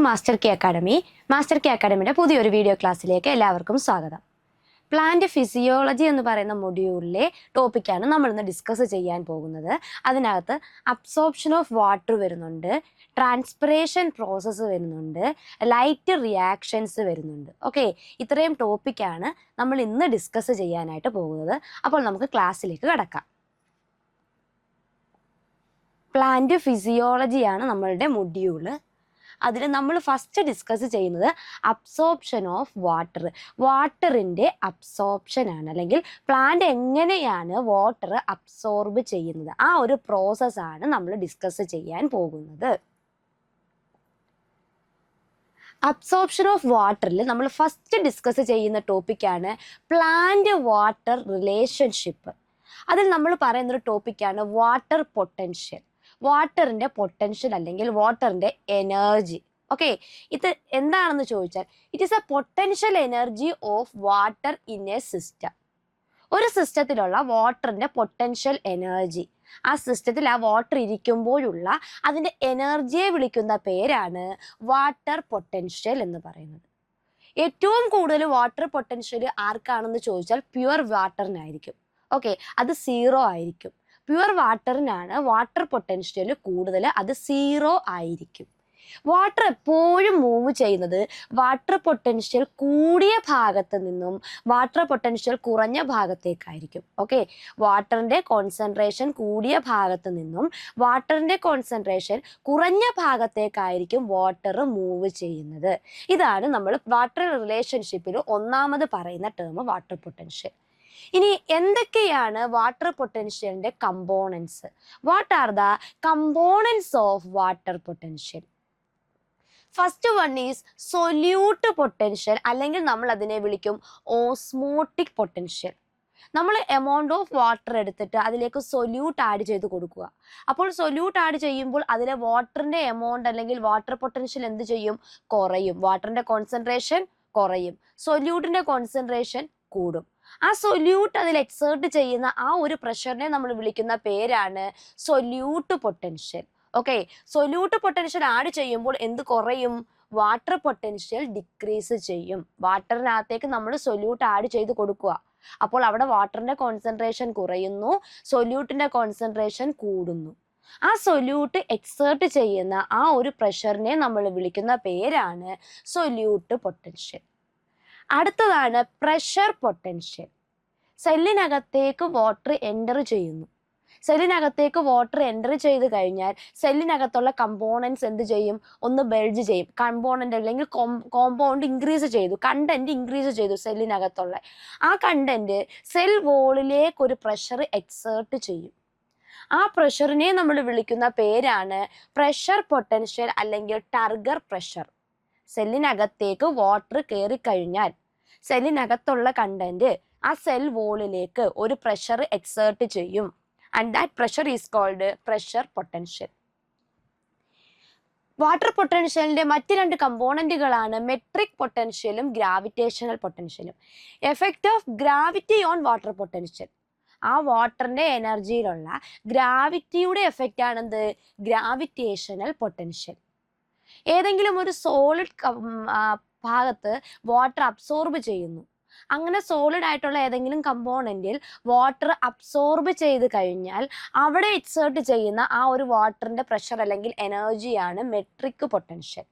Master K academy. Master K അക്കാഡമിയുടെ പുതിയൊരു video ക്ലാസ്സിലേക്ക് എല്ലാവർക്കും സ്വാഗതം. പ്ലാന്റ് ഫിസിയോളജി എന്ന് പറയുന്ന മൊഡ്യൂളിലെ ടോപ്പിക്കാണ് നമ്മൾ ഇന്ന് ഡിസ്കസ് ചെയ്യാൻ പോകുന്നത്. അതിനകത്ത് അബ്സോർപ്ഷൻ ഓഫ് വാട്ടർ വരുന്നുണ്ട്, ട്രാൻസ്പിറേഷൻ പ്രോസസ്സ് വരുന്നുണ്ട്, ലൈറ്റ് റിയാക്ഷൻസ് വരുന്നുണ്ട്. ഓക്കെ, ഇത്രയും ടോപ്പിക്കാണ് നമ്മൾ ഇന്ന് ഡിസ്കസ് ചെയ്യാനായിട്ട് പോകുന്നത്. അപ്പോൾ നമുക്ക് ക്ലാസ്സിലേക്ക് കടക്കാം. പ്ലാന്റ് ഫിസിയോളജിയാണ് നമ്മളുടെ മൊഡ്യൂള്. അതിൽ നമ്മൾ ഫസ്റ്റ് ഡിസ്കസ് ചെയ്യുന്നത് അബ്സോർപ്ഷൻ ഓഫ് വാട്ടർ. വാട്ടറിൻ്റെ അബ്സോർപ്ഷൻ ആണ്, അല്ലെങ്കിൽ പ്ലാന്റ് എങ്ങനെയാണ് വാട്ടർ അബ്സോർബ് ചെയ്യുന്നത്, ആ ഒരു പ്രോസസ്സാണ് നമ്മൾ ഡിസ്കസ് ചെയ്യാൻ പോകുന്നത്. അബ്സോർപ്ഷൻ ഓഫ് വാട്ടറിൽ നമ്മൾ ഫസ്റ്റ് ഡിസ്കസ് ചെയ്യുന്ന ടോപ്പിക്കാണ് പ്ലാന്റ് വാട്ടർ റിലേഷൻഷിപ്പ്. അതിൽ നമ്മൾ പറയുന്നൊരു ടോപ്പിക്കാണ് വാട്ടർ പൊട്ടൻഷ്യൽ. വാട്ടറിൻ്റെ പൊട്ടൻഷ്യൽ അല്ലെങ്കിൽ വാട്ടറിൻ്റെ എനർജി. ഓക്കെ, ഇത് എന്താണെന്ന് ചോദിച്ചാൽ it is A potential energy of water in A system. ഒരു സിസ്റ്റത്തിലുള്ള വാട്ടറിൻ്റെ പൊട്ടൻഷ്യൽ എനർജി, ആ സിസ്റ്റത്തിൽ ആ വാട്ടർ ഇരിക്കുമ്പോഴുള്ള അതിൻ്റെ എനർജിയെ വിളിക്കുന്ന പേരാണ് വാട്ടർ പൊട്ടൻഷ്യൽ എന്ന് പറയുന്നത്. ഏറ്റവും കൂടുതൽ വാട്ടർ പൊട്ടൻഷ്യൽ ആർക്കാണെന്ന് ചോദിച്ചാൽ പ്യുവർ വാട്ടറിനായിരിക്കും. ഓക്കെ, അത് 0 ആയിരിക്കും. പ്യുവർ വാട്ടറിനാണ് വാട്ടർ പൊട്ടൻഷ്യൽ കൂടുതൽ, അത് 0 ആയിരിക്കും. വാട്ടർ എപ്പോഴും മൂവ് ചെയ്യുന്നത് വാട്ടർ പൊട്ടൻഷ്യൽ കൂടിയ ഭാഗത്ത് നിന്നും വാട്ടർ പൊട്ടൻഷ്യൽ കുറഞ്ഞ ഭാഗത്തേക്കായിരിക്കും. ഓക്കെ, വാട്ടറിൻ്റെ കോൺസെൻട്രേഷൻ കൂടിയ ഭാഗത്ത് നിന്നും വാട്ടറിൻ്റെ കോൺസെൻട്രേഷൻ കുറഞ്ഞ ഭാഗത്തേക്കായിരിക്കും വാട്ടർ മൂവ് ചെയ്യുന്നത്. ഇതാണ് നമ്മൾ വാട്ടർ റിലേഷൻഷിപ്പിൽ ഒന്നാമത് പറയുന്ന ടേം വാട്ടർ പൊട്ടൻഷ്യൽ. ഇനി എന്തൊക്കെയാണ് വാട്ടർ പൊട്ടൻഷ്യലിൻ്റെ components? What are the components of water potential? First one is solute potential, അല്ലെങ്കിൽ നമ്മൾ അതിനെ വിളിക്കും ഓസ്മോട്ടിക് പൊട്ടൻഷ്യൽ. നമ്മൾ എമൗണ്ട് ഓഫ് വാട്ടർ എടുത്തിട്ട് അതിലേക്ക് സൊല്യൂട്ട് ആഡ് ചെയ്ത് കൊടുക്കുക. അപ്പോൾ സൊല്യൂട്ട് ആഡ് ചെയ്യുമ്പോൾ അതിലെ വാട്ടറിൻ്റെ എമൗണ്ട് അല്ലെങ്കിൽ വാട്ടർ പൊട്ടൻഷ്യൽ എന്ത് ചെയ്യും? കുറയും. വാട്ടറിൻ്റെ കോൺസെൻട്രേഷൻ കുറയും, സൊല്യൂട്ടിൻ്റെ കോൺസെൻട്രേഷൻ കൂടും. ആ സൊല്യൂട്ട് അതിൽ എക്സേർട്ട് ചെയ്യുന്ന ആ ഒരു പ്രഷറിനെ നമ്മൾ വിളിക്കുന്ന പേരാണ് solute potential. Okay, solute potential add ചെയ്യുമ്പോൾ എന്ത് കുറയും? വാട്ടർ പൊട്ടൻഷ്യൽ ഡിക്രീസ് ചെയ്യും. വാട്ടറിനകത്തേക്ക് നമ്മൾ സൊല്യൂട്ട് ആഡ് ചെയ്ത് കൊടുക്കുക. അപ്പോൾ അവിടെ വാട്ടറിൻ്റെ കോൺസെൻട്രേഷൻ കുറയുന്നു, സൊല്യൂട്ടിൻ്റെ കോൺസെൻട്രേഷൻ കൂടുന്നു. ആ സൊല്യൂട്ട് എക്സേർട്ട് ചെയ്യുന്ന ആ ഒരു പ്രഷറിനെ നമ്മൾ വിളിക്കുന്ന പേരാണ് സൊല്യൂട്ട് പൊട്ടൻഷ്യൽ. അടുത്തതാണ് പ്രഷർ പൊട്ടൻഷ്യൽ. സെല്ലിനകത്തേക്ക് വാട്ടർ എൻ്റർ ചെയ്യുന്നു. സെല്ലിനകത്തേക്ക് വാട്ടർ എൻ്റർ ചെയ്ത് കഴിഞ്ഞാൽ സെല്ലിനകത്തുള്ള കമ്പോണൻസ് എന്ത് ചെയ്യും? ഒന്ന് ബൾജ് ചെയ്യും. കമ്പോണൻ്റ് അല്ലെങ്കിൽ കോമ്പൗണ്ട് ഇൻക്രീസ് ചെയ്തു, കണ്ടന്റ് ഇൻക്രീസ് ചെയ്തു സെല്ലിനകത്തുള്ള. ആ കണ്ടന്റ് സെൽ വോളിലേക്ക് ഒരു പ്രഷർ എക്സേർട്ട് ചെയ്യും. ആ പ്രഷറിനെ നമ്മൾ വിളിക്കുന്ന പേരാണ് പ്രഷർ പൊട്ടൻഷ്യൽ അല്ലെങ്കിൽ ടർഗർ പ്രഷർ. സെല്ലിനകത്തേക്ക് വാട്ടർ കയറിക്കഴിഞ്ഞാൽ സെല്ലിനകത്തുള്ള കണ്ടന്റ് ആ സെൽ വോളിലേക്ക് ഒരു പ്രഷർ എക്സേർട്ട് ചെയ്യും. And that pressure is called pressure potential. Water പൊട്ടൻഷ്യലിന്റെ മറ്റ് രണ്ട് കമ്പോണന്റുകളാണ് മെട്രിക് പൊട്ടൻഷ്യലും ഗ്രാവിറ്റേഷണൽ പൊട്ടൻഷ്യലും. Effect of gravity on water potential. ആ വാട്ടറിന്റെ എനർജിയിലുള്ള ഗ്രാവിറ്റിയുടെ എഫക്റ്റ് ആണെന്ത്? Gravitational potential. ഏതെങ്കിലും ഒരു സോളിഡ് ഭാഗത്ത് വാട്ടർ അബ്സോർബ് ചെയ്യുന്നു. അങ്ങനെ സോളിഡ് ആയിട്ടുള്ള ഏതെങ്കിലും കമ്പോണന്റിൽ വാട്ടർ അബ്സോർബ് ചെയ്ത് കഴിഞ്ഞാൽ അവിടെ എക്സേർട്ട് ചെയ്യുന്ന ആ ഒരു വാട്ടറിന്റെ പ്രഷർ അല്ലെങ്കിൽ എനർജിയാണ് മെട്രിക് പൊട്ടൻഷ്യൽ.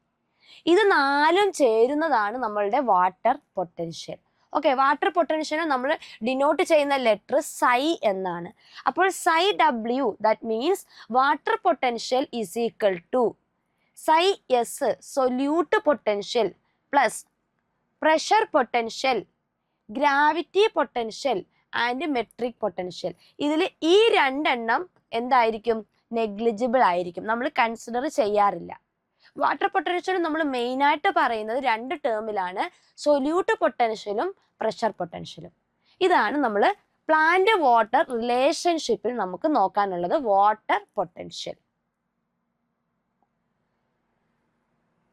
ഇത് നാലും ചേരുന്നതാണ് നമ്മളുടെ water potential. Okay, water potential നമ്മൾ ഡിനോട്ട് ചെയ്യുന്ന ലെറ്റർ സൈ എന്നാണ്. അപ്പോൾ psi W, that means water potential is equal to psi s solute potential plus pressure potential, gravity potential and matric potential. ഇതിൽ ഈ രണ്ടെണ്ണം എന്തായിരിക്കും? നെഗ്ലിജിബിൾ ആയിരിക്കും, നമ്മൾ കൺസിഡർ ചെയ്യാറില്ല. വാട്ടർ പൊട്ടൻഷ്യൽ നമ്മൾ മെയിനായിട്ട് പറയുന്നത് രണ്ട് ടേമിലാണ്, സൊല്യൂട്ട് പൊട്ടൻഷ്യലും പ്രഷർ പൊട്ടൻഷ്യലും. ഇതാണ് നമ്മൾ പ്ലാന്റ് വാട്ടർ റിലേഷൻഷിപ്പിൽ നമുക്ക് നോക്കാനുള്ളത്, water potential.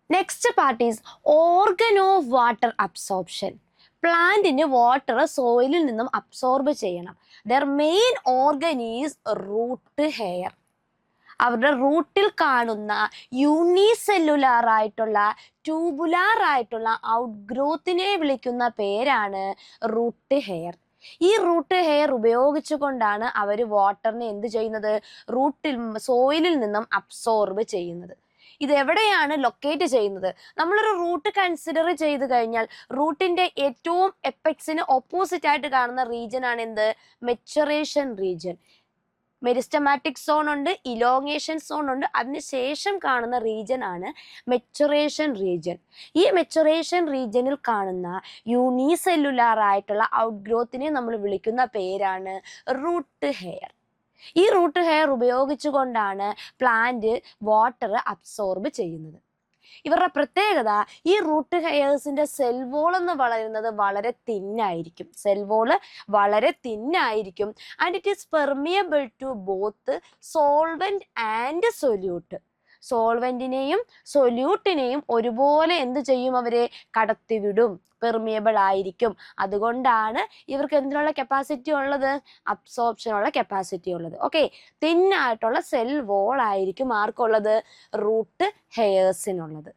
Next part is organ of water absorption. പ്ലാന്റിന് വാട്ടർ സോയിലിൽ നിന്നും അബ്സോർബ് ചെയ്യണം. There main organ is root hair. അവരുടെ റൂട്ടിൽ കാണുന്ന യൂണിസെല്ലുലാർ ആയിട്ടുള്ള ട്യൂബുലാർ ആയിട്ടുള്ള ഔട്ട് ഗ്രോത്തിനെ വിളിക്കുന്ന പേരാണ് റൂട്ട് ഹെയർ. ഈ റൂട്ട് ഹെയർ ഉപയോഗിച്ചുകൊണ്ടാണ് അവർ വാട്ടറിനെ എന്ത് ചെയ്യുന്നത്, സോയിലിൽ നിന്നും അബ്സോർബ് ചെയ്യുന്നത്. ഇത് എവിടെയാണ് ലൊക്കേറ്റ് ചെയ്യുന്നത്? നമ്മളൊരു റൂട്ട് കൺസിഡർ ചെയ്ത് കഴിഞ്ഞാൽ റൂട്ടിന്റെ ഏറ്റവും എപ്പെക്സിന് ഓപ്പോസിറ്റ് ആയിട്ട് കാണുന്ന റീജിയൻ ആണ് എന്ത്, മെച്ചുറേഷൻ റീജിയൻ. മെരിസ്റ്റമാറ്റിക് സോൺ ഉണ്ട്, ഇലോങ്ങേഷൻ സോൺ ഉണ്ട്, അതിനുശേഷം കാണുന്ന റീജിയൻ ആണ് മെച്ചുറേഷൻ റീജിയൻ. ഈ മെച്ചുറേഷൻ റീജിയനിൽ കാണുന്ന യൂണിസെല്ലുലാർ ആയിട്ടുള്ള ഔട്ട് ഗ്രോത്തിനെ നമ്മൾ വിളിക്കുന്ന പേരാണ് റൂട്ട് ഹെയർ. ഈ റൂട്ട് ഹെയർ ഉപയോഗിച്ചുകൊണ്ടാണ് പ്ലാന്റ് വാട്ടർ അബ്സോർബ് ചെയ്യുന്നത്. ഇവരുടെ പ്രത്യേകത, ഈ റൂട്ട് ഹെയർസിന്റെ സെൽ വോൾ എന്ന് പറയുന്നത് വളരെ തിന്നായിരിക്കും. സെൽ വോള് വളരെ തിന്നായിരിക്കും. And it is permeable to both solvent and solute. സോൾവെന്റിനെയും സൊല്യൂട്ടിനെയും ഒരുപോലെ എന്ത് ചെയ്യും, അവരെ കടത്തിവിടും, പെർമിയബിൾ ആയിരിക്കും. അതുകൊണ്ടാണ് ഇവർക്ക് എന്തിനുള്ള കപ്പാസിറ്റി ഉള്ളത്, അബ്സോർപ്ഷനുള്ള കപ്പാസിറ്റി ഉള്ളത്. ഓക്കെ, തിന്നായിട്ടുള്ള സെൽ വോൾ ആയിരിക്കും ആർക്കുള്ളത്, റൂട്ട് ഹെയർസിനുള്ളത്.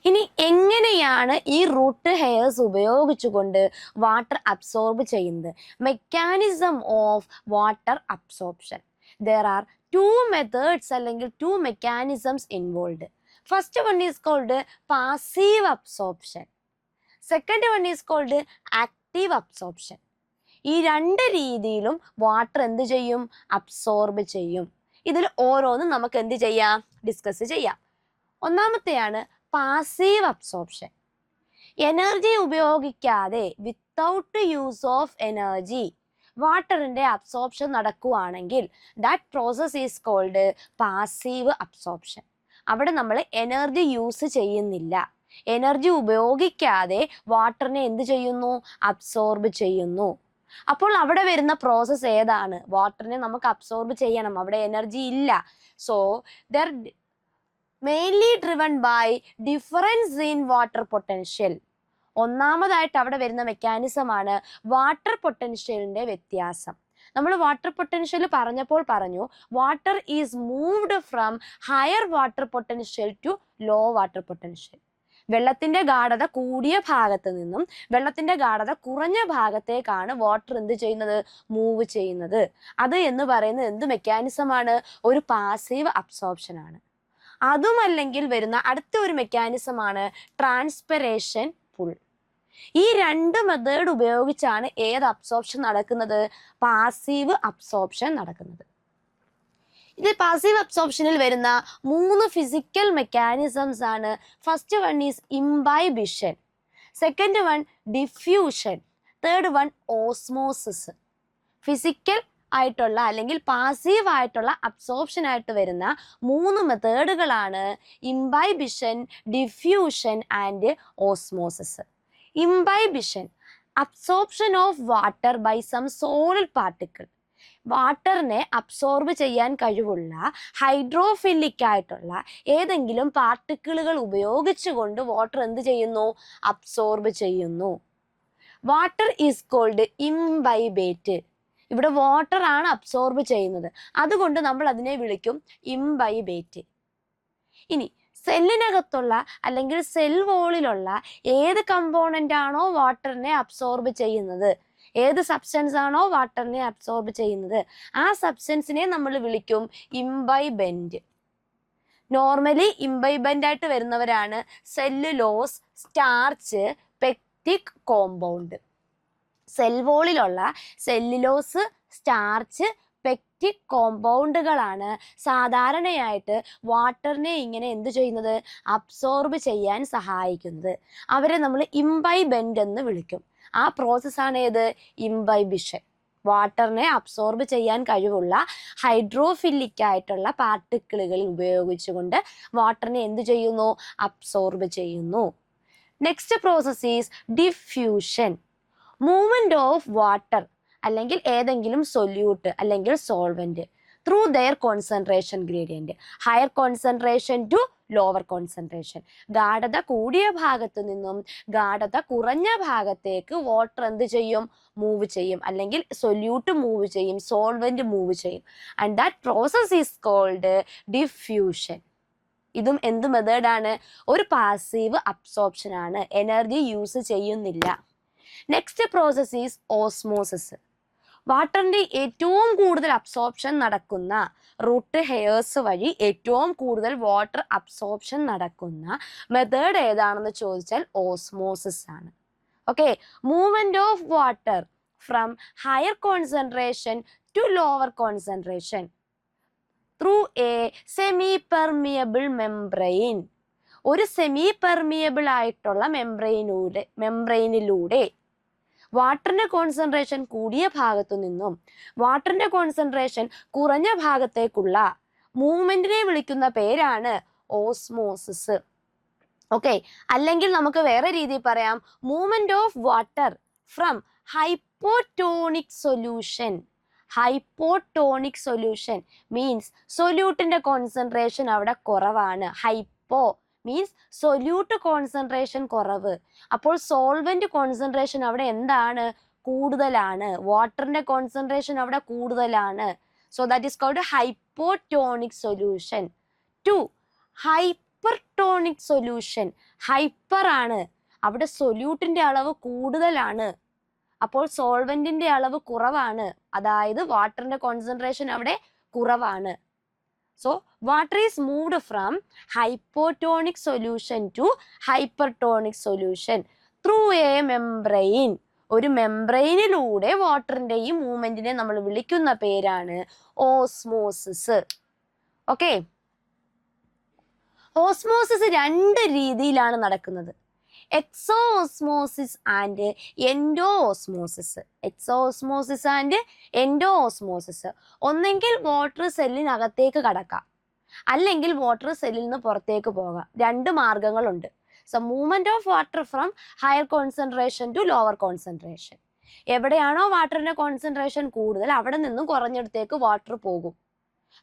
ഇനി എങ്ങനെയാണ് ഈ റൂട്ട് ഹെയർസ് ഉപയോഗിച്ചുകൊണ്ട് വാട്ടർ അബ്സോർബ് ചെയ്യുന്നത്? Mechanism of water absorption. There are two methods അല്ലെങ്കിൽ two mechanisms involved. First one is called passive absorption. Second one is called active absorption. ഈ രണ്ട് രീതിയിലും വാട്ടർ എന്ത് ചെയ്യും, അബ്സോർബ് ചെയ്യും. ഇതിൽ ഓരോന്നും നമുക്ക് എന്ത് ചെയ്യാം, ഡിസ്കസ് ചെയ്യാം. ഒന്നാമത്തെയാണ് പാസീവ് അബ്സോർപ്ഷൻ. എനർജി ഉപയോഗിക്കാതെ, വിത്തൗട്ട് യൂസ് ഓഫ് എനർജി വാട്ടറിന്റെ അബ്സോർപ്ഷൻ നടക്കുകയാണെങ്കിൽ that process is called passive absorption. അവിടെ നമ്മൾ എനർജി യൂസ് ചെയ്യുന്നില്ല, എനർജി ഉപയോഗിക്കാതെ വാട്ടറിനെ എന്ത് ചെയ്യുന്നു, അബ്സോർബ് ചെയ്യുന്നു. അപ്പോൾ അവിടെ വരുന്ന പ്രോസസ് ഏതാണ്, വാട്ടറിനെ നമുക്ക് അബ്സോർബ് ചെയ്യണം, അവിടെ എനർജി ഇല്ല. So they're mainly driven by difference in water potential. ഒന്നാമതായിട്ട് അവിടെ വരുന്ന മെക്കാനിസം ആണ് വാട്ടർ പൊട്ടൻഷ്യലിന്റെ വ്യത്യാസം. നമ്മൾ വാട്ടർ പൊട്ടൻഷ്യൽ പറഞ്ഞപ്പോൾ പറഞ്ഞു, water is moved from higher water potential to low water potential. വെള്ളത്തിന്റെ ഗാഢത കൂടിയ ഭാഗത്ത് നിന്നും വെള്ളത്തിന്റെ ഗാഢത കുറഞ്ഞ ഭാഗത്തേക്കാണ് വാട്ടർ എന്ത് ചെയ്യുന്നത്, മൂവ് ചെയ്യുന്നത്. അത് എന്ന് പറയുന്നത് എന്ത് മെക്കാനിസമാണ്, ഒരു പാസീവ് അബ്സോർപ്ഷൻ ആണ്. അതുമല്ലെങ്കിൽ വരുന്ന അടുത്ത ഒരു മെക്കാനിസം ആണ് ട്രാൻസ്പിറേഷൻ പുൾ. ഈ രണ്ട് മെത്തേഡ് ഉപയോഗിച്ചാണ് ഏത് അബ്സോർപ്ഷൻ നടക്കുന്നത്, പാസീവ് അബ്സോർപ്ഷൻ നടക്കുന്നത്. ഇത് പാസീവ് അബ്സോർപ്ഷനിൽ വരുന്ന 3 ഫിസിക്കൽ മെക്കാനിസംസ് ആണ്. First one is imbibition, second one diffusion, third one osmosis. Physical ആയിട്ടുള്ള അല്ലെങ്കിൽ പാസീവ് ആയിട്ടുള്ള അബ്സോർപ്ഷൻ ആയിട്ട് വരുന്ന 3 മെത്തേഡുകളാണ് imbibition, diffusion and osmosis. Imbibition, absorption of water by some solid particle. വാട്ടറിനെ അബ്സോർബ് ചെയ്യാൻ കഴിവുള്ള ഹൈഡ്രോഫിലിക് ആയിട്ടുള്ള ഏതെങ്കിലും പാർട്ടിക്കിളുകൾ ഉപയോഗിച്ചുകൊണ്ട് വാട്ടർ എന്ത് ചെയ്യുന്നു, അബ്സോർബ് ചെയ്യുന്നു. Water is called imbibate. ഇവിടെ വാട്ടർ ആണ് അബ്സോർബ് ചെയ്യുന്നത്, അതുകൊണ്ട് നമ്മൾ അതിനെ വിളിക്കും ഇംബൈബേറ്റ്. ഇനി സെല്ലിനകത്തുള്ള അല്ലെങ്കിൽ സെൽ വോളിലുള്ള ഏത് കമ്പോണന്റ് ആണോ വാട്ടറിനെ അബ്സോർബ് ചെയ്യുന്നത്, ഏത് സബ്സ്റ്റൻസ് ആണോ വാട്ടറിനെ അബ്സോർബ് ചെയ്യുന്നത്, ആ സബ്സ്റ്റൻസിനെ നമ്മൾ വിളിക്കും ഇംബൈബെന്റ്. നോർമലി ഇംബൈബെന്റ് ആയിട്ട് വരുന്നവരാണ് cellulose, starch, pectic compound. Cell വോളിലുള്ള സെല്ലുലോസ്, സ്റ്റാർച്ച്, പെക്റ്റിക് കോമ്പൗണ്ടുകളാണ് സാധാരണയായിട്ട് വാട്ടറിനെ ഇങ്ങനെ എന്ത് ചെയ്യുന്നത്, അബ്സോർബ് ചെയ്യാൻ സഹായിക്കുന്നത്. അവരെ നമ്മൾ ഇംബൈബെന്റ് എന്ന് വിളിക്കും. ആ പ്രോസസ്സാണ് ഏത്, ഇംബൈബിഷൻ. വാട്ടറിനെ അബ്സോർബ് ചെയ്യാൻ കഴിവുള്ള ഹൈഡ്രോഫിലിക് ആയിട്ടുള്ള പാർട്ടിക്കിളുകൾ ഉപയോഗിച്ചുകൊണ്ട് വാട്ടറിനെ എന്ത് ചെയ്യുന്നു, അബ്സോർബ് ചെയ്യുന്നു. Next process is diffusion. Movement of water അല്ലെങ്കിൽ ഏതെങ്കിലും സൊല്യൂട്ട് അല്ലെങ്കിൽ solvent through their concentration gradient, higher concentration to lower concentration. ഗാഢത കൂടിയ ഭാഗത്തു നിന്നും ഗാഢത കുറഞ്ഞ ഭാഗത്തേക്ക് വാട്ടർ എന്ത് ചെയ്യും? മൂവ് ചെയ്യും, അല്ലെങ്കിൽ സൊല്യൂട്ട് മൂവ് ചെയ്യും, സോൾവെന്റ് മൂവ് ചെയ്യും. And that process is called diffusion. ഇതും എന്ത് മെത്തേഡാണ്? ഒരു പാസീവ് അബ്സോർപ്ഷൻ ആണ്, എനർജി യൂസ് ചെയ്യുന്നില്ല. Next process is osmosis. വാട്ടറിന്റെ ഏറ്റവും കൂടുതൽ അബ്സോർപ്ഷൻ നടക്കുന്ന റൂട്ട് ഹെയർസ് വഴി ഏറ്റവും കൂടുതൽ വാട്ടർ അബ്സോർപ്ഷൻ നടക്കുന്ന മെത്തേഡ് ഏതാണെന്ന് ചോദിച്ചാൽ ഓസ്മോസിസ് ആണ്. Okay, movement of water from higher concentration to lower concentration through a semipermeable membrane. ഒരു സെമി പെർമിയബിൾ ആയിട്ടുള്ള മെംബ്രെയിനിലൂടെ വാട്ടറിന്റെ കോൺസെൻട്രേഷൻ കൂടിയ ഭാഗത്തു നിന്നും വാട്ടറിന്റെ കോൺസെൻട്രേഷൻ കുറഞ്ഞ ഭാഗത്തേക്കുള്ള മൂവ്മെന്റിനെ വിളിക്കുന്ന പേരാണ് ഓസ്മോസിസ്. ഓക്കെ, അല്ലെങ്കിൽ നമുക്ക് വേറെ രീതിയിൽ പറയാം, movement of water from hypotonic solution. Hypotonic solution means സൊല്യൂട്ടിന്റെ കോൺസെൻട്രേഷൻ അവിടെ കുറവാണ്. ഹൈപ്പോ മീൻസ് സൊല്യൂട്ട് കോൺസെൻട്രേഷൻ കുറവ്. അപ്പോൾ സോൾവെന്റ് കോൺസെൻട്രേഷൻ അവിടെ എന്താണ്? കൂടുതലാണ്. വാട്ടറിന്റെ കോൺസെൻട്രേഷൻ അവിടെ കൂടുതലാണ്. So that is called hypotonic solution. To hypertonic solution. Hyper ആണ്, അവിടെ സൊല്യൂട്ടിന്റെ അളവ് കൂടുതലാണ്, അപ്പോൾ സോൾവെന്റിന്റെ അളവ് കുറവാണ്, അതായത് വാട്ടറിന്റെ കോൺസെൻട്രേഷൻ അവിടെ കുറവാണ്. So water is moved from hypotonic solution to hypertonic solution through a membrane. ഒരു മെംബ്രെയിനിലൂടെ വാട്ടറിന്റെ ഈ മൂവ്മെന്റിനെ നമ്മൾ വിളിക്കുന്ന പേരാണ് ഓസ്മോസിസ്. ഓക്കെ, ഓസ്മോസിസ് രണ്ട് രീതിയിലാണ് നടക്കുന്നത്, exo osmosis and endo osmosis. Exo osmosis and endo osmosis. ഒന്നെങ്കിൽ വാട്ടർ സെല്ലിനകത്തേക്ക് കടക്കാം, അല്ലെങ്കിൽ വാട്ടർ സെല്ലിൽ നിന്ന് പുറത്തേക്ക് പോകാം. രണ്ട് മാർഗങ്ങളുണ്ട്. So movement of water from higher concentration to lower concentration. എവിടെയാണോ വാട്ടറിന്റെ കോൺസെൻട്രേഷൻ കൂടുതൽ അവിടെ നിന്നും കുറഞ്ഞിടത്തേക്ക് വാട്ടർ പോകും.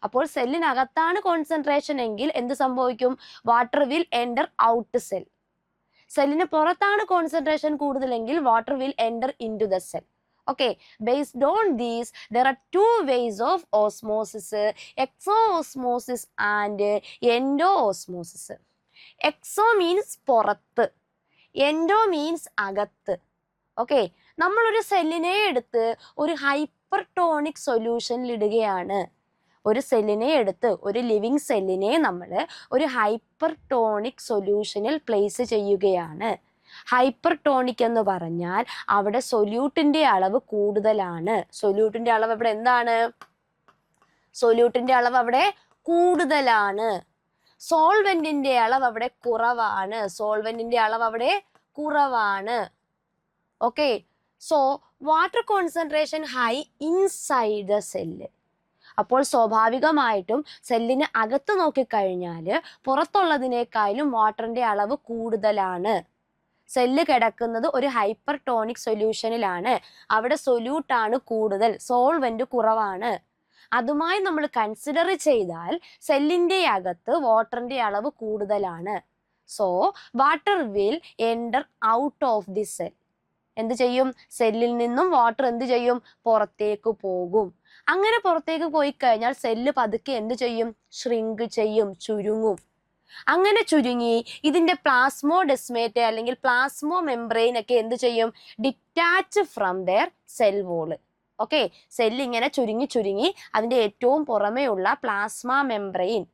അപ്പോൾ സെല്ലിനകത്താണ് കോൺസെൻട്രേഷൻ എങ്കിൽ എന്ത് സംഭവിക്കും? Water will enter out cell. സെല്ലിന് പുറത്താണ് കോൺസെൻട്രേഷൻ കൂടുതലെങ്കിൽ water will enter into the cell. Okay, based on these there are two ways of osmosis, exo osmosis and endo osmosis. Exo means പുറത്ത്, endo means അകത്ത്. Okay, നമ്മളൊരു സെല്ലിനെ എടുത്ത് ഒരു hypertonic സൊല്യൂഷനിൽ ഇടുകയാണ്. ഒരു സെല്ലിനെ എടുത്ത്, ഒരു ലിവിങ് സെല്ലിനെ നമ്മൾ ഒരു ഹൈപ്പർട്ടോണിക് സൊല്യൂഷനിൽ പ്ലേസ് ചെയ്യുകയാണ്. ഹൈപ്പർട്ടോണിക് എന്ന് പറഞ്ഞാൽ അവിടെ സൊല്യൂട്ടിന്റെ അളവ് കൂടുതലാണ്. സൊല്യൂട്ടിന്റെ അളവ് അവിടെ എന്താണ്? സൊല്യൂട്ടിന്റെ അളവ് അവിടെ കൂടുതലാണ്. സോൾവെന്റിന്റെ അളവ് അവിടെ കുറവാണ്. സോൾവെന്റിന്റെ അളവ് അവിടെ കുറവാണ്. Okay, so water concentration high inside the cell. അപ്പോൾ സ്വാഭാവികമായിട്ടും സെല്ലിന് അകത്ത് നോക്കിക്കഴിഞ്ഞാൽ പുറത്തുള്ളതിനേക്കാളും വാട്ടറിന്റെ അളവ് കൂടുതലാണ്. സെല്ല് കിടക്കുന്നത് ഒരു ഹൈപ്പർട്ടോണിക് സൊല്യൂഷനിലാണ്. അവിടെ സൊല്യൂട്ടാണ് കൂടുതൽ, സോൾവെന്റ് കുറവാണ്. അതുമായി നമ്മൾ കൺസിഡർ ചെയ്താൽ സെല്ലിന്റെ അകത്ത് വാട്ടറിന്റെ അളവ് കൂടുതലാണ്. So water will enter out of the cell. എന്ത് ചെയ്യും? സെല്ലിൽ നിന്നും വാട്ടർ എന്ത് ചെയ്യും? പുറത്തേക്ക് പോകും. അങ്ങനെ പുറത്തേക്ക് പോയി കഴിഞ്ഞാൽ സെല്ല് പതുക്കെ എന്ത് ചെയ്യും? ഷ്രിങ്ക് ചെയ്യും, ചുരുങ്ങും. അങ്ങനെ ചുരുങ്ങി ഇതിന്റെ പ്ലാസ്മോഡെസ്മേറ്റ് അല്ലെങ്കിൽ പ്ലാസ്മോ മെംബ്രെയിൻ ഒക്കെ എന്ത് ചെയ്യും? Detach from their cell wall. Okay, cell ഇങ്ങനെ ചുരുങ്ങി ചുരുങ്ങി അതിന്റെ ഏറ്റവും പുറമേയുള്ള പ്ലാസ്മ മെംബ്രെയിൻ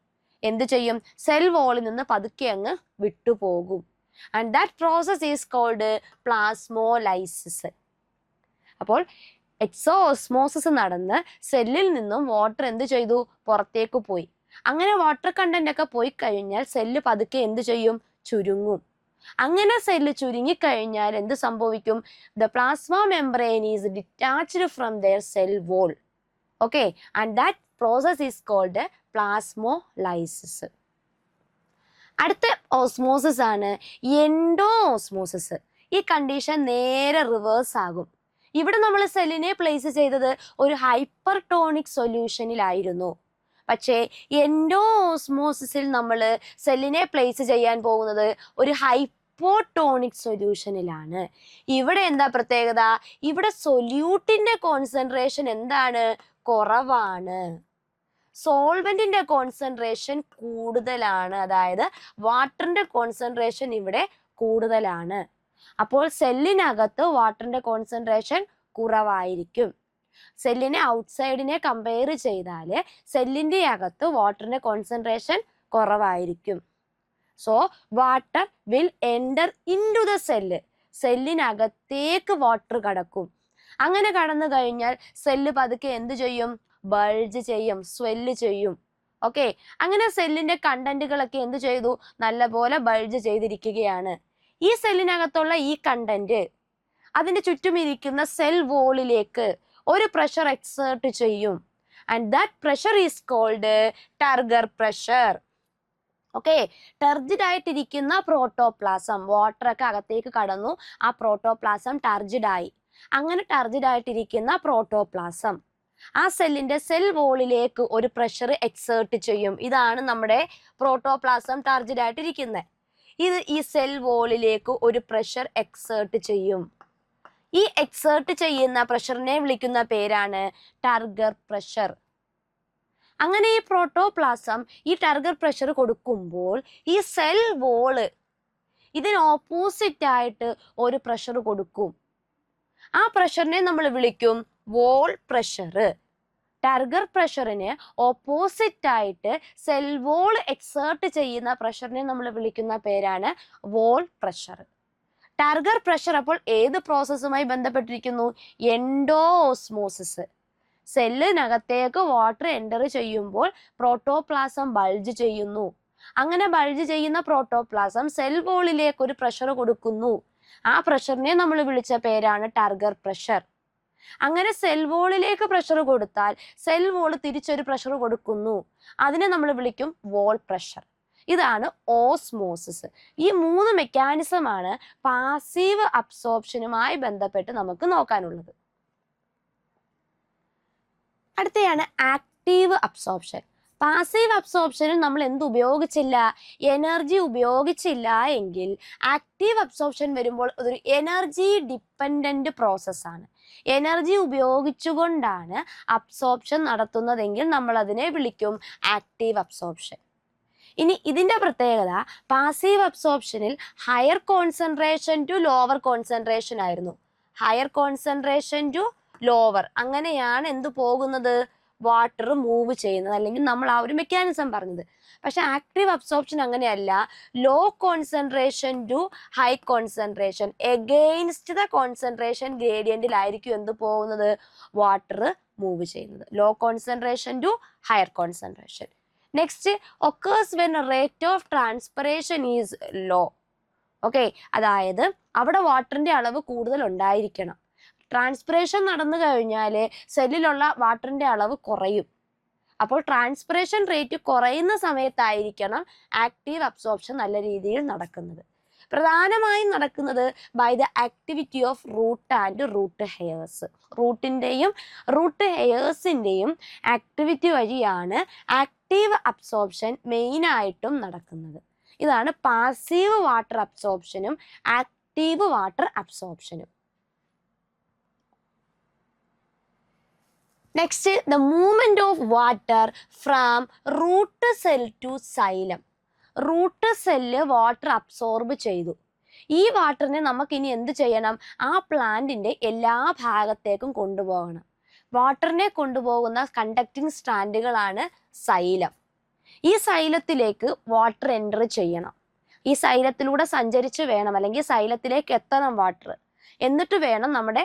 എന്ത് ചെയ്യും? സെൽ വോളിൽ നിന്ന് പതുക്കെ അങ്ങ് വിട്ടുപോകും. And that process is called plasmolysis. അപ്പോൾ എക്സോ ഓസ്മോസിസ് നടന്ന് സെല്ലിൽ നിന്നും വാട്ടർ എന്ത് ചെയ്തു? പുറത്തേക്ക് പോയി. അങ്ങനെ വാട്ടർ കണ്ടന്റ് ഒക്കെ പോയി കഴിഞ്ഞാൽ സെല്ല് പതുക്കെ എന്ത് ചെയ്യും? ചുരുങ്ങും. അങ്ങനെ സെല്ല് ചുരുങ്ങിക്കഴിഞ്ഞാൽ എന്ത് സംഭവിക്കും? The plasma membrane is detached from their cell wall. Okay, and that process is called plasmolysis. അടുത്ത ഓസ്മോസിസ് ആണ് എൻഡോ ഓസ്മോസിസ്. ഈ കണ്ടീഷൻ നേരെ റിവേഴ്സ് ആകും. ഇവിടെ നമ്മൾ സെല്ലിനെ പ്ലേസ് ചെയ്തത് ഒരു ഹൈപ്പർടോണിക് സൊല്യൂഷനിലായിരുന്നു. പക്ഷേ എൻഡോഓസ്മോസിസിൽ നമ്മൾ സെല്ലിനെ പ്ലേസ് ചെയ്യാൻ പോകുന്നത് ഒരു ഹൈപ്പോട്ടോണിക് സൊല്യൂഷനിലാണ്. ഇവിടെ എന്താ പ്രത്യേകത? ഇവിടെ സൊല്യൂട്ടിന്റെ കോൺസെൻട്രേഷൻ എന്താണ്? കുറവാണ്. സോൾവെന്റിന്റെ കോൺസെൻട്രേഷൻ കൂടുതലാണ്. അതായത് വാട്ടറിന്റെ കോൺസെൻട്രേഷൻ ഇവിടെ കൂടുതലാണ്. അപ്പോൾ സെല്ലിനകത്ത് വാട്ടറിന്റെ കോൺസെൻട്രേഷൻ കുറവായിരിക്കും. സെല്ലിനെ ഔട്ട്സൈഡിനെ കമ്പയർ ചെയ്താൽ സെല്ലിന്റെ അകത്ത് വാട്ടറിന്റെ കോൺസെൻട്രേഷൻ കുറവായിരിക്കും. So water will enter into the cell. സെല്ലിനകത്തേക്ക് വാട്ടർ കടക്കും. അങ്ങനെ കടന്നു കഴിഞ്ഞാൽ സെല്ല് പതുക്കെ എന്ത് ചെയ്യും? ബൾജ് ചെയ്യും, സ്വെല്ല് ചെയ്യും. ഓക്കെ, അങ്ങനെ സെല്ലിന്റെ കണ്ടന്റുകളൊക്കെ എന്ത് ചെയ്തു? നല്ലപോലെ ബൾജ് ചെയ്തിരിക്കുകയാണ്. ഈ സെല്ലിനകത്തുള്ള ഈ കണ്ടന്റ് അതിന്റെ ചുറ്റും ഇരിക്കുന്ന സെൽ വോളിലേക്ക് ഒരു പ്രഷർ എക്സേർട്ട് ചെയ്യും. And that pressure is called turgor pressure. Okay, turgid ആയിട്ടിരിക്കുന്ന പ്രോട്ടോപ്ലാസം, വാട്ടർ ഒക്കെ അകത്തേക്ക് കടന്നു, ആ പ്രോട്ടോപ്ലാസം ടർജിഡ് ആയി. അങ്ങനെ ടർജിഡ് ആയിട്ടിരിക്കുന്ന പ്രോട്ടോപ്ലാസം ആ സെല്ലിന്റെ സെൽ വോളിലേക്ക് ഒരു പ്രഷർ എക്സേർട്ട് ചെയ്യും. ഇതാണ് നമ്മുടെ പ്രോട്ടോപ്ലാസം ടർജിഡ് ആയിട്ടിരിക്കുന്നത്. ഇത് ഈ സെൽ വോളിലേക്ക് ഒരു പ്രഷർ എക്സേർട്ട് ചെയ്യും. ഈ എക്സേർട്ട് ചെയ്യുന്ന പ്രഷറിനെ വിളിക്കുന്ന പേരാണ് ടർഗർ പ്രഷർ. അങ്ങനെ ഈ പ്രോട്ടോപ്ലാസം ഈ ടർഗർ പ്രഷർ കൊടുക്കുമ്പോൾ ഈ സെൽ വോള് ഇതിന് ഓപ്പോസിറ്റ് ആയിട്ട് ഒരു പ്രഷർ കൊടുക്കും. ആ പ്രഷറിനെ നമ്മൾ വിളിക്കും വോൾ പ്രഷർ. ടർഗർ പ്രഷറിന് ഓപ്പോസിറ്റ് ആയിട്ട് സെൽ വോൾ എക്സേർട്ട് ചെയ്യുന്ന പ്രഷറിനെ നമ്മൾ വിളിക്കുന്ന പേരാണ് വോൾ പ്രഷർ. ടർഗർ പ്രഷർ അപ്പോൾ ഏത് പ്രോസസ്സുമായി ബന്ധപ്പെട്ടിരിക്കുന്നു? എൻഡോഓസ്മോസിസ്. സെല്ലിനകത്തേക്ക് വാട്ടർ എൻ്റർ ചെയ്യുമ്പോൾ പ്രോട്ടോപ്ലാസം ബൾജ് ചെയ്യുന്നു. അങ്ങനെ ബൾജ് ചെയ്യുന്ന പ്രോട്ടോപ്ലാസം സെൽ വോളിലേക്ക് ഒരു പ്രഷർ കൊടുക്കുന്നു. ആ പ്രഷറിനെ നമ്മൾ വിളിച്ച പേരാണ് ടർഗർ പ്രഷർ. അങ്ങനെ സെൽ വോളിലേക്ക് പ്രഷർ കൊടുത്താൽ സെൽ വോള് തിരിച്ചൊരു പ്രഷർ കൊടുക്കുന്നു. അതിനെ നമ്മൾ വിളിക്കും വോൾ പ്രഷർ. ഇതാണ് ഓസ്മോസിസ്. ഈ 3 മെക്കാനിസമാണ് പാസീവ് അബ്സോർപ്ഷനുമായി ബന്ധപ്പെട്ട് നമുക്ക് നോക്കാനുള്ളത്. അടുത്തയാണ് ആക്റ്റീവ് അബ്സോർപ്ഷൻ. പാസീവ് അബ്സോർപ്ഷനിൽ നമ്മൾ എന്ത് ഉപയോഗിച്ചില്ല? എനർജി ഉപയോഗിച്ചില്ല എങ്കിൽ ആക്റ്റീവ് അബ്സോർപ്ഷൻ വരുമ്പോൾ അതൊരു എനർജി ഡിപ്പെൻഡന്റ് പ്രോസസ്സാണ്. എനർജി ഉപയോഗിച്ചുകൊണ്ടാണ് അബ്സോർപ്ഷൻ നടത്തുന്നതെങ്കിൽ നമ്മൾ അതിനെ വിളിക്കും ആക്റ്റീവ് അബ്സോർപ്ഷൻ. ഇനി ഇതിന്റെ പ്രത്യേകത, പാസീവ് അബ്സോർപ്ഷനിൽ higher concentration to lower concentration ആയിരുന്നു. ഹയർ കോൺസെൻട്രേഷൻ ടു ലോവർ, അങ്ങനെയാണ് എന്ത് പോകുന്നത്? വാട്ടർ മൂവ് ചെയ്യുന്നത്, അല്ലെങ്കിൽ നമ്മൾ ആ ഒരു മെക്കാനിസം പറഞ്ഞത്. പക്ഷെ ആക്റ്റീവ് അബ്സോർപ്ഷൻ അങ്ങനെയല്ല. Low concentration to high concentration, against the concentration ഗ്രേഡിയന്റിലായിരിക്കും എന്ത് പോകുന്നത്? വാട്ടർ മൂവ് ചെയ്യുന്നത്. Low concentration to higher concentration. Next, occurs when rate of transpiration is low. Okay, അതായത് അവിടെ വാട്ടറിന്റെ അളവ് കൂടുതൽ ഉണ്ടായിരിക്കണം. ട്രാൻസ്പിറേഷൻ നടന്നു കഴിഞ്ഞാൽ സെല്ലിലുള്ള വാട്ടറിന്റെ അളവ് കുറയും. അപ്പോൾ ട്രാൻസ്പിറേഷൻ റേറ്റ് കുറയുന്ന സമയത്തായിരിക്കണം ആക്റ്റീവ് അബ്സോർപ്ഷൻ നല്ല രീതിയിൽ നടക്കുന്നത്. പ്രധാനമായും നടക്കുന്നത് by the activity of root and root hairs. റൂട്ടിൻ്റെയും റൂട്ട് ഹെയർസിൻ്റെയും ആക്ടിവിറ്റി വഴിയാണ് ആക്റ്റീവ് അബ്സോർപ്ഷൻ മെയിനായിട്ടും നടക്കുന്നത്. ഇതാണ് പാസീവ് വാട്ടർ അബ്സോർപ്ഷനും ആക്റ്റീവ് വാട്ടർ അബ്സോർപ്ഷനും. Next, the movement of water from root cell to xylem. Root cell water absorb ചെയ്തു. ഈ വാട്ടറിനെ നമുക്കിനി എന്ത് ചെയ്യണം? ആ പ്ലാന്റിന്റെ എല്ലാ ഭാഗത്തേക്കും കൊണ്ടുപോകണം. വാട്ടറിനെ കൊണ്ടുപോകുന്ന കണ്ടക്ടിങ് സ്ട്രാൻഡുകളാണ് സൈലം. ഈ സൈലത്തിലേക്ക് വാട്ടർ എൻ്റർ ചെയ്യണം. ഈ സൈലത്തിലൂടെ സഞ്ചരിച്ച് വേണം, അല്ലെങ്കിൽ സൈലത്തിലേക്ക് എത്തണം വാട്ടർ. എന്നിട്ട് വേണം നമ്മുടെ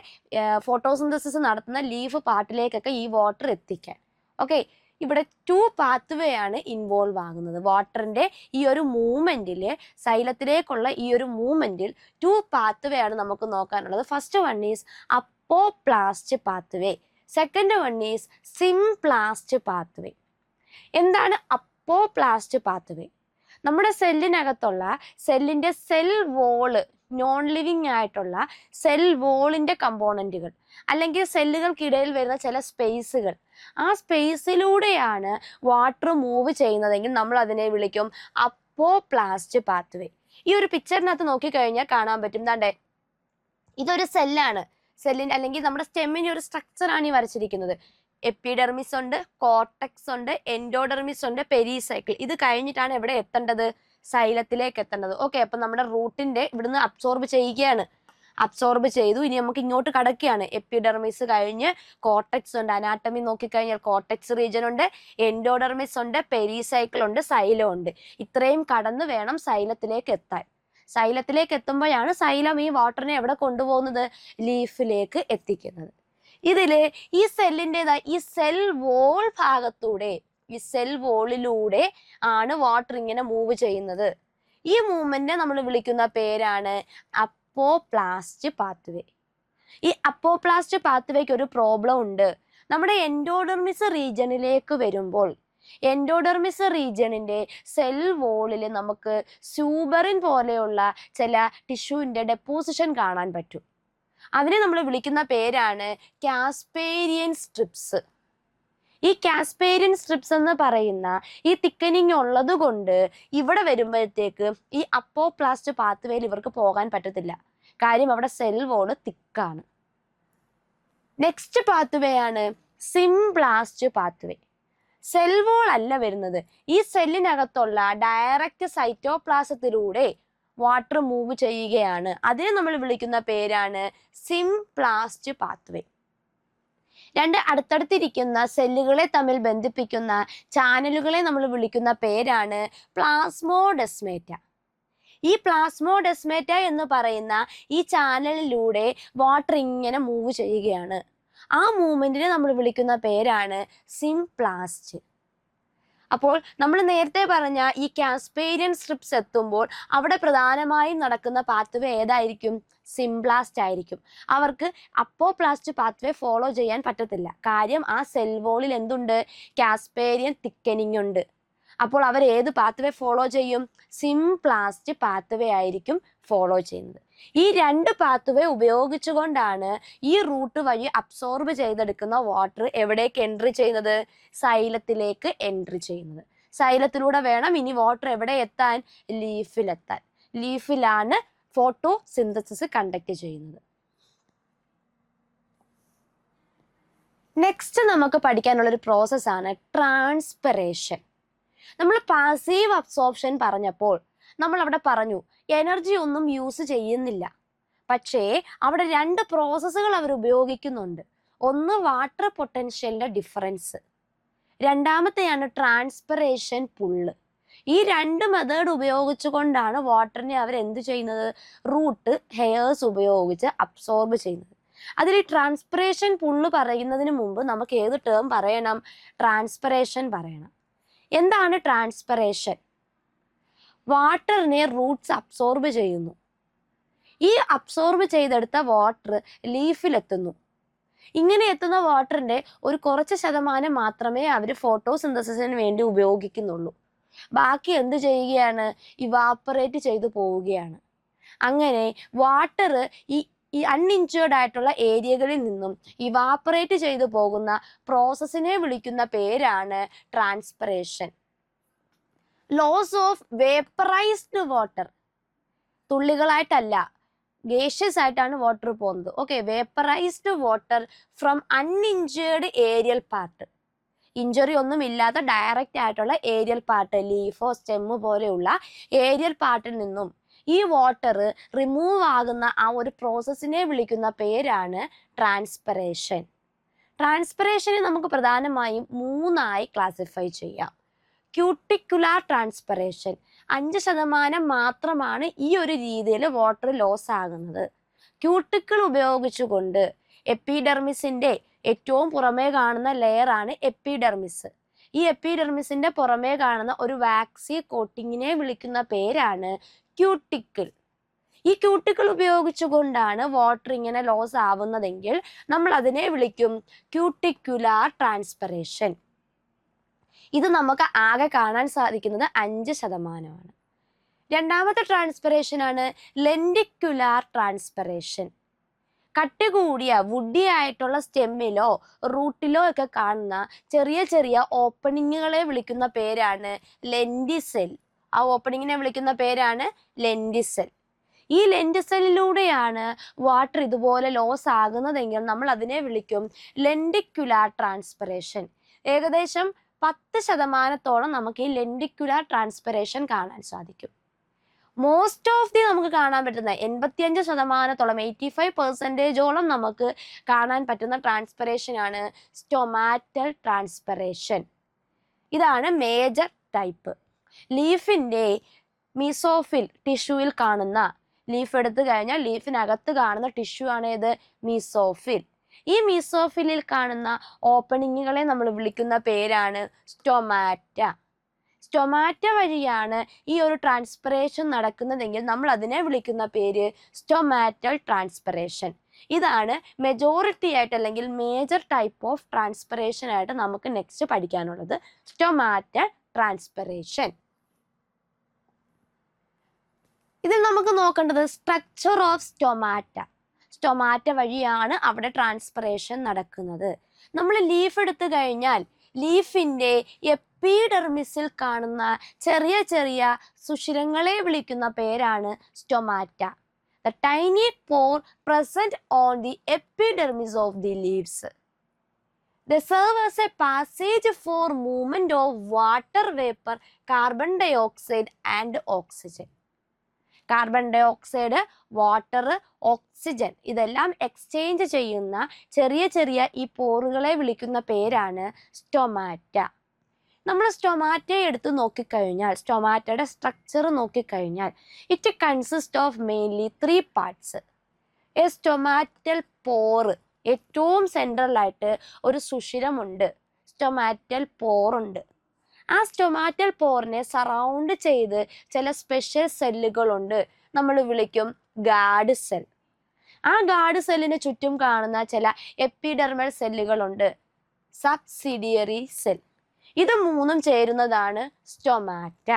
ഫോട്ടോസിന്തസിസ് നടത്തുന്ന ലീഫ് പാർട്ടിലേക്കൊക്കെ ഈ വാട്ടർ എത്തിക്കാൻ. ഓക്കെ, ഇവിടെ 2 പാത്വേ ആണ് ഇൻവോൾവ് ആകുന്നത്. വാട്ടറിന്റെ ഈ ഒരു മൂവ്മെന്റിൽ, സൈലത്തിലേക്കുള്ള ഈ ഒരു മൂവ്മെന്റിൽ 2 പാത്വേ ആണ് നമുക്ക് നോക്കാനുള്ളത്. First one is apoplast pathway, second one is symplast pathway. എന്താണ് അപ്പോപ്ലാസ്റ്റ് പാത്വേ? നമ്മുടെ സെല്ലിനകത്തുള്ള സെല്ലിന്റെ സെൽ വോള് നോൺ ലിവിങ് ആയിട്ടുള്ള സെൽ വോളിന്റെ കമ്പോണന്റുകൾ അല്ലെങ്കിൽ സെല്ലുകൾക്കിടയിൽ വരുന്ന ചില സ്പേസുകൾ, ആ സ്പേസിലൂടെയാണ് വാട്ടർ മൂവ് ചെയ്യുന്നതെങ്കിൽ നമ്മൾ അതിനെ വിളിക്കും അപ്പോപ്ലാസ്റ്റ് പാത്വേ. ഈ ഒരു പിക്ചറിനകത്ത് നോക്കിക്കഴിഞ്ഞാൽ കാണാൻ പറ്റും, ദാണ്ടേ ഇതൊരു സെല്ലാണ്. സെല്ലിന്റെ അല്ലെങ്കിൽ നമ്മുടെ സ്റ്റെമ്മിന്റെ ഒരു സ്ട്രക്ചറാണ് ഈ വരച്ചിരിക്കുന്നത്. എപ്പിഡെർമിസ് ഉണ്ട്, കോർട്ടെക്സ് ഉണ്ട്, എൻഡോഡെർമിസ് ഉണ്ട്, പെരിസൈക്കിൾ. ഇത് കഴിഞ്ഞിട്ടാണ് എവിടെ എത്തേണ്ടത്? സൈലത്തിലേക്ക് എത്തേണ്ടത്. ഓക്കെ, അപ്പൊ നമ്മുടെ റൂട്ടിന്റെ ഇവിടുന്ന് അബ്സോർബ് ചെയ്യുകയാണ്. അബ്സോർബ് ചെയ്തു, ഇനി നമുക്ക് ഇങ്ങോട്ട് കടക്കുകയാണ്. എപ്പിഡെർമിസ് കഴിഞ്ഞ് കോർട്ടെക്സ് ഉണ്ട്. അനാട്ടമി നോക്കിക്കഴിഞ്ഞാൽ കോർട്ടെക്സ് റീജിയൻ ഉണ്ട്, എൻഡോഡെർമിസ് ഉണ്ട്, പെരിസൈക്കിൾ ഉണ്ട്, സൈലം ഉണ്ട്. ഇത്രയും കടന്ന് വേണം സൈലത്തിലേക്ക് എത്താൻ. സൈലത്തിലേക്ക് എത്തുമ്പോഴാണ് സൈലം ഈ വാട്ടറിനെ എവിടെ കൊണ്ടുപോകുന്നത്? ലീഫിലേക്ക് എത്തിക്കുന്നത്. ഇതില് ഈ സെല്ലിൻ്റെതായ ഈ സെൽ വോൾ ഭാഗത്തൂടെ, ഈ സെൽ വോളിലൂടെ ആണ് വാട്ടർ ഇങ്ങനെ മൂവ് ചെയ്യുന്നത്. ഈ മൂവ്മെന്റിനെ നമ്മൾ വിളിക്കുന്ന പേരാണ് അപ്പോപ്ലാസ്റ്റ് പാത്വേ. ഈ അപ്പോപ്ലാസ്റ്റ് പാത്വേക്ക് ഒരു പ്രോബ്ലം ഉണ്ട്. നമ്മുടെ എൻഡോഡെർമിസ് റീജിയനിലേക്ക് വരുമ്പോൾ എൻഡോഡെർമിസ് റീജിയനിന്റെ സെൽ വോളിൽ നമുക്ക് സ്യൂബറിൻ പോലെയുള്ള ചില ടിഷ്യൂവിന്റെ ഡെപ്പോസിഷൻ കാണാൻ പറ്റും. അതിനെ നമ്മൾ വിളിക്കുന്ന പേരാണ് കാസ്പേരിയൻ സ്ട്രിപ്സ്. ഈ കാസ്പേരിയൻ സ്ട്രിപ്സ് എന്ന് പറയുന്ന ഈ തിക്കനിങ് ഉള്ളത് കൊണ്ട് ഇവിടെ വരുമ്പോഴത്തേക്ക് ഈ അപ്പോപ്ലാസ്റ്റ് പാത്വേയിൽ ഇവർക്ക് പോകാൻ പറ്റത്തില്ല. കാര്യം അവിടെ സെൽ വോള് തിക്കാണ്. നെക്സ്റ്റ് പാത്വേ ആണ് സിംബ്ലാസ്റ്റ് പാത്വേ. സെൽ വോൾ അല്ല വരുന്നത്, ഈ സെല്ലിനകത്തുള്ള ഡയറക്റ്റ് സൈറ്റോപ്ലാസത്തിലൂടെ വാട്ടർ മൂവ് ചെയ്യുകയാണ്. അതിനെ നമ്മൾ വിളിക്കുന്ന പേരാണ് സിംപ്ലാസ്റ്റ് പാത്വേ. രണ്ട് അടുത്തടുത്തിരിക്കുന്ന സെല്ലുകളെ തമ്മിൽ ബന്ധിപ്പിക്കുന്ന ചാനലുകളെ നമ്മൾ വിളിക്കുന്ന പേരാണ് പ്ലാസ്മോഡെസ്മേറ്റ. ഈ പ്ലാസ്മോഡെസ്മേറ്റ എന്ന് പറയുന്ന ഈ ചാനലിലൂടെ വാട്ടർ ഇങ്ങനെ മൂവ് ചെയ്യുകയാണ്. ആ മൂവ്മെന്റിനെ നമ്മൾ വിളിക്കുന്ന പേരാണ് സിംപ്ലാസ്റ്റ്. അപ്പോൾ നമ്മൾ നേരത്തെ പറഞ്ഞ ഈ കാസ്പേരിയൻ സ്ട്രിപ്സ് എത്തുമ്പോൾ അവിടെ പ്രധാനമായും നടക്കുന്ന പാത്വേ ഏതായിരിക്കും? സിംപ്ലാസ്റ്റ് ആയിരിക്കും. അവർക്ക് അപ്പോപ്ലാസ്റ്റ് പാത്വേ ഫോളോ ചെയ്യാൻ പറ്റത്തില്ല. കാര്യം ആ സെൽ വോളിൽ എന്തുണ്ട്? കാസ്പേരിയൻ തിക്കനിങ് ഉണ്ട്. അപ്പോൾ അവർ ഏത് പാത്വേ ഫോളോ ചെയ്യും? സിംപ്ലാസ്റ്റ് പാത്വേ ആയിരിക്കും ഫോളോ ചെയ്യുന്നത്. ഈ രണ്ട് പാത്വേ ഉപയോഗിച്ചുകൊണ്ടാണ് ഈ റൂട്ട് വഴി അബ്സോർബ് ചെയ്തെടുക്കുന്ന വാട്ടർ എവിടേക്ക് എൻട്രി ചെയ്യുന്നത്? സൈലത്തിലേക്ക് എൻട്രി ചെയ്യുന്നത്. സൈലത്തിലൂടെ വേണം ഇനി വാട്ടർ എവിടെ എത്താൻ? ലീഫിലെത്താൻ. ലീഫിലാണ് ഫോട്ടോ സിന്തസിസ് കണ്ടക്ട് ചെയ്യുന്നത്. നെക്സ്റ്റ് നമുക്ക് പഠിക്കാനുള്ളൊരു പ്രോസസ്സാണ് ട്രാൻസ്പിറേഷൻ. നമ്മൾ പാസീവ് അബ്സോർപ്ഷൻ പറഞ്ഞപ്പോൾ നമ്മൾ അവിടെ പറഞ്ഞു എനർജി ഒന്നും യൂസ് ചെയ്യുന്നില്ല. പക്ഷേ അവിടെ രണ്ട് പ്രോസസ്സുകൾ അവർ ഉപയോഗിക്കുന്നുണ്ട്. ഒന്ന് വാട്ടർ പൊട്ടൻഷ്യലിന്റെ ഡിഫറൻസ്, രണ്ടാമത്തെയാണ് ട്രാൻസ്പിറേഷൻ പുള്ള്. ഈ രണ്ട് മെത്തേഡ് ഉപയോഗിച്ചുകൊണ്ടാണ് വാട്ടറിനെ അവർ എന്ത് ചെയ്യുന്നത്? റൂട്ട് ഹെയർസ് ഉപയോഗിച്ച് അബ്സോർബ് ചെയ്യുന്നത്. അതിൽ ഈ ട്രാൻസ്പിറേഷൻ പുള്ള് പറയുന്നതിന് മുമ്പ് നമുക്ക് ഏത് ടേം പറയണം? ട്രാൻസ്പിറേഷൻ പറയണം. എന്താണ് ട്രാൻസ്പിറേഷൻ? വാട്ടറിനെ റൂട്ട്സ് അബ്സോർബ് ചെയ്യുന്നു. ഈ അബ്സോർബ് ചെയ്തെടുത്ത വാട്ടർ ലീഫിലെത്തുന്നു. ഇങ്ങനെ എത്തുന്ന വാട്ടറിന്റെ ഒരു കുറച്ച് ശതമാനം മാത്രമേ അവർ ഫോട്ടോസിന്തസിസിന് വേണ്ടി ഉപയോഗിക്കുന്നുള്ളൂ. ബാക്കി എന്ത് ചെയ്യുകയാണ്? ഇവാപ്പറേറ്റ് ചെയ്തു പോവുകയാണ്. അങ്ങനെ വാട്ടർ ഈ അൺഇഞ്ചേർഡ് ആയിട്ടുള്ള ഏരിയകളിൽ നിന്നും ഇവാപ്പറേറ്റ് ചെയ്തു പോകുന്ന പ്രോസസ്സിനെ വിളിക്കുന്ന പേരാണ് transpiration. Loss of vaporised water, തുള്ളികളായിട്ടല്ല, ഗേഷ്യസ് ആയിട്ടാണ് വാട്ടർ പോകുന്നത്. Okay, vaporised water from uninjured aerial part. Injury ഒന്നും ഇല്ലാത്ത ഡയറക്റ്റ് ആയിട്ടുള്ള ഏരിയൽ പാർട്ട്, ലീഫോ സ്റ്റെമ്മ് പോലെയുള്ള ഏരിയൽ പാർട്ടിൽ നിന്നും ഈ വാട്ടർ റിമൂവ് ആകുന്ന ആ ഒരു പ്രോസസ്സിനെ വിളിക്കുന്ന പേരാണ് ട്രാൻസ്പിറേഷൻ. ട്രാൻസ്പിറേഷനെ നമുക്ക് പ്രധാനമായും മൂന്നായി ക്ലാസിഫൈ ചെയ്യാം. ക്യൂട്ടിക്കുലാർ ട്രാൻസ്പിറേഷൻ, 5% മാത്രമാണ് ഈ ഒരു രീതിയിൽ വാട്ടർ ലോസ് ആകുന്നത്. ക്യൂട്ടിക്കിൾ ഉപയോഗിച്ചുകൊണ്ട് എപ്പിഡെർമിസിന്റെ ഏറ്റവും പുറമേ കാണുന്ന ലെയർ ആണ് എപ്പിഡെർമിസ്. ഈ എപ്പിഡെർമിസിന്റെ പുറമേ കാണുന്ന ഒരു വാക്സി കോട്ടിങ്ങിനെ വിളിക്കുന്ന പേരാണ് ക്യൂട്ടിക്കിൾ. ഈ ക്യൂട്ടിക്കിൾ ഉപയോഗിച്ചുകൊണ്ടാണ് വാട്ടർ ഇങ്ങനെ ലോസ് ആവുന്നതെങ്കിൽ നമ്മൾ അതിനെ വിളിക്കും ക്യൂട്ടിക്കുലാർ രണ്ടാമത്തെ ട്രാൻസ്പിറേഷൻ ആണ് ലെൻഡിക്കുലാർ ട്രാൻസ്പിറേഷൻ. കട്ടി കൂടിയ വുഡി ആയിട്ടുള്ള സ്റ്റെമ്മിലോ റൂട്ടിലോ ഒക്കെ കാണുന്ന ചെറിയ ചെറിയ ഓപ്പണിങ്ങുകളെ വിളിക്കുന്ന പേരാണ് ലെൻഡിസെൽ. ആ ഓപ്പണിങ്ങിനെ വിളിക്കുന്ന പേരാണ് ലെൻഡിസെൽ. ഈ ലെൻഡിസെല്ലിലൂടെയാണ് വാട്ടർ ഇതുപോലെ ലോസ് ആകുന്നതെങ്കിൽ നമ്മൾ അതിനെ വിളിക്കും ലെൻഡിക്കുലാർ ട്രാൻസ്പിറേഷൻ. ഏകദേശം 10% നമുക്ക് ഈ ലെൻഡിക്കുലാർ ട്രാൻസ്പിറേഷൻ കാണാൻ സാധിക്കും. മോസ്റ്റ് ഓഫ് ദി നമുക്ക് കാണാൻ പറ്റുന്ന 85%, 85% നമുക്ക് കാണാൻ പറ്റുന്ന ട്രാൻസ്പിറേഷൻ ആണ് സ്റ്റൊമാറ്റൽ ട്രാൻസ്പിറേഷൻ. ഇതാണ് മേജർ ടൈപ്പ്. ലീഫിന്റെ മീസോഫിൽ ടിഷ്യൂവിൽ കാണുന്ന, ലീഫ് എടുത്തു കഴിഞ്ഞാൽ ലീഫിനകത്ത് കാണുന്ന ടിഷ്യൂ ആണ് ഇത് മീസോഫിൽ. ഈ മീസോഫിലിൽ കാണുന്ന ഓപ്പണിങ്ങുകളെ നമ്മൾ വിളിക്കുന്ന പേരാണ് സ്റ്റൊമാറ്റ. സ്റ്റൊമാറ്റ വഴിയാണ് ഈ ഒരു ട്രാൻസ്പിറേഷൻ നടക്കുന്നതെങ്കിൽ നമ്മൾ അതിനെ വിളിക്കുന്ന പേര് സ്റ്റൊമാറ്റൽ ട്രാൻസ്പിറേഷൻ. ഇതാണ് മെജോറിറ്റി ആയിട്ട് അല്ലെങ്കിൽ മേജർ ടൈപ്പ് ഓഫ് ട്രാൻസ്പിറേഷൻ ആയിട്ട് നമുക്ക് നെക്സ്റ്റ് പഠിക്കാനുള്ളത്, സ്റ്റൊമാറ്റൽ ട്രാൻസ്പിറേഷൻ. ഇതിൽ നമുക്ക് നോക്കേണ്ടത് സ്ട്രക്ചർ ഓഫ് സ്റ്റൊമാറ്റ. സ്റ്റൊമാറ്റ വഴിയാണ് അവിടെ ട്രാൻസ്പിറേഷൻ നടക്കുന്നത്. നമ്മൾ ലീഫ് എടുത്തു കഴിഞ്ഞാൽ ലീഫിന്റെ എപ്പിഡെർമിസിൽ കാണുന്ന ചെറിയ ചെറിയ സുഷിരങ്ങളെ വിളിക്കുന്ന പേരാണ് stomata. The tiny pore present on the epidermis of the leaves. They serve as a passage for movement of water vapor, carbon dioxide and oxygen. Carbon dioxide, water, oxygen ഇതെല്ലാം എക്സ്ചേഞ്ച് ചെയ്യുന്ന ചെറിയ ചെറിയ ഈ പോറുകളെ വിളിക്കുന്ന പേരാണ് സ്റ്റൊമാറ്റ. നമ്മൾ സ്റ്റൊമാറ്റയെ എടുത്ത് നോക്കിക്കഴിഞ്ഞാൽ, സ്റ്റൊമാറ്റയുടെ സ്ട്രക്ചർ നോക്കിക്കഴിഞ്ഞാൽ, it consist of mainly 3 parts. A stomatal pore, ഏറ്റവും സെൻട്രലായിട്ട് ഒരു സുഷിരമുണ്ട്, സ്റ്റൊമാറ്റൽ പോറുണ്ട്. ആ സ്റ്റൊമാറ്റൽ പോറിനെ സറൗണ്ട് ചെയ്ത് ചില സ്പെഷ്യൽ സെല്ലുകളുണ്ട്, നമ്മൾ വിളിക്കും ഗാർഡ് സെൽ. ആ ഗാർഡ് സെല്ലിന് ചുറ്റും കാണുന്ന ചില എപ്പിഡെർമൽ സെല്ലുകളുണ്ട്, സബ്സിഡിയറി സെൽ. ഇത് മൂന്നും ചേരുന്നതാണ് stomata.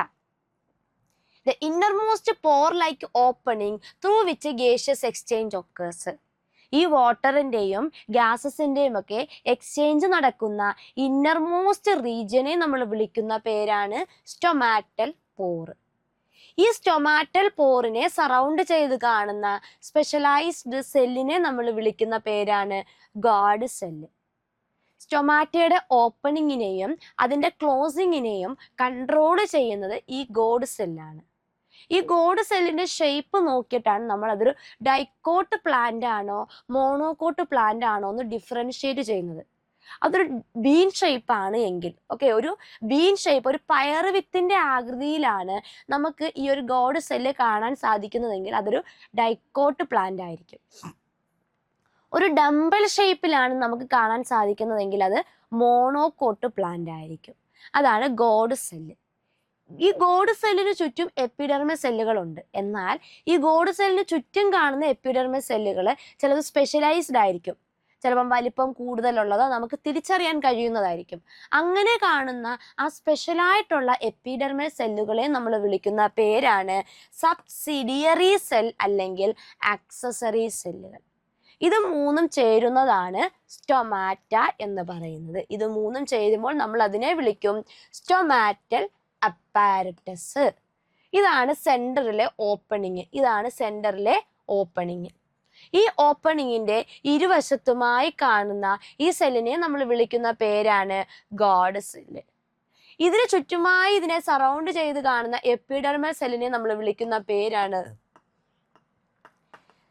The innermost pore-like opening through which gaseous exchange occurs. ഈ വാട്ടറിൻ്റെയും ഗ്യാസസിൻ്റെയും ഒക്കെ എക്സ്ചേഞ്ച് നടക്കുന്ന ഇന്നർമോസ്റ്റ് റീജിയനെ നമ്മൾ വിളിക്കുന്ന പേരാണ് സ്റ്റൊമാറ്റൽ പോർ. ഈ സ്റ്റൊമാറ്റൽ പോറിനെ സറൗണ്ട് ചെയ്ത് കാണുന്ന സ്പെഷ്യലൈസ്ഡ് സെല്ലിനെ നമ്മൾ വിളിക്കുന്ന പേരാണ് ഗാർഡ് സെല്ല്. സ്റ്റൊമാറ്റയുടെ ഓപ്പണിങ്ങിനെയും അതിൻ്റെ ക്ലോസിങ്ങിനെയും കൺട്രോൾ ചെയ്യുന്നത് ഈ ഗോഡ് സെല്ലാണ്. ഈ ഗോഡ് സെല്ലിന്റെ ഷേപ്പ് നോക്കിയിട്ടാണ് നമ്മൾ അതൊരു ഡൈക്കോട്ട് പ്ലാന്റ് ആണോ മോണോകോട്ട് പ്ലാന്റ് ആണോ എന്ന് ഡിഫറൻഷിയേറ്റ് ചെയ്യുന്നത്. അതൊരു ബീൻ ഷേപ്പ് ആണ് എങ്കിൽ, ഒരു ബീൻ ഷേപ്പ്, ഒരു പയർ വിത്തിന്റെ ആകൃതിയിലാണ് നമുക്ക് ഈ ഒരു ഗോഡ് സെല്ല് കാണാൻ സാധിക്കുന്നതെങ്കിൽ അതൊരു ഡൈക്കോട്ട് പ്ലാന്റ് ആയിരിക്കും. ഒരു ഡംബൽ ഷേപ്പിലാണ് നമുക്ക് കാണാൻ സാധിക്കുന്നതെങ്കിൽ അത് മോണോകോട്ട് പ്ലാന്റ് ആയിരിക്കും. അതാണ് ഗോഡ് സെല്ല്. ഈ ഗോഡ് സെല്ലിന് ചുറ്റും എപ്പിഡെർമൽ സെല്ലുകളുണ്ട്. എന്നാൽ ഈ ഗോഡ് സെല്ലിന് ചുറ്റും കാണുന്ന എപ്പിഡെർമൽ സെല്ലുകൾ ചിലത് സ്പെഷ്യലൈസ്ഡ് ആയിരിക്കും, ചിലപ്പം വലിപ്പം കൂടുതലുള്ളതോ നമുക്ക് തിരിച്ചറിയാൻ കഴിയുന്നതായിരിക്കും. അങ്ങനെ കാണുന്ന ആ സ്പെഷ്യലായിട്ടുള്ള എപ്പിഡെർമൽ സെല്ലുകളെ നമ്മൾ വിളിക്കുന്ന പേരാണ് സബ്സിഡിയറി സെൽ അല്ലെങ്കിൽ ആക്സസറി സെല്ലുകൾ. ഇത് മൂന്നും ചേരുന്നതാണ് സ്റ്റൊമാറ്റ എന്ന് പറയുന്നത്. ഇത് മൂന്നും ചേരുമ്പോൾ നമ്മൾ അതിനെ വിളിക്കും സ്റ്റൊമാറ്റൽ അപ്പാരറ്റസ്. ഇതാണ് സെന്ററിലെ ഓപ്പണിങ്. ഈ ഓപ്പണിങ്ങിന്റെ ഇരുവശത്തുമായി കാണുന്ന ഈ സെല്ലിനെ നമ്മൾ വിളിക്കുന്ന പേരാണ് ഗാർഡ് സെല്ല്. ഇതിന് ചുറ്റുമായി ഇതിനെ സറൗണ്ട് ചെയ്ത് കാണുന്ന എപ്പിഡെർമൽ സെല്ലിനെ നമ്മൾ വിളിക്കുന്ന പേരാണ്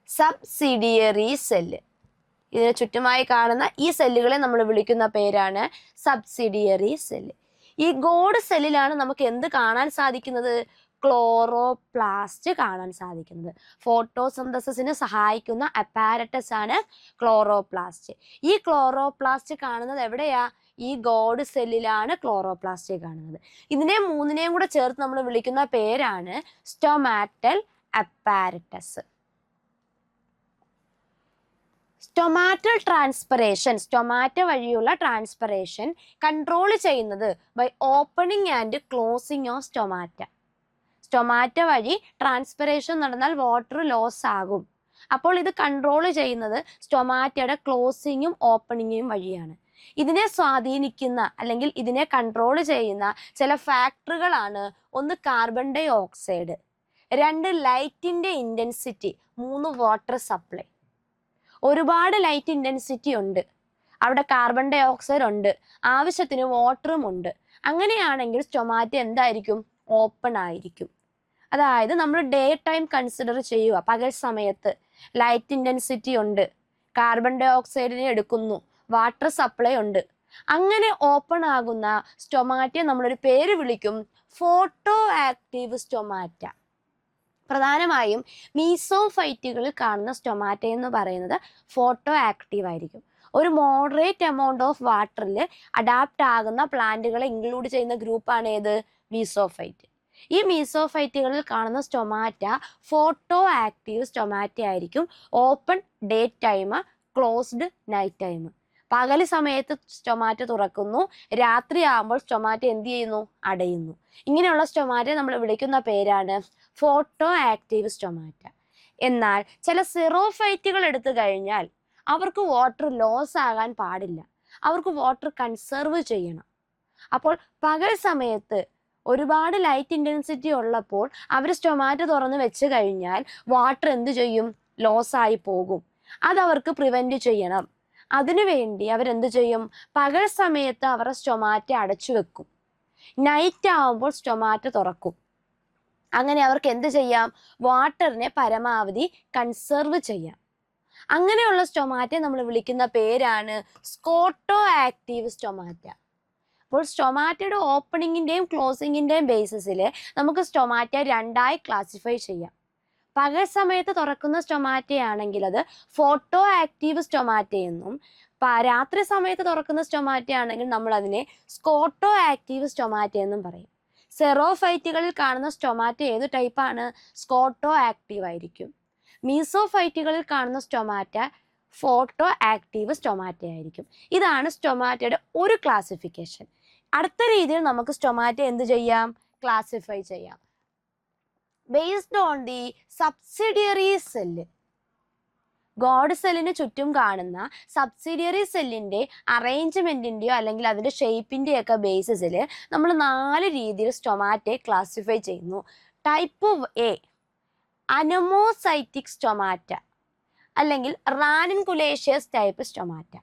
സബ്സിഡിയറി സെല്ല്. ഇതിന് ചുറ്റുമായി കാണുന്ന ഈ സെല്ലുകളെ നമ്മൾ വിളിക്കുന്ന പേരാണ് സബ്സിഡിയറി സെല്ല്. ഈ ഗോഡ് സെല്ലിലാണ് നമുക്ക് എന്ത് കാണാൻ സാധിക്കുന്നത്? ക്ലോറോപ്ലാസ്റ്റ് കാണാൻ സാധിക്കുന്നത്. ഫോട്ടോസിന്തസിസിന് സഹായിക്കുന്ന അപ്പാരറ്റസ് ആണ് ക്ലോറോപ്ലാസ്റ്റ്. ഈ ക്ലോറോപ്ലാസ്റ്റ് കാണുന്നത് എവിടെയാ? ഈ ഗോഡ് സെല്ലിലാണ് ക്ലോറോപ്ലാസ്റ്റ് കാണുന്നത്. ഇതിനെ മൂന്നിനെയും കൂടെ ചേർത്ത് നമ്മൾ വിളിക്കുന്ന പേരാണ് stomatal apparatus. Stomatal transpiration, stomata വഴിയുള്ള ട്രാൻസ്പിറേഷൻ കൺട്രോൾ ചെയ്യുന്നത് by opening and closing of stomata. Stomata വഴി ട്രാൻസ്പിറേഷൻ നടന്നാൽ വാട്ടർ ലോസ് ആകും. അപ്പോൾ ഇത് കൺട്രോൾ ചെയ്യുന്നത് സ്റ്റൊമാറ്റയുടെ ക്ലോസിങ്ങും ഓപ്പണിങ്ങും വഴിയാണ്. ഇതിനെ സ്വാധീനിക്കുന്ന അല്ലെങ്കിൽ ഇതിനെ കൺട്രോൾ ചെയ്യുന്ന ചില ഫാക്ടറുകളാണ്: ഒന്ന് കാർബൺ ഡൈ ഓക്സൈഡ്, 2 ലൈറ്റിന്റെ ഇന്റൻസിറ്റി, 3 വാട്ടർ സപ്ലൈ. ഒരുപാട് ലൈറ്റ് ഇന്റൻസിറ്റി ഉണ്ട്, അവിടെ കാർബൺ ഡൈ ഓക്സൈഡ് ഉണ്ട്, ആവശ്യത്തിന് വാട്ടറും ഉണ്ട്. അങ്ങനെയാണെങ്കിൽ സ്റ്റൊമാറ്റ എന്തായിരിക്കും? ഓപ്പൺ ആയിരിക്കും. അതായത് നമ്മൾ ഡേ ടൈം കൺസിഡർ ചെയ്യുക. പകൽ സമയത്ത് ലൈറ്റ് ഇന്റൻസിറ്റി ഉണ്ട്, കാർബൺ ഡൈ ഓക്സൈഡിനെ എടുക്കുന്നു, വാട്ടർ സപ്ലൈ ഉണ്ട്. അങ്ങനെ ഓപ്പൺ ആകുന്ന സ്റ്റൊമാറ്റയെ നമ്മളൊരു പേര് വിളിക്കും ഫോട്ടോ ആക്റ്റീവ് സ്റ്റൊമാറ്റ. പ്രധാനമായും മീസോഫൈറ്റുകളിൽ കാണുന്ന സ്റ്റൊമാറ്റ എന്ന് പറയുന്നത് ഫോട്ടോ ആക്റ്റീവ് ആയിരിക്കും. ഒരു മോഡറേറ്റ് എമൗണ്ട് ഓഫ് വാട്ടറിൽ അഡാപ്റ്റ് ആകുന്ന പ്ലാന്റുകളെ ഇൻക്ലൂഡ് ചെയ്യുന്ന ഗ്രൂപ്പാണ് ഏത്? മീസോഫൈറ്റ്. ഈ മീസോഫൈറ്റുകളിൽ കാണുന്ന സ്റ്റൊമാറ്റ ഫോട്ടോ ആക്റ്റീവ് സ്റ്റൊമാറ്റ ആയിരിക്കും. Open day time, closed night time. പകൽ സമയത്ത് സ്റ്റൊമാറ്റ തുറക്കുന്നു, രാത്രി ആകുമ്പോൾ സ്റ്റൊമാറ്റ എന്ത് ചെയ്യുന്നു? അടയുന്നു. ഇങ്ങനെയുള്ള സ്റ്റൊമാറ്റ നമ്മൾ വിളിക്കുന്ന പേരാണ് ഫോട്ടോ ആക്റ്റീവ് സ്റ്റൊമാറ്റ. എന്നാൽ ചില സിറോഫൈറ്റുകൾ എടുത്തു കഴിഞ്ഞാൽ അവർക്ക് വാട്ടർ ലോസ് ആകാൻ പാടില്ല, അവർക്ക് വാട്ടർ കൺസർവ് ചെയ്യണം. അപ്പോൾ പകൽ സമയത്ത് ഒരുപാട് ലൈറ്റ് ഇൻറ്റൻസിറ്റി ഉള്ളപ്പോൾ അവർ സ്റ്റൊമാറ്റ തുറന്ന് വെച്ച് കഴിഞ്ഞാൽ വാട്ടർ എന്ത് ചെയ്യും? ലോസ് ആയി പോകും. അതവർക്ക് പ്രിവെൻറ്റ് ചെയ്യണം. അതിനുവേണ്ടി അവരെന്ത് ചെയ്യും? പകൽ സമയത്ത് അവരുടെ സ്റ്റൊമാറ്റ അടച്ചു വെക്കും, നൈറ്റ് ആവുമ്പോൾ സ്റ്റൊമാറ്റ തുറക്കും. അങ്ങനെ അവർക്ക് എന്ത് ചെയ്യാം? വാട്ടറിനെ പരമാവധി കൺസർവ് ചെയ്യാം. അങ്ങനെയുള്ള സ്റ്റൊമാറ്റയെ നമ്മൾ വിളിക്കുന്ന പേരാണ് സ്കോട്ടോ ആക്റ്റീവ് സ്റ്റൊമാറ്റ. അപ്പോൾ സ്റ്റൊമാറ്റയുടെ ഓപ്പണിങ്ങിൻ്റെയും ക്ലോസിങ്ങിൻ്റെയും ബേസിസിൽ നമുക്ക് സ്റ്റൊമാറ്റ രണ്ടായി ക്ലാസിഫൈ ചെയ്യാം. പകൽ സമയത്ത് തുറക്കുന്ന സ്റ്റൊമാറ്റയാണെങ്കിൽ അത് ഫോട്ടോ ആക്റ്റീവ് സ്റ്റൊമാറ്റ എന്നും, രാത്രി സമയത്ത് തുറക്കുന്ന സ്റ്റൊമാറ്റ ആണെങ്കിൽ നമ്മൾ അതിനെ സ്കോട്ടോ ആക്റ്റീവ് സ്റ്റൊമാറ്റ എന്നും പറയും. സെറോഫൈറ്റുകളിൽ കാണുന്ന സ്റ്റൊമാറ്റ ഏത് ടൈപ്പാണ്? സ്കോട്ടോ ആക്റ്റീവ് ആയിരിക്കും. മീസോഫൈറ്റുകളിൽ കാണുന്ന സ്റ്റൊമാറ്റ ഫോട്ടോ ആക്റ്റീവ് സ്റ്റൊമാറ്റ ആയിരിക്കും. ഇതാണ് സ്റ്റൊമാറ്റയുടെ ഒരു ക്ലാസിഫിക്കേഷൻ. അടുത്ത രീതിയിൽ നമുക്ക് സ്റ്റൊമാറ്റ എന്ത് ചെയ്യാം? ക്ലാസിഫൈ ചെയ്യാം. Based on the subsidiary cell. Guard സെല്ലിന് ചുറ്റും കാണുന്ന സബ്സിഡിയറി സെല്ലിൻ്റെ അറേഞ്ച്മെൻറ്റിൻ്റെയോ അല്ലെങ്കിൽ അതിൻ്റെ ഷേപ്പിൻ്റെയൊക്കെ ബേസിസിൽ നമ്മൾ 4 രീതിയിൽ സ്റ്റൊമാറ്റയെ ക്ലാസിഫൈ ചെയ്യുന്നു. ടൈപ്പ് എ അനമോസൈറ്റിക് സ്റ്റൊമാറ്റ അല്ലെങ്കിൽ ranunculaceous type stomata.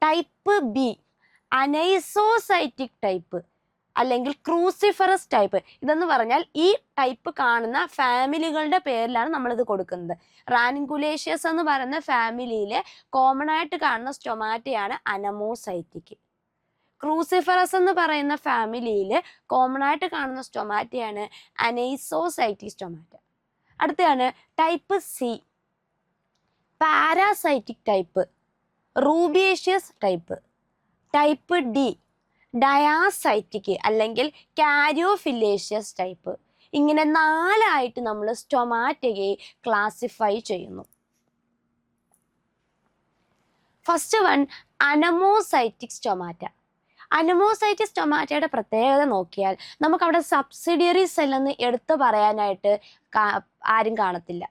Type B anisocytic type അല്ലെങ്കിൽ ക്രൂസിഫറസ് ടൈപ്പ്. ഇതെന്ന് പറഞ്ഞാൽ ഈ ടൈപ്പ് കാണുന്ന ഫാമിലികളുടെ പേരിലാണ് നമ്മളിത് കൊടുക്കുന്നത്. റാനിൻകുലേഷ്യസ് എന്ന് പറയുന്ന ഫാമിലിയിലെ കോമൺ ആയിട്ട് കാണുന്ന സ്റ്റൊമാറ്റയാണ് അനമോസൈറ്റിക്. ക്രൂസിഫറസ് എന്ന് പറയുന്ന ഫാമിലിയിൽ കോമൺ ആയിട്ട് കാണുന്ന സ്റ്റൊമാറ്റയാണ് അനൈസോസൈറ്റിക് സ്റ്റൊമാറ്റ. അടുത്തതാണ് type C paracytic type, rubiaceous type. Type D diacytic അല്ലെങ്കിൽ കാരിയോഫിലേഷ്യസ് ടൈപ്പ്. ഇങ്ങനെ 4ആയിട്ട് നമ്മൾ സ്റ്റൊമാറ്റയെ ക്ലാസിഫൈ ചെയ്യുന്നു. First one anomocytic stomata. Anomocytic സ്റ്റൊമാറ്റയുടെ പ്രത്യേകത നോക്കിയാൽ നമുക്കവിടെ സബ്സിഡിയറി സെല്ലെന്ന് എടുത്തു പറയാനായിട്ട് ആരും കാണത്തില്ല.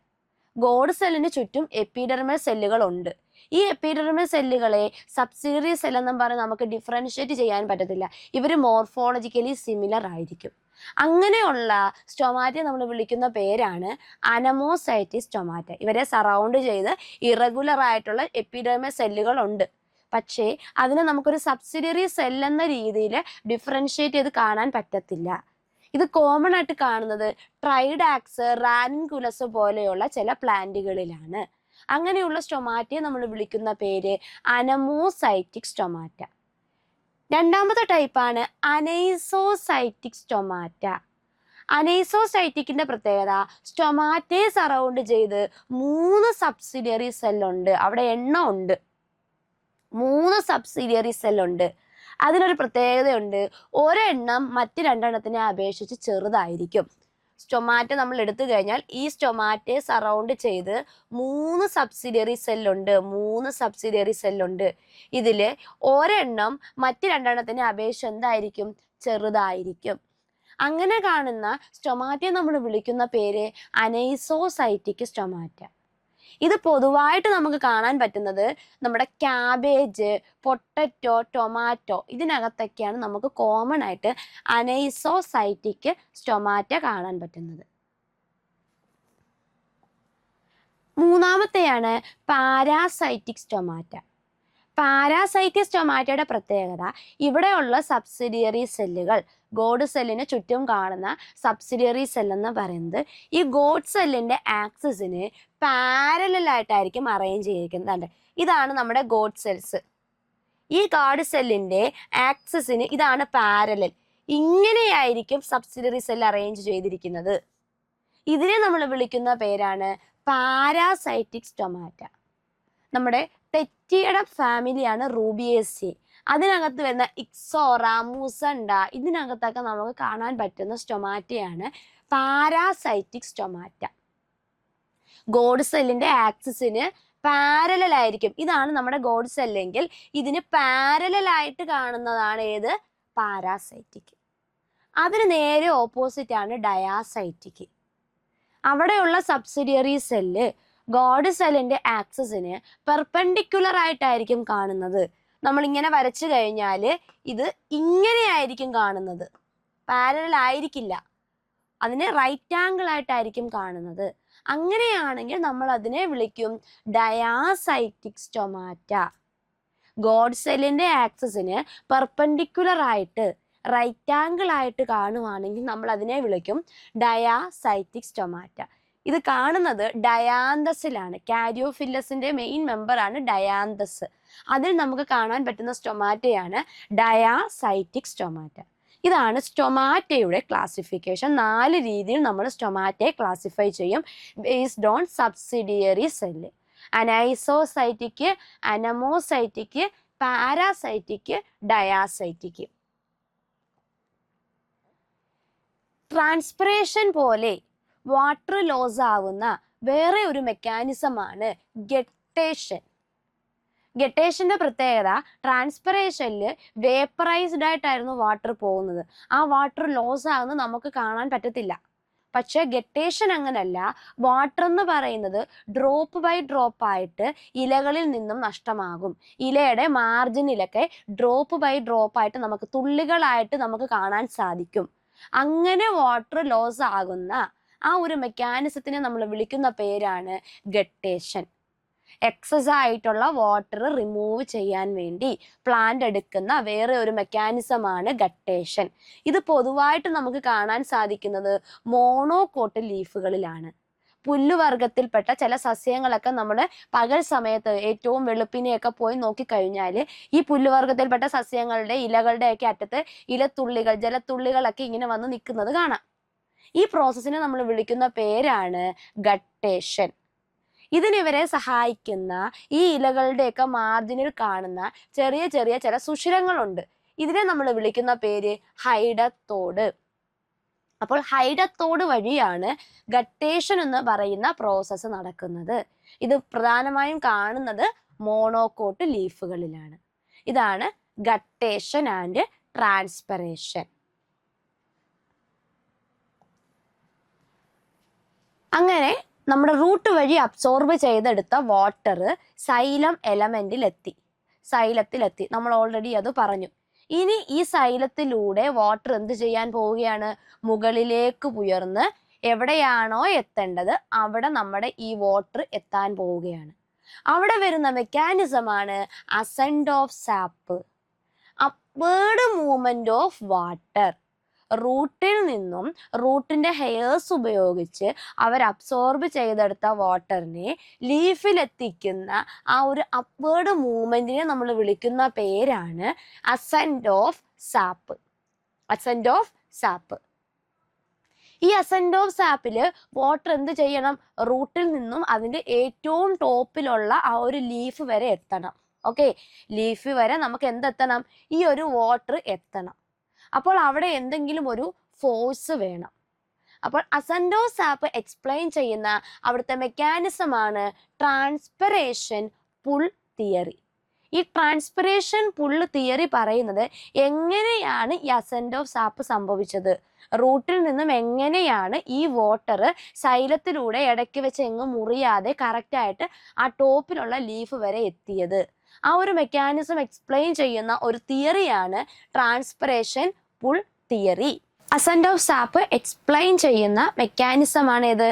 ഗോഡ് സെല്ലിന് ചുറ്റും എപ്പിഡെർമൽ സെല്ലുകളുണ്ട്. ഈ എപ്പിഡെർമൽ സെല്ലുകളെ സബ്സിഡിയറി സെൽ എന്നും പറഞ്ഞ് നമുക്ക് ഡിഫറൻഷ്യേറ്റ് ചെയ്യാൻ പറ്റത്തില്ല. ഇവർ മോർഫോളജിക്കലി സിമിലർ ആയിരിക്കും. അങ്ങനെയുള്ള സ്റ്റൊമാറ്റയെ നമ്മൾ വിളിക്കുന്ന പേരാണ് അനമോസൈറ്റിക് സ്റ്റൊമാറ്റ. ഇവരെ സറൗണ്ട് ചെയ്ത് ഇറഗുലർ ആയിട്ടുള്ള എപ്പിഡെർമൽ സെല്ലുകളുണ്ട്. പക്ഷേ അതിനെ നമുക്കൊരു സബ്സിഡിയറി സെൽ എന്ന രീതിയിൽ ഡിഫറൻഷ്യേറ്റ് ചെയ്ത് കാണാൻ പറ്റത്തില്ല. ഇത് കോമൺ ആയിട്ട് കാണുന്നത് ട്രൈഡാക്സ്, റാനിൻകുലസ് പോലെയുള്ള ചില പ്ലാന്റുകളിലാണ്. അങ്ങനെയുള്ള സ്റ്റൊമാറ്റയെ നമ്മൾ വിളിക്കുന്ന പേര് അനമോസൈറ്റിക് സ്റ്റൊമാറ്റ. രണ്ടാമത്തെ ടൈപ്പാണ് അനൈസോസൈറ്റിക് സ്റ്റൊമാറ്റ. അനൈസോസൈറ്റിക്കിന്റെ പ്രത്യേകത സ്റ്റൊമാറ്റയെ സറൗണ്ട് ചെയ്ത് 3 സബ്സിഡിയറി സെല്ലുണ്ട്. അവിടെ എണ്ണം ഉണ്ട്, 3 സബ്സിഡിയറി സെല്ലുണ്ട്. അതിനൊരു പ്രത്യേകതയുണ്ട്, ഒരെണ്ണം മറ്റ് 2 എണ്ണത്തിനെ അപേക്ഷിച്ച് ചെറുതായിരിക്കും. സ്റ്റൊമാറ്റ നമ്മൾ എടുത്തു കഴിഞ്ഞാൽ ഈ സ്റ്റൊമാറ്റയെ സറൗണ്ട് ചെയ്ത് 3 സബ്സിഡിയറി സെല്ലുണ്ട്. ഇതിൽ ഒരെണ്ണം മറ്റ് 2 എണ്ണത്തിനെ അപേക്ഷിച്ച് എന്തായിരിക്കും? ചെറുതായിരിക്കും. അങ്ങനെ കാണുന്ന സ്റ്റൊമാറ്റയെ നമ്മൾ വിളിക്കുന്ന പേര് അനൈസോസൈറ്റിക് സ്റ്റൊമാറ്റ. ഇത് പൊതുവായിട്ട് നമുക്ക് കാണാൻ പറ്റുന്നത് നമ്മുടെ ക്യാബേജ്, പൊട്ടറ്റോ, ടൊമാറ്റോ ഇതിനകത്തൊക്കെയാണ് നമുക്ക് കോമൺ ആയിട്ട് അനൈസോസൈറ്റിക് സ്റ്റൊമാറ്റ കാണാൻ പറ്റുന്നത്. മൂന്നാമത്തെയാണ് പാരാസൈറ്റിക് സ്റ്റൊമാറ്റ. പാരാസൈറ്റിക് സ്റ്റൊമാറ്റയുടെ പ്രത്യേകത ഇവിടെയുള്ള സബ്സിഡിയറി സെല്ലുകൾ, ഗോഡ് സെല്ലിന് ചുറ്റും കാണുന്ന സബ്സിഡിയറി സെൽ എന്ന് പറയുന്നത് ഈ ഗോഡ് സെല്ലിന്റെ ആക്സിസിന് പാരലായിട്ടായിരിക്കും അറേഞ്ച് ചെയ്തിരിക്കുന്നത്. ഇതാണ് നമ്മുടെ ഗോഡ് സെൽസ്. ഈ ഗാർഡ് സെല്ലിന്റെ ആക്സിസിന് ഇതാണ് പാരലൽ. ഇങ്ങനെയായിരിക്കും സബ്സിഡിയറി സെൽ അറേഞ്ച് ചെയ്തിരിക്കുന്നത്. ഇതിനെ നമ്മൾ വിളിക്കുന്ന പേരാണ് പാരാസൈറ്റിക് സ്റ്റൊമാറ്റ. നമ്മുടെ തെറ്റിയുടെ ഫാമിലിയാണ് റൂബിയേസി. അതിനകത്ത് വരുന്ന ഇക്സോറ, മുസണ്ട ഇതിനകത്തൊക്കെ നമുക്ക് കാണാൻ പറ്റുന്ന സ്റ്റൊമാറ്റയാണ് പാരാസൈറ്റിക് സ്റ്റൊമാറ്റ. ഗോഡ് സെല്ലിന്റെ ആക്സിസിന് പാരലൽ ആയിരിക്കും. ഇതാണ് നമ്മുടെ ഗോഡ് സെല്ലെങ്കിൽ ഇതിന് പാരലൽ ആയിട്ട് കാണുന്നതാണ് ഏത്? പാരാസൈറ്റിക്. അതിന് നേരെ ഓപ്പോസിറ്റ് ആണ് ഡയാസൈറ്റിക്. അവിടെയുള്ള സബ്സിഡിയറി സെല്ല് ഗോഡ് സെല്ലിന്റെ ആക്സിസിന് പെർപെൻഡിക്കുലർ ആയിട്ടായിരിക്കും കാണുന്നത്. നമ്മൾ ഇങ്ങനെ വരച്ചു കഴിഞ്ഞാൽ ഇത് ഇങ്ങനെയായിരിക്കും കാണുന്നത്, പാരലൽ ആയിരിക്കില്ല. അതിന് റൈറ്റ് ആംഗിൾ ആയിട്ടായിരിക്കും കാണുന്നത്. അങ്ങനെയാണെങ്കിൽ നമ്മൾ അതിനെ വിളിക്കും ഡയാസൈറ്റിക് സ്റ്റൊമാറ്റ. ഗോഡ് സെല്ലിന്റെ ആക്സിസിന് പെർപെൻഡിക്കുലർ ആയിട്ട് റൈറ്റ് ആംഗിൾ ആയിട്ട് കാണുവാണെങ്കിൽ നമ്മൾ അതിനെ വിളിക്കും ഡയാസൈറ്റിക് സ്റ്റൊമാറ്റ. ഇത് കാണുന്നത് ഡയാന്തസിലാണ്. കാരിയോഫില്ലസിന്റെ മെയിൻ മെമ്പറാണ് ഡയാന്തസ്. അതിൽ നമുക്ക് കാണാൻ പറ്റുന്ന സ്റ്റൊമാറ്റയാണ് ഡയാസൈറ്റിക് സ്റ്റൊമാറ്റ. ഇതാണ് സ്റ്റൊമാറ്റയുടെ ക്ലാസിഫിക്കേഷൻ. 4 രീതിയിൽ നമ്മൾ സ്റ്റൊമാറ്റയെ ക്ലാസിഫൈ ചെയ്യും based on subsidiary cell. Anisocytic, anomocytic, paracytic, diacytic. Transpiration പോലെ വാട്ടർ ലോസ് ആവുന്ന വേറെ ഒരു മെക്കാനിസമാണ് ഗട്ടേഷൻ. ഗട്ടേഷന്റെ പ്രത്യേകത ട്രാൻസ്പിറേഷനിൽ വേപ്പറൈസ്ഡ് ആയിട്ടായിരുന്നു വാട്ടർ പോകുന്നത്. ആ വാട്ടർ ലോസ് ആകുന്നത് നമുക്ക് കാണാൻ പറ്റത്തില്ല. പക്ഷെ ഗട്ടേഷൻ അങ്ങനല്ല. വാട്ടർ എന്ന് പറയുന്നത് ഡ്രോപ്പ് ബൈ ഡ്രോപ്പ് ആയിട്ട് ഇലകളിൽ നിന്നും നഷ്ടമാകും. ഇലയുടെ മാർജിനിലൊക്കെ ഡ്രോപ്പ് ബൈ ഡ്രോപ്പ് ആയിട്ട് നമുക്ക് തുള്ളികളായിട്ട് നമുക്ക് കാണാൻ സാധിക്കും. അങ്ങനെ വാട്ടർ ലോസ് ആകുന്ന ആ ഒരു മെക്കാനിസത്തിനെ നമ്മൾ വിളിക്കുന്ന പേരാണ് ഗട്ടേഷൻ. എക്സസ് ആയിട്ടുള്ള വാട്ടർ റിമൂവ് ചെയ്യാൻ വേണ്ടി പ്ലാന്റ് എടുക്കുന്ന വേറെ ഒരു മെക്കാനിസമാണ് ഗട്ടേഷൻ. ഇത് പൊതുവായിട്ട് നമുക്ക് കാണാൻ സാധിക്കുന്നത് മോണോകോട്ട് ലീഫുകളിലാണ്. പുല്ലുവർഗത്തിൽപ്പെട്ട ചില സസ്യങ്ങളൊക്കെ നമ്മൾ പകൽ സമയത്ത് ഏറ്റവും വെളുപ്പിനെയൊക്കെ പോയി നോക്കിക്കഴിഞ്ഞാൽ ഈ പുല്ലുവർഗത്തിൽപ്പെട്ട സസ്യങ്ങളുടെ ഇലകളുടെയൊക്കെ അറ്റത്ത് ഇലത്തുള്ളികൾ, ജലത്തുള്ളികളൊക്കെ ഇങ്ങനെ വന്ന് നിൽക്കുന്നത് കാണാം. ഈ പ്രോസസ്സിനെ നമ്മൾ വിളിക്കുന്ന പേരാണ് ഗട്ടേഷൻ. ഇതിനിവരെ സഹായിക്കുന്ന ഈ ഇലകളുടെയൊക്കെ മാർജിനിൽ കാണുന്ന ചെറിയ ചെറിയ ചില സുഷിരങ്ങളുണ്ട്. ഇതിനെ നമ്മൾ വിളിക്കുന്ന പേര് ഹൈഡത്തോട്. അപ്പോൾ ഹൈഡത്തോട് വഴിയാണ് ഗട്ടേഷൻ എന്ന് പറയുന്ന പ്രോസസ്സ് നടക്കുന്നത്. ഇത് പ്രധാനമായും കാണുന്നത് മോണോകോട്ട് ലീഫുകളിലാണ്. ഇതാണ് ഗട്ടേഷൻ ആൻഡ് ട്രാൻസ്പിറേഷൻ. അങ്ങനെ നമ്മുടെ റൂട്ട് വഴി അബ്സോർബ് ചെയ്തെടുത്ത വാട്ടർ സൈലം സൈലത്തിലെത്തി. നമ്മൾ ഓൾറെഡി അത് പറഞ്ഞു. ഇനി ഈ സൈലത്തിലൂടെ വാട്ടർ എന്ത് ചെയ്യാൻ പോവുകയാണ്? മുകളിലേക്ക് ഉയർന്ന് എവിടെയാണോ എത്തേണ്ടത് അവിടെ നമ്മുടെ ഈ വാട്ടർ എത്താൻ പോവുകയാണ്. അവിടെ വരുന്ന മെക്കാനിസമാണ് ascent of sap, upward movement of water. റൂട്ടിൽ നിന്നും റൂട്ടിന്റെ ഹെയർസ് ഉപയോഗിച്ച് അവർ അബ്സോർബ് ചെയ്തെടുത്ത വാട്ടറിനെ ലീഫിലെത്തിക്കുന്ന ആ ഒരു അപ്വേർഡ് മൂവ്മെന്റിനെ നമ്മൾ വിളിക്കുന്ന പേരാണ് അസെൻഡ് ഓഫ് സാപ്പ്. ഈ അസെൻഡ് ഓഫ് സാപ്പില് വാട്ടർ എന്ത് ചെയ്യണം? റൂട്ടിൽ നിന്നും അതിന്റെ ഏറ്റവും ടോപ്പിലുള്ള ആ ഒരു ലീഫ് വരെ എത്തണം. ഓക്കെ, ലീഫ് വരെ നമുക്ക് എന്തെത്തണം? ഈ ഒരു വാട്ടർ എത്തണം. അപ്പോൾ അവിടെ എന്തെങ്കിലും ഒരു ഫോഴ്സ് വേണം. അപ്പോൾ അസെൻഡ് ഓഫ് സാപ്പ് എക്സ്പ്ലെയിൻ ചെയ്യുന്ന അവിടുത്തെ മെക്കാനിസമാണ് ട്രാൻസ്പിറേഷൻ പുൾ തിയറി. ഈ ട്രാൻസ്പിറേഷൻ പുൾ തിയറി പറയുന്നത് എങ്ങനെയാണ് ഈ അസെന്റ് ഓഫ് സാപ്പ് സംഭവിച്ചത്, റൂട്ടിൽ നിന്നും എങ്ങനെയാണ് ഈ വാട്ടർ സൈലത്തിലൂടെ ഇടയ്ക്ക് വെച്ച് എങ്ങും മുറിയാതെ കറക്റ്റായിട്ട് ആ ടോപ്പിലുള്ള ലീഫ് വരെ എത്തിയത്. ആ ഒരു മെക്കാനിസം എക്സ്പ്ലെയിൻ ചെയ്യുന്ന ഒരു തിയറിയാണ് transpiration pull theory. Ascent of sap explain ചെയ്യുന്ന മെക്കാനിസമാണ് ഏത്?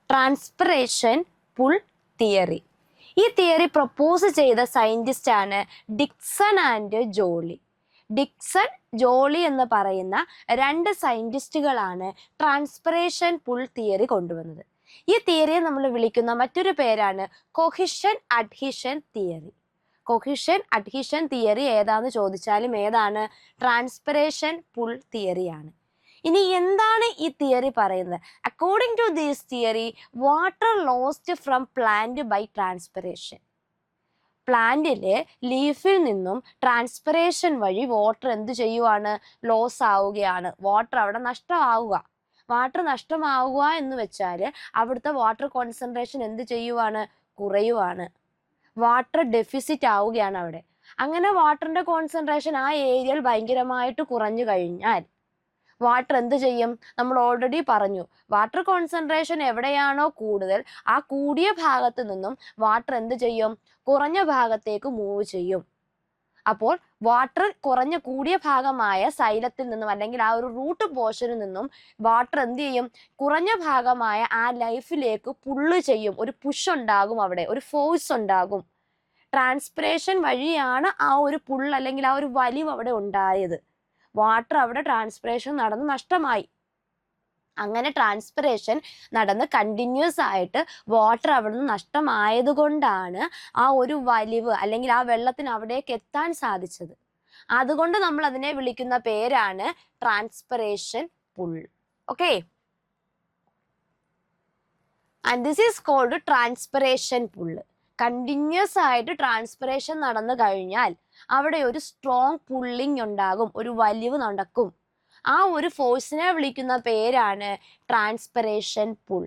Transpiration pull theory. ഈ തിയറി പ്രപ്പോസ് ചെയ്ത സയന്റിസ്റ്റ് ആണ് Dixon and Joly. Dixon, Joly എന്ന് പറയുന്ന രണ്ട് സയന്റിസ്റ്റുകളാണ് ട്രാൻസ്പിറേഷൻ പുൾ തിയറി കൊണ്ടുവന്നത്. ഈ തിയറിയെ നമ്മൾ വിളിക്കുന്ന മറ്റൊരു പേരാണ് cohesion adhesion theory. Cohesion adhesion theory ഏതാന്ന് ചോദിച്ചാലും ഏതാണ്? ട്രാൻസ്പിറേഷൻ പുൾ തിയറിയാണ്. ഇനി എന്താണ് ഈ തിയറി പറയുന്നത്? According to this theory, water lost from plant by transpiration. പ്ലാന്റിലെ ലീഫിൽ നിന്നും ട്രാൻസ്പിറേഷൻ വഴി വാട്ടർ എന്ത് ചെയ്യുവാണ്? ലോസ് ആവുകയാണ്. വാട്ടർ അവിടെ നഷ്ടമാവുക. വാട്ടർ നഷ്ടമാവുക എന്ന് വെച്ചാൽ അവിടുത്തെ വാട്ടർ കോൺസെൻട്രേഷൻ എന്ത് ചെയ്യുവാണ്? കുറയുവാണ്. വാട്ടർ ഡെഫിസിറ്റ് ആവുകയാണ് അവിടെ. അങ്ങനെ വാട്ടറിന്റെ കോൺസെൻട്രേഷൻ ആ ഏരിയയിൽ ഭയങ്കരമായിട്ട് കുറഞ്ഞു കഴിഞ്ഞാൽ വാട്ടർ എന്ത് ചെയ്യും? നമ്മൾ ഓൾറെഡി പറഞ്ഞു, വാട്ടർ കോൺസെൻട്രേഷൻ എവിടെയാണോ കൂടുതൽ ആ കൂടിയ ഭാഗത്ത് നിന്നും വാട്ടർ എന്ത് ചെയ്യും? കുറഞ്ഞ ഭാഗത്തേക്ക് മൂവ് ചെയ്യും. അപ്പോൾ വാട്ടർ കൂടിയ ഭാഗമായ സൈലത്തിൽ നിന്നും അല്ലെങ്കിൽ ആ ഒരു റൂട്ട് പോർഷനിൽ നിന്നും വാട്ടർ എന്ത് ചെയ്യും? കുറഞ്ഞ ഭാഗമായ ആ ലൈഫിലേക്ക് പുള്ള് ചെയ്യും. ഒരു പുഷ് ഉണ്ടാകും, അവിടെ ഒരു ഫോഴ്സ് ഉണ്ടാകും. ട്രാൻസ്പിറേഷൻ വഴിയാണ് ആ ഒരു പുള്ള് അല്ലെങ്കിൽ ആ ഒരു വലിവ് അവിടെ ഉണ്ടായത്. വാട്ടർ അവിടെ ട്രാൻസ്പിറേഷൻ നടന്ന് നഷ്ടമായി. അങ്ങനെ ട്രാൻസ്പിറേഷൻ നടന്ന് കണ്ടിന്യൂസ് ആയിട്ട് വാട്ടർ അവിടെ നിന്ന് നഷ്ടമായത് കൊണ്ടാണ് ആ ഒരു വലിവ് അല്ലെങ്കിൽ ആ വെള്ളത്തിന് അവിടേക്ക് എത്താൻ സാധിച്ചത്. അതുകൊണ്ട് നമ്മൾ അതിനെ വിളിക്കുന്ന പേരാണ് transpiration pull. Okay, and this is called transpiration pull. Continuous ആയിട്ട് ട്രാൻസ്പിറേഷൻ നടന്നു കഴിഞ്ഞാൽ അവിടെ ഒരു സ്ട്രോങ് പുള്ളിങ് ഉണ്ടാകും, ഒരു വലിവ് നടക്കും. ആ ഒരു ഫോഴ്സിനെ വിളിക്കുന്ന പേരാണ് ട്രാൻസ്പിറേഷൻ പുൾ.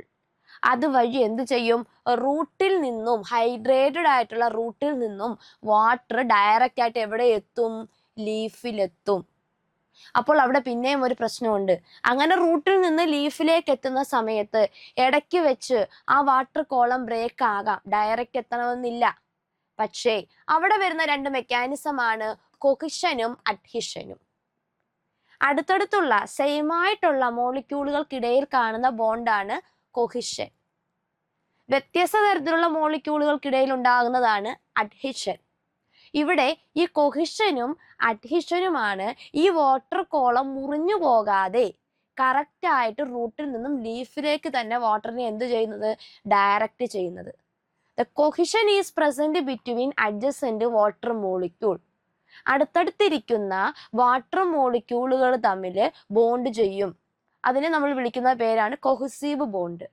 അതുവഴി എന്ത് ചെയ്യും? റൂട്ടിൽ നിന്നും, ഹൈഡ്രേറ്റഡ് ആയിട്ടുള്ള റൂട്ടിൽ നിന്നും വാട്ടർ ഡയറക്റ്റ് ആയിട്ട് എവിടെ എത്തും? ലീഫിലെത്തും. അപ്പോൾ അവിടെ പിന്നെയും ഒരു പ്രശ്നമുണ്ട്. അങ്ങനെ റൂട്ടിൽ നിന്ന് ലീഫിലേക്ക് എത്തുന്ന സമയത്ത് ഇടയ്ക്ക് വെച്ച് ആ വാട്ടർ കോളം ബ്രേക്ക് ആകാം, ഡയറക്റ്റ് എത്തണമെന്നില്ല. പക്ഷേ അവിടെ വരുന്ന രണ്ട് മെക്കാനിസമാണ് കൊഹിഷനും അഡ്ഹീഷനും. അടുത്തടുത്തുള്ള സെയിം ആയിട്ടുള്ള മോളിക്യൂളുകൾക്കിടയിൽ കാണുന്ന ബോണ്ടാണ് കൊഹിഷൻ. വ്യത്യസ്ത തരത്തിലുള്ള മോളിക്യൂളുകൾക്കിടയിൽ ഉണ്ടാകുന്നതാണ് അഡ്ഹീഷൻ. ഇവിടെ ഈ കൊഹിഷനും അഡ്ഹീഷനുമാണ് ഈ വാട്ടർ കോളം മുറിഞ്ഞു പോകാതെ കറക്റ്റ് ആയിട്ട് റൂട്ടിൽ നിന്നും ലീഫിലേക്ക് തന്നെ വാട്ടറിനെ എന്ത് ചെയ്യുന്നത്? ഡയറക്റ്റ് ചെയ്യുന്നത്. The cohesion is present between adjacent water molecule. അടുത്തടുത്തിരിക്കുന്ന വാട്ടർ മോളിക്യൂളുകൾ തമ്മിൽ ബോണ്ട് ചെയ്യും. അതിനെ നമ്മൾ വിളിക്കുന്ന പേരാണ് കൊഹസീവ് ബോണ്ട്.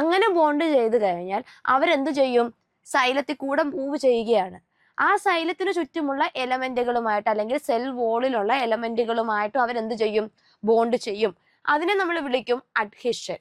അങ്ങനെ ബോണ്ട് ചെയ്ത് കഴിഞ്ഞാൽ അവരെന്ത് ചെയ്യും? സൈലത്തിൽ കൂടെ മൂവ് ചെയ്യുകയാണ്. ആ സൈലത്തിന് ചുറ്റുമുള്ള എലമെന്റുകളുമായിട്ട് അല്ലെങ്കിൽ സെൽ വോളിലുള്ള എലമെന്റുകളുമായിട്ടും അവരെന്ത് ചെയ്യും? ബോണ്ട് ചെയ്യും. അതിനെ നമ്മൾ വിളിക്കും അഡ്ഹീഷൻ.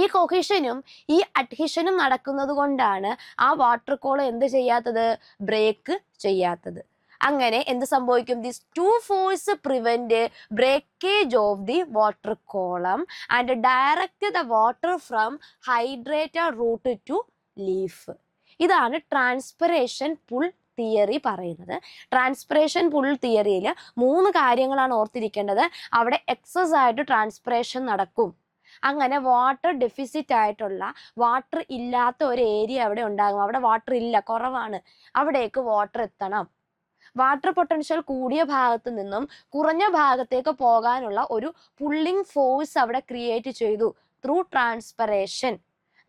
ഈ കൊഹിഷനും ഈ അഡ്ഹീഷനും നടക്കുന്നത് കൊണ്ടാണ് ആ വാട്ടർ കോളം എന്ത് ചെയ്യാത്തത്? ബ്രേക്ക് ചെയ്യാത്തത്. അങ്ങനെ എന്ത് സംഭവിക്കും? This two force prevent breakage of the water column and direct the water from hydrated root to leaf. ഇതാണ് ട്രാൻസ്പിറേഷൻ പുൾ തിയറി പറയുന്നത്. ട്രാൻസ്പിറേഷൻ പുൾ തിയറിയിൽ 3 കാര്യങ്ങളാണ് ഓർത്തിരിക്കേണ്ടത്. അവിടെ എക്സസ് ആയിട്ട് ട്രാൻസ്പിറേഷൻ നടക്കും. അങ്ങനെ വാട്ടർ ഡെഫിസിറ്റ് ആയിട്ടുള്ള, വാട്ടർ ഇല്ലാത്ത ഒരു ഏരിയ അവിടെ ഉണ്ടാകും. അവിടെ വാട്ടർ ഇല്ല, കുറവാണ്. അവിടേക്ക് വാട്ടർ എത്തണം. വാട്ടർ പൊട്ടൻഷ്യൽ കൂടിയ ഭാഗത്ത് നിന്നും കുറഞ്ഞ ഭാഗത്തേക്ക് പോകാനുള്ള ഒരു പുള്ളിങ് ഫോഴ്സ് അവിടെ ക്രിയേറ്റ് ചെയ്തു ത്രൂ ട്രാൻസ്പിറേഷൻ.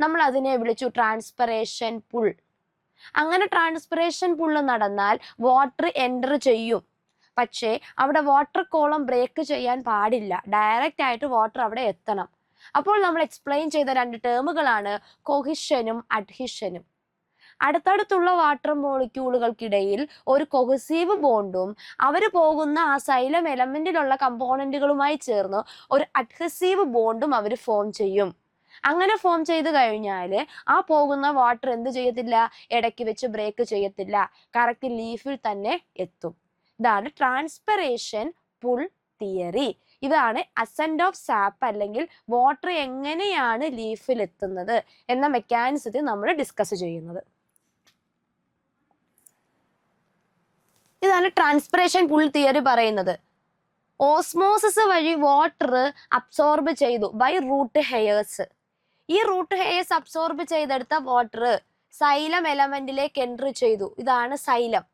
നമ്മൾ അതിനെ വിളിച്ചു ട്രാൻസ്പിറേഷൻ പുൾ. അങ്ങനെ ട്രാൻസ്പിറേഷൻ പുള്ള് നടന്നാൽ വാട്ടർ എൻ്റർ ചെയ്യും. പക്ഷേ അവിടെ വാട്ടർ കോളം ബ്രേക്ക് ചെയ്യാൻ പാടില്ല. ഡയറക്റ്റ് ആയിട്ട് വാട്ടർ അവിടെ എത്തണം. അപ്പോൾ നമ്മൾ എക്സ്പ്ലെയിൻ ചെയ്ത 2 ടേമുകളാണ് കൊഹിഷനും അഡ്ഹീഷനും. അടുത്തടുത്തുള്ള വാട്ടർ മോളിക്യൂളുകൾക്കിടയിൽ ഒരു കൊഹസീവ് ബോണ്ടും അവർ പോകുന്ന ആ സൈലം എലമെന്റിലുള്ള കമ്പോണന്റുകളുമായി ചേർന്ന് ഒരു അഡ്ഹസീവ് ബോണ്ടും അവർ ഫോം ചെയ്യും. അങ്ങനെ ഫോം ചെയ്ത് കഴിഞ്ഞാൽ ആ പോകുന്ന വാട്ടർ എന്ത് ചെയ്യത്തില്ല, ഇടയ്ക്ക് വെച്ച് ബ്രേക്ക് ചെയ്യത്തില്ല, കറക്റ്റ് ലീഫിൽ തന്നെ എത്തും. ഇതാണ് ട്രാൻസ്പിറേഷൻ പുൾ തിയറി. ഇതാണ് അസെന്റ് ഓഫ് സാപ്പ് അല്ലെങ്കിൽ വാട്ടർ എങ്ങനെയാണ് ലീഫിൽ എത്തുന്നത് എന്ന മെക്കാനിസത്തിൽ നമ്മൾ ഡിസ്കസ് ചെയ്യുന്നത്. ഇതാണ് ട്രാൻസ്പിറേഷൻ പുൾ തിയറി പറയുന്നത്. ഓസ്മോസിസ് വഴി വാട്ടർ അബ്സോർബ് ചെയ്തു ബൈ റൂട്ട് ഹെയേഴ്സ്. ഈ റൂട്ട് ഹെയേഴ്സ് അബ്സോർബ് ചെയ്തെടുത്ത വാട്ടർ സൈലം എലമെന്റിലേക്ക് എൻട്രി ചെയ്തു. ഇതാണ് സൈലം.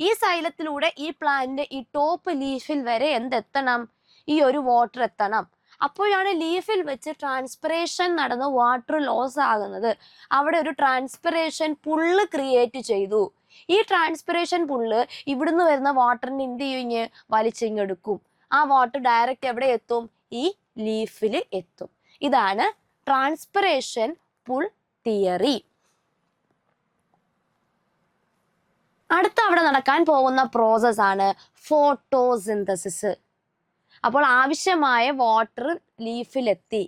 ഈ സൈലത്തിലൂടെ ഈ പ്ലാന്റ് ഈ ടോപ്പ് ലീഫിൽ വരെ എന്തെത്തണം, ഈ ഒരു വാട്ടർ എത്തണം. അപ്പോഴാണ് ലീഫിൽ വെച്ച് ട്രാൻസ്പിറേഷൻ നടന്ന് വാട്ടർ ലോസ് ആകുന്നത്. അവിടെ ഒരു ട്രാൻസ്പിറേഷൻ പുള്ള് ക്രിയേറ്റ് ചെയ്തു. ഈ ട്രാൻസ്പിറേഷൻ പുള്ള് ഇവിടുന്ന് വരുന്ന വാട്ടറിന് എന്ത് ചെയ്യും, വലിച്ചിങ്ങെടുക്കും. ആ വാട്ടർ ഡയറക്റ്റ് എവിടെ എത്തും, ഈ ലീഫിൽ എത്തും. ഇതാണ് ട്രാൻസ്പിറേഷൻ പുൾ തിയറി. അടുത്ത അവിടെ നടക്കാൻ പോകുന്ന പ്രോസസ് ആണ് ഫോട്ടോസിന്തസിസ്. അപ്പോൾ ആവശ്യമായ വാട്ടർ ലീഫിലെത്തി.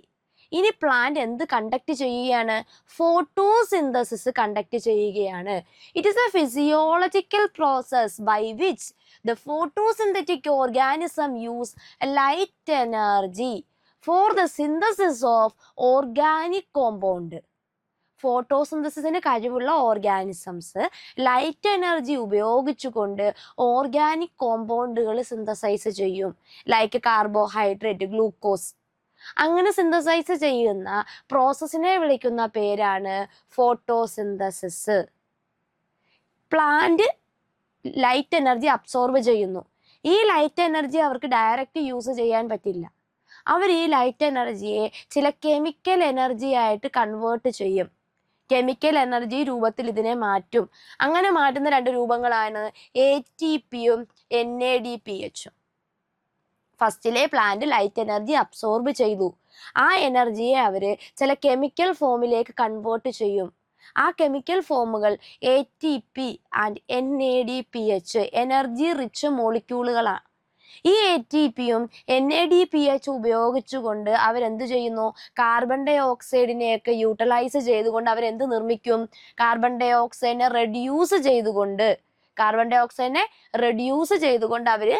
ഇനി പ്ലാന്റ് എന്ത് കണ്ടക്ട് ചെയ്യുകയാണ്, ഫോട്ടോസിന്തസിസ് കണ്ടക്ട് ചെയ്യുകയാണ്. It is a physiological process by which the photosynthetic organism use light energy for the synthesis of organic compound. ഫോട്ടോസിന്തസിന് കഴിവുള്ള ഓർഗാനിസംസ് ലൈറ്റ് എനർജി ഉപയോഗിച്ചുകൊണ്ട് ഓർഗാനിക് കോമ്പൗണ്ടുകൾ സിന്തസൈസ് ചെയ്യും. Like carbohydrate, glucose. അങ്ങനെ synthesise ചെയ്യുന്ന പ്രോസസ്സിനെ വിളിക്കുന്ന പേരാണ് photosynthesis. Plant light energy absorb ചെയ്യുന്നു. ഈ light energy അവർക്ക് ഡയറക്റ്റ് യൂസ് ചെയ്യാൻ പറ്റില്ല. അവർ ഈ ലൈറ്റ് എനർജിയെ ചില കെമിക്കൽ എനർജി ആയിട്ട് കൺവേർട്ട് ചെയ്യും. കെമിക്കൽ എനർജി രൂപത്തിൽ ഇതിനെ മാറ്റും. അങ്ങനെ മാറ്റുന്ന രണ്ട് രൂപങ്ങളാണ് ATPയും NADPHും. ഫസ്റ്റിലെ പ്ലാന്റ് ലൈറ്റ് എനർജി അബ്സോർബ് ചെയ്തു. ആ എനർജിയെ അവർ ചില കെമിക്കൽ ഫോമിലേക്ക് കൺവേർട്ട് ചെയ്യും. ആ കെമിക്കൽ ഫോമുകൾ ATP and NADPH energy rich മോളിക്യൂളുകളാണ്. ഈ ATPയും NADPH ഉപയോഗിച്ചുകൊണ്ട് അവരെന്ത് ചെയ്യുന്നു, കാർബൺ ഡൈ ഓക്സൈഡിനെയൊക്കെ യൂട്ടിലൈസ് ചെയ്തുകൊണ്ട് അവരെന്ത് നിർമ്മിക്കും, കാർബൺ ഡൈ ഓക്സൈഡിനെ റെഡ്യൂസ് ചെയ്തുകൊണ്ട് അവർ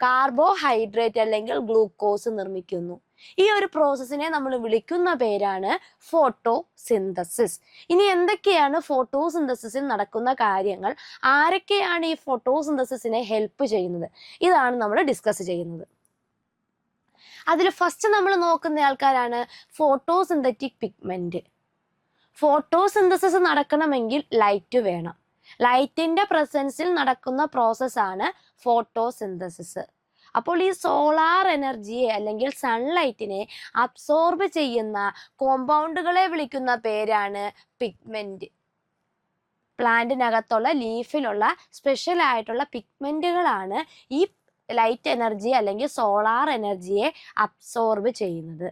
കാർബോഹൈഡ്രേറ്റ് അല്ലെങ്കിൽ ഗ്ലൂക്കോസ് നിർമ്മിക്കുന്നു. ഈ ഒരു പ്രോസസ്സിനെ നമ്മൾ വിളിക്കുന്ന പേരാണ് ഫോട്ടോസിന്തസിസ്. ഇനി എന്തൊക്കെയാണ് ഫോട്ടോസിന്തസിസിൽ നടക്കുന്ന കാര്യങ്ങൾ, ആരൊക്കെയാണ് ഈ ഫോട്ടോസിന്തസിസിനെ ഹെൽപ്പ് ചെയ്യുന്നത്, ഇതാണ് നമ്മൾ ഡിസ്കസ് ചെയ്യുന്നത്. അതിൽ ഫസ്റ്റ് നമ്മൾ നോക്കുന്ന ആൾക്കാരാണ് ഫോട്ടോസിന്തറ്റിക് പിഗ്മെന്റ്. ഫോട്ടോസിന്തസിസ് നടക്കണമെങ്കിൽ ലൈറ്റ് വേണം. ലൈറ്റിന്റെ പ്രസൻസിൽ നടക്കുന്ന പ്രോസസ്സാണ് ഫോട്ടോസിന്തസിസ്. അപ്പോൾ ഈ സോളാർ എനർജിയെ അല്ലെങ്കിൽ സൺലൈറ്റിനെ അബ്സോർബ് ചെയ്യുന്ന കോമ്പൗണ്ടുകളെ വിളിക്കുന്ന പേരാണ് പിഗ്മെന്റ്. പ്ലാന്റിനകത്തുള്ള ലീഫിലുള്ള സ്പെഷ്യൽ ആയിട്ടുള്ള പിഗ്മെന്റുകളാണ് ഈ ലൈറ്റ് എനർജി അല്ലെങ്കിൽ സോളാർ എനർജിയെ അബ്സോർബ് ചെയ്യുന്നത്.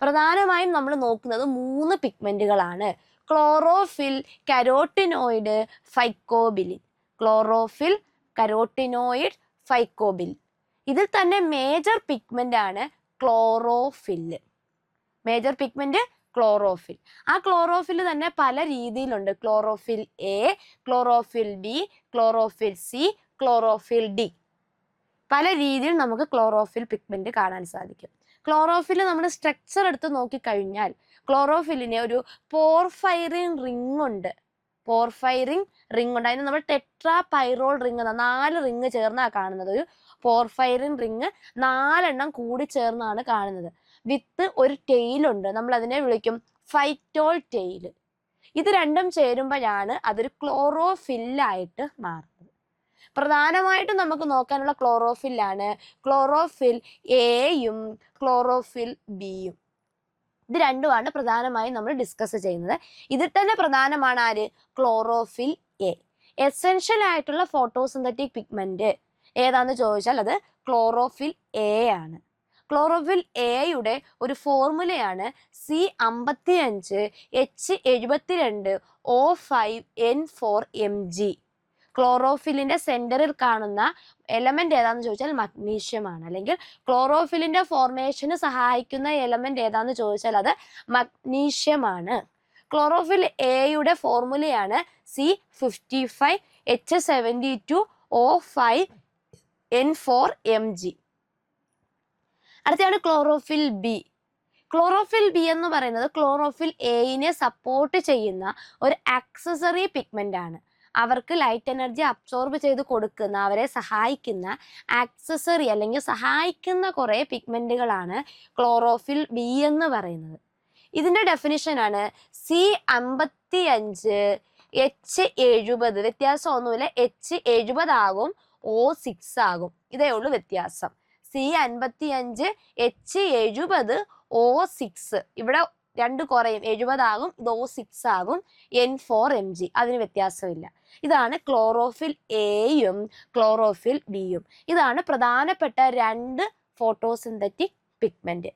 പ്രധാനമായും നമ്മൾ നോക്കുന്നത് 3 പിഗ്മെന്റുകളാണ്: chlorophyll, carotenoid, phycobilin. Chlorophyll, carotenoid, phycobilin. ഇതിൽ തന്നെ മേജർ പിഗ്മെന്റ് ആണ് ക്ലോറോഫില്ല്. Major pigment chlorophyll. ആ ക്ലോറോഫിൽ തന്നെ പല രീതിയിലുണ്ട്: chlorophyll A, chlorophyll B, chlorophyll C, chlorophyll D. പല രീതിയിൽ നമുക്ക് ക്ലോറോഫിൽ പിഗ്മെന്റ് കാണാൻ സാധിക്കും. ക്ലോറോഫിൽ നമ്മുടെ സ്ട്രക്ചർ എടുത്ത് നോക്കിക്കഴിഞ്ഞാൽ ക്ലോറോഫിലിന് ഒരു പോർഫൈറിൻ റിംഗ് ഉണ്ട്. അതിന് നമ്മൾ ടെട്രാ പൈറോൾ റിംഗ് എന്ന 4 റിംഗ് ചേർന്നാണ് കാണുന്നത്. ഒരു പോർഫൈറിൻ റിംഗ് 4 എണ്ണം കൂടി ചേർന്നാണ് കാണുന്നത്. വിത്ത് ഒരു ടെയിലുണ്ട്, നമ്മൾ അതിനെ വിളിക്കും ഫൈറ്റോൾ ടെയിൽ. ഇത് രണ്ടും ചേരുമ്പോഴാണ് അതൊരു ക്ലോറോഫില്ലായിട്ട് മാറുന്നത്. പ്രധാനമായിട്ടും നമുക്ക് നോക്കാനുള്ള ക്ലോറോഫില്ലാണ് ക്ലോറോഫിൽ എയും ക്ലോറോഫിൽ ബിയും. ഇത് രണ്ടുമാണ് പ്രധാനമായും നമ്മൾ ഡിസ്കസ് ചെയ്യുന്നത്. ഇതിൽ തന്നെ പ്രധാനമാണ് ആര്, ക്ലോറോഫിൽ എ. എസെൻഷ്യൽ ആയിട്ടുള്ള ഫോട്ടോസിന്തറ്റിക് പിഗ്മെന്റ് ഏതാന്ന് ചോദിച്ചാൽ അത് ക്ലോറോഫിൽ എ ആണ്. ക്ലോറോഫിൽ എയുടെ ഒരു ഫോർമുലയാണ് C55H72O5N4Mg. ക്ലോറോഫിലിന്റെ സെന്ററിൽ കാണുന്ന എലമെന്റ് ഏതാന്ന് ചോദിച്ചാൽ മഗ്നീഷ്യം ആണ്. അല്ലെങ്കിൽ ക്ലോറോഫിലിന്റെ ഫോർമേഷന് സഹായിക്കുന്ന എലമെന്റ് ഏതാന്ന് ചോദിച്ചാൽ അത് മഗ്നീഷ്യം ആണ്. ക്ലോറോഫിൽ എയുടെ ഫോർമുലയാണ് C55H72O5N4Mg. അടുത്തതാണ് ക്ലോറോഫിൽ ബി. ക്ലോറോഫിൽ ബി എന്ന് പറയുന്നത് ക്ലോറോഫിൽ എയിനെ സപ്പോർട്ട് ചെയ്യുന്ന ഒരു ആക്സസറി പിഗ്മെന്റ് ആണ്. അവർക്ക് ലൈറ്റ് എനർജി അബ്സോർബ് ചെയ്ത് കൊടുക്കുന്ന, അവരെ സഹായിക്കുന്ന ആക്സസറി അല്ലെങ്കിൽ സഹായിക്കുന്ന കുറേ പിഗ്മെന്റുകളാണ് ക്ലോറോഫിൽ ബി എന്ന് പറയുന്നത്. ഇതിന്റെ ഡെഫിനിഷൻ ആണ് C55H70. വ്യത്യാസമൊന്നുമില്ല, H70 ആകും, O6 ആകും, ഇതേ ഉള്ളൂ വ്യത്യാസം. C55H70O6, ഇവിടെ 2 കുറയും, 70 ആകും, ഇത് O6 ആകും, N4Mg, അതിന് വ്യത്യാസമില്ല. ഇതാണ് ക്ലോറോഫിൽ എയും ക്ലോറോഫിൽ ബിയും. ഇതാണ് പ്രധാനപ്പെട്ട 2 ഫോട്ടോസിന്തറ്റിക് പിഗ്മെന്റ്.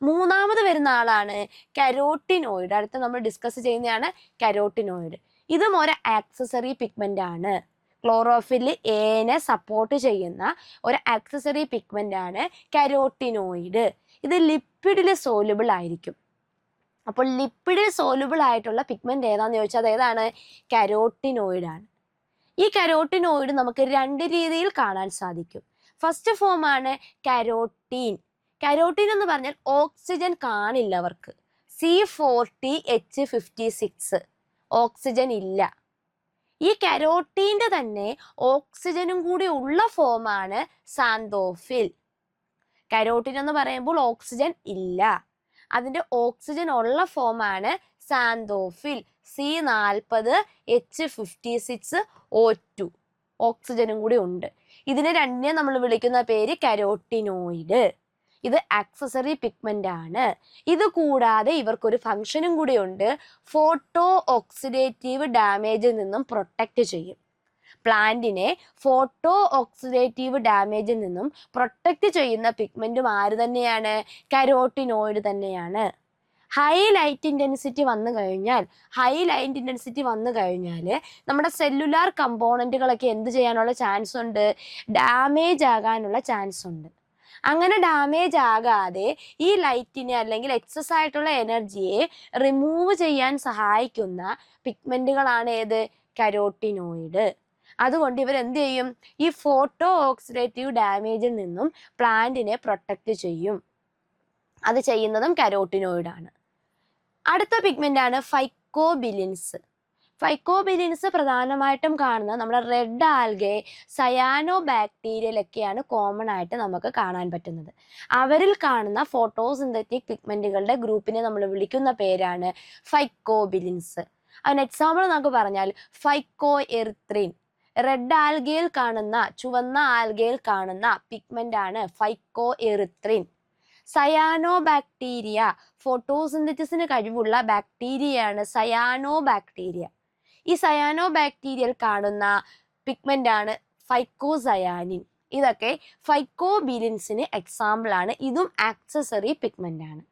മൂന്നാമത് വരുന്ന ആളാണ് കരോട്ടിനോയിഡ്. അടുത്ത നമ്മൾ ഡിസ്കസ് ചെയ്യുന്നതാണ് കരോട്ടിനോയിഡ്. ഇതും ഒരു ആക്സസറി പിഗ്മെന്റ് ആണ്. ക്ലോറോഫിൽ എനെ സപ്പോർട്ട് ചെയ്യുന്ന ഒരു ആക്സസറി പിഗ്മെന്റ് ആണ് കരോട്ടിനോയിഡ്. ഇത് ലിപ്പിഡിൽ സോലുബിൾ ആയിരിക്കും. അപ്പോൾ ലിപ്പിഡിൽ സോലുബിൾ ആയിട്ടുള്ള പിഗ്മെന്റ് ഏതാന്ന് ചോദിച്ചാൽ അത് ഏതാണ്? കരോട്ടിനോയിഡ് ആണ്. ഈ കരോട്ടിനോയിഡ് നമുക്ക് 2 രീതിയിൽ കാണാൻ സാധിക്കും. ഫസ്റ്റ് ഫോം ആണ് കരോട്ടീൻ. കരോട്ടീൻ എന്ന് പറഞ്ഞാൽ ഓക്സിജൻ കാണില്ല അവർക്ക്. C40H56, ഓക്സിജൻ ഇല്ല. ഈ കരോട്ടീൻ്റെ തന്നെ ഓക്സിജനും കൂടി ഉള്ള ഫോമാണ് സാന്തോഫിൽ. കരോട്ടീൻ എന്ന് പറയുമ്പോൾ ഓക്സിജൻ ഇല്ല, അതിൻ്റെ ഓക്സിജൻ ഉള്ള ഫോമാണ് സാന്തോഫിൽ. C40H56O2, ഓക്സിജനും കൂടി ഉണ്ട്. ഇതിനെ രണ്ടിനെ നമ്മൾ വിളിക്കുന്ന പേര് കരോട്ടിനോയിഡ്. ഇത് ആക്സസറി പിഗ്മെന്റ് ആണ്. ഇത് കൂടാതെ ഇവർക്കൊരു ഫംഗ്ഷനും കൂടി ഉണ്ട്. ഫോട്ടോ ഓക്സിഡേറ്റീവ് ഡാമേജിൽ നിന്നും പ്രൊട്ടക്റ്റ് ചെയ്യും. പ്ലാന്റിനെ ഫോട്ടോ ഓക്സിഡേറ്റീവ് ഡാമേജിൽ നിന്നും പ്രൊട്ടക്റ്റ് ചെയ്യുന്ന പിഗ്മെന്റും ആര് തന്നെയാണ്? കരോട്ടിനോയിഡ് തന്നെയാണ്. ഹൈ ലൈറ്റ് ഇൻറ്റൻസിറ്റി വന്നു കഴിഞ്ഞാൽ നമ്മുടെ സെല്ലുലാർ കമ്പോണന്റുകളൊക്കെ എന്ത് ചെയ്യാനുള്ള ചാൻസ് ഉണ്ട്? ഡാമേജ് ആകാനുള്ള ചാൻസ് ഉണ്ട്. അങ്ങനെ ഡാമേജ് ആകാതെ ഈ ലൈറ്റിനെ അല്ലെങ്കിൽ എക്സസ് ആയിട്ടുള്ള എനർജിയെ റിമൂവ് ചെയ്യാൻ സഹായിക്കുന്ന പിഗ്മെന്റുകളാണ് ഏത്? കരോട്ടിനോയിഡ്. അതുകൊണ്ട് ഇവർ എന്ത് ചെയ്യും? ഈ ഫോട്ടോ ഓക്സിഡേറ്റീവ് ഡാമേജിൽ നിന്നും പ്ലാന്റിനെ പ്രൊട്ടക്റ്റ് ചെയ്യും. അത് ചെയ്യുന്നതും കരോട്ടിനോയിഡ് ആണ്. അടുത്ത പിഗ്മെന്റ് ആണ് ഫൈക്കോബിലിൻസ്. ഫൈക്കോബിലിൻസ് പ്രധാനമായിട്ടും കാണുന്നത് നമ്മുടെ റെഡ് ആൽഗെ, സയാനോ ബാക്ടീരിയയിലൊക്കെയാണ് കോമൺ ആയിട്ട് നമുക്ക് കാണാൻ പറ്റുന്നത്. അവരിൽ കാണുന്ന ഫോട്ടോസിന്തറ്റിക് പിഗ്മെന്റുകളുടെ ഗ്രൂപ്പിനെ നമ്മൾ വിളിക്കുന്ന പേരാണ് ഫൈക്കോബിലിൻസ്. അതിന് എക്സാമ്പിൾ നമുക്ക് പറഞ്ഞാൽ ഫൈക്കോ എറിത്രിൻ. റെഡ് ആൽഗയിൽ കാണുന്ന, ചുവന്ന ആൽഗയിൽ കാണുന്ന പിഗ്മെന്റ് ആണ് ഫൈക്കോ എറിത്രിൻ. സയാനോ ബാക്ടീരിയ, ഫോട്ടോസിന്തസിന് കഴിവുള്ള ബാക്ടീരിയയാണ് സയാനോ ബാക്ടീരിയ. ഈ സയാനോ ബാക്ടീരിയയിൽ കാണുന്ന പിഗ്മെന്റ് ആണ് ഫൈക്കോസയാനിൻ. ഇതൊക്കെ ഫൈക്കോബിലിൻസിന് എക്സാമ്പിൾ ആണ്. ഇതും ആക്സസറി പിഗ്മെന്റ് ആണ്.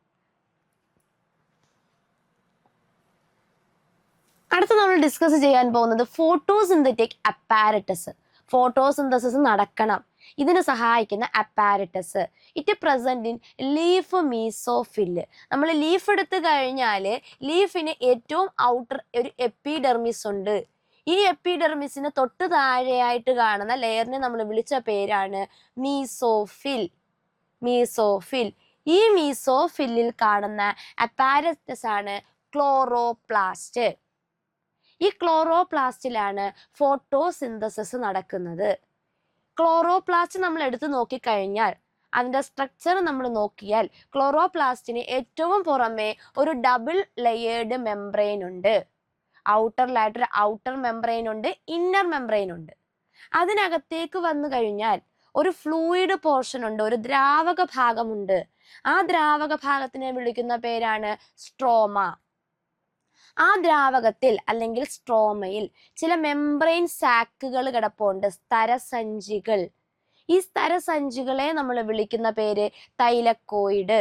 അടുത്ത നമ്മൾ ഡിസ്കസ് ചെയ്യാൻ പോകുന്നത് ഫോട്ടോസിന്തറ്റിക് അപ്പാരറ്റസ്. ഫോട്ടോസിന്തസിസ് നടക്കണം, ഇതിന് സഹായിക്കുന്ന apparatus. It present in leaf mesophyll. നമ്മൾ ലീഫ് എടുത്തു കഴിഞ്ഞാൽ ലീഫിന് ഏറ്റവും ഔട്ടർ ഒരു എപ്പിഡെർമിസ് ഉണ്ട്. ഈ എപ്പിഡെർമിസിന് തൊട്ട് താഴെയായിട്ട് കാണുന്ന ലെയറിനെ നമ്മൾ വിളിച്ച പേരാണ് മീസോഫിൽ. മീസോഫിൽ. ഈ മീസോഫില്ലിൽ കാണുന്ന അപ്പാരറ്റസ് ആണ് ക്ലോറോപ്ലാസ്റ്റ്. ഈ ക്ലോറോപ്ലാസ്റ്റിലാണ് ഫോട്ടോസിന്തസിസ് നടക്കുന്നത്. ക്ലോറോപ്ലാസ്റ്റ് നമ്മൾ എടുത്ത് നോക്കിക്കഴിഞ്ഞാൽ അതിൻ്റെ സ്ട്രക്ചർ നമ്മൾ നോക്കിയാൽ ക്ലോറോപ്ലാസ്റ്റിന് ഏറ്റവും പുറമെ ഒരു ഡബിൾ ലെയേർഡ് മെംബ്രെയിൻ ഉണ്ട്. ഔട്ടറിലായിട്ടൊരു ഔട്ടർ മെംബ്രെയിൻ ഉണ്ട്, ഇന്നർ മെംബ്രെയിൻ ഉണ്ട്. അതിനകത്തേക്ക് വന്നു കഴിഞ്ഞാൽ ഒരു ഫ്ലൂയിഡ് പോർഷൻ ഉണ്ട്, ഒരു ദ്രാവക ഭാഗമുണ്ട്. ആ ദ്രാവക ഭാഗത്തിനെ വിളിക്കുന്ന പേരാണ് സ്ട്രോമ. ആ ദ്രാവകത്തിൽ അല്ലെങ്കിൽ സ്ട്രോമയിൽ ചില മെംബ്രെയിൻ സാക്കുകൾ കിടപ്പുണ്ട്, സ്തരസഞ്ചികൾ. ഈ സ്തരസഞ്ചികളെ നമ്മൾ വിളിക്കുന്ന പേര് തൈലക്കോയിഡ്.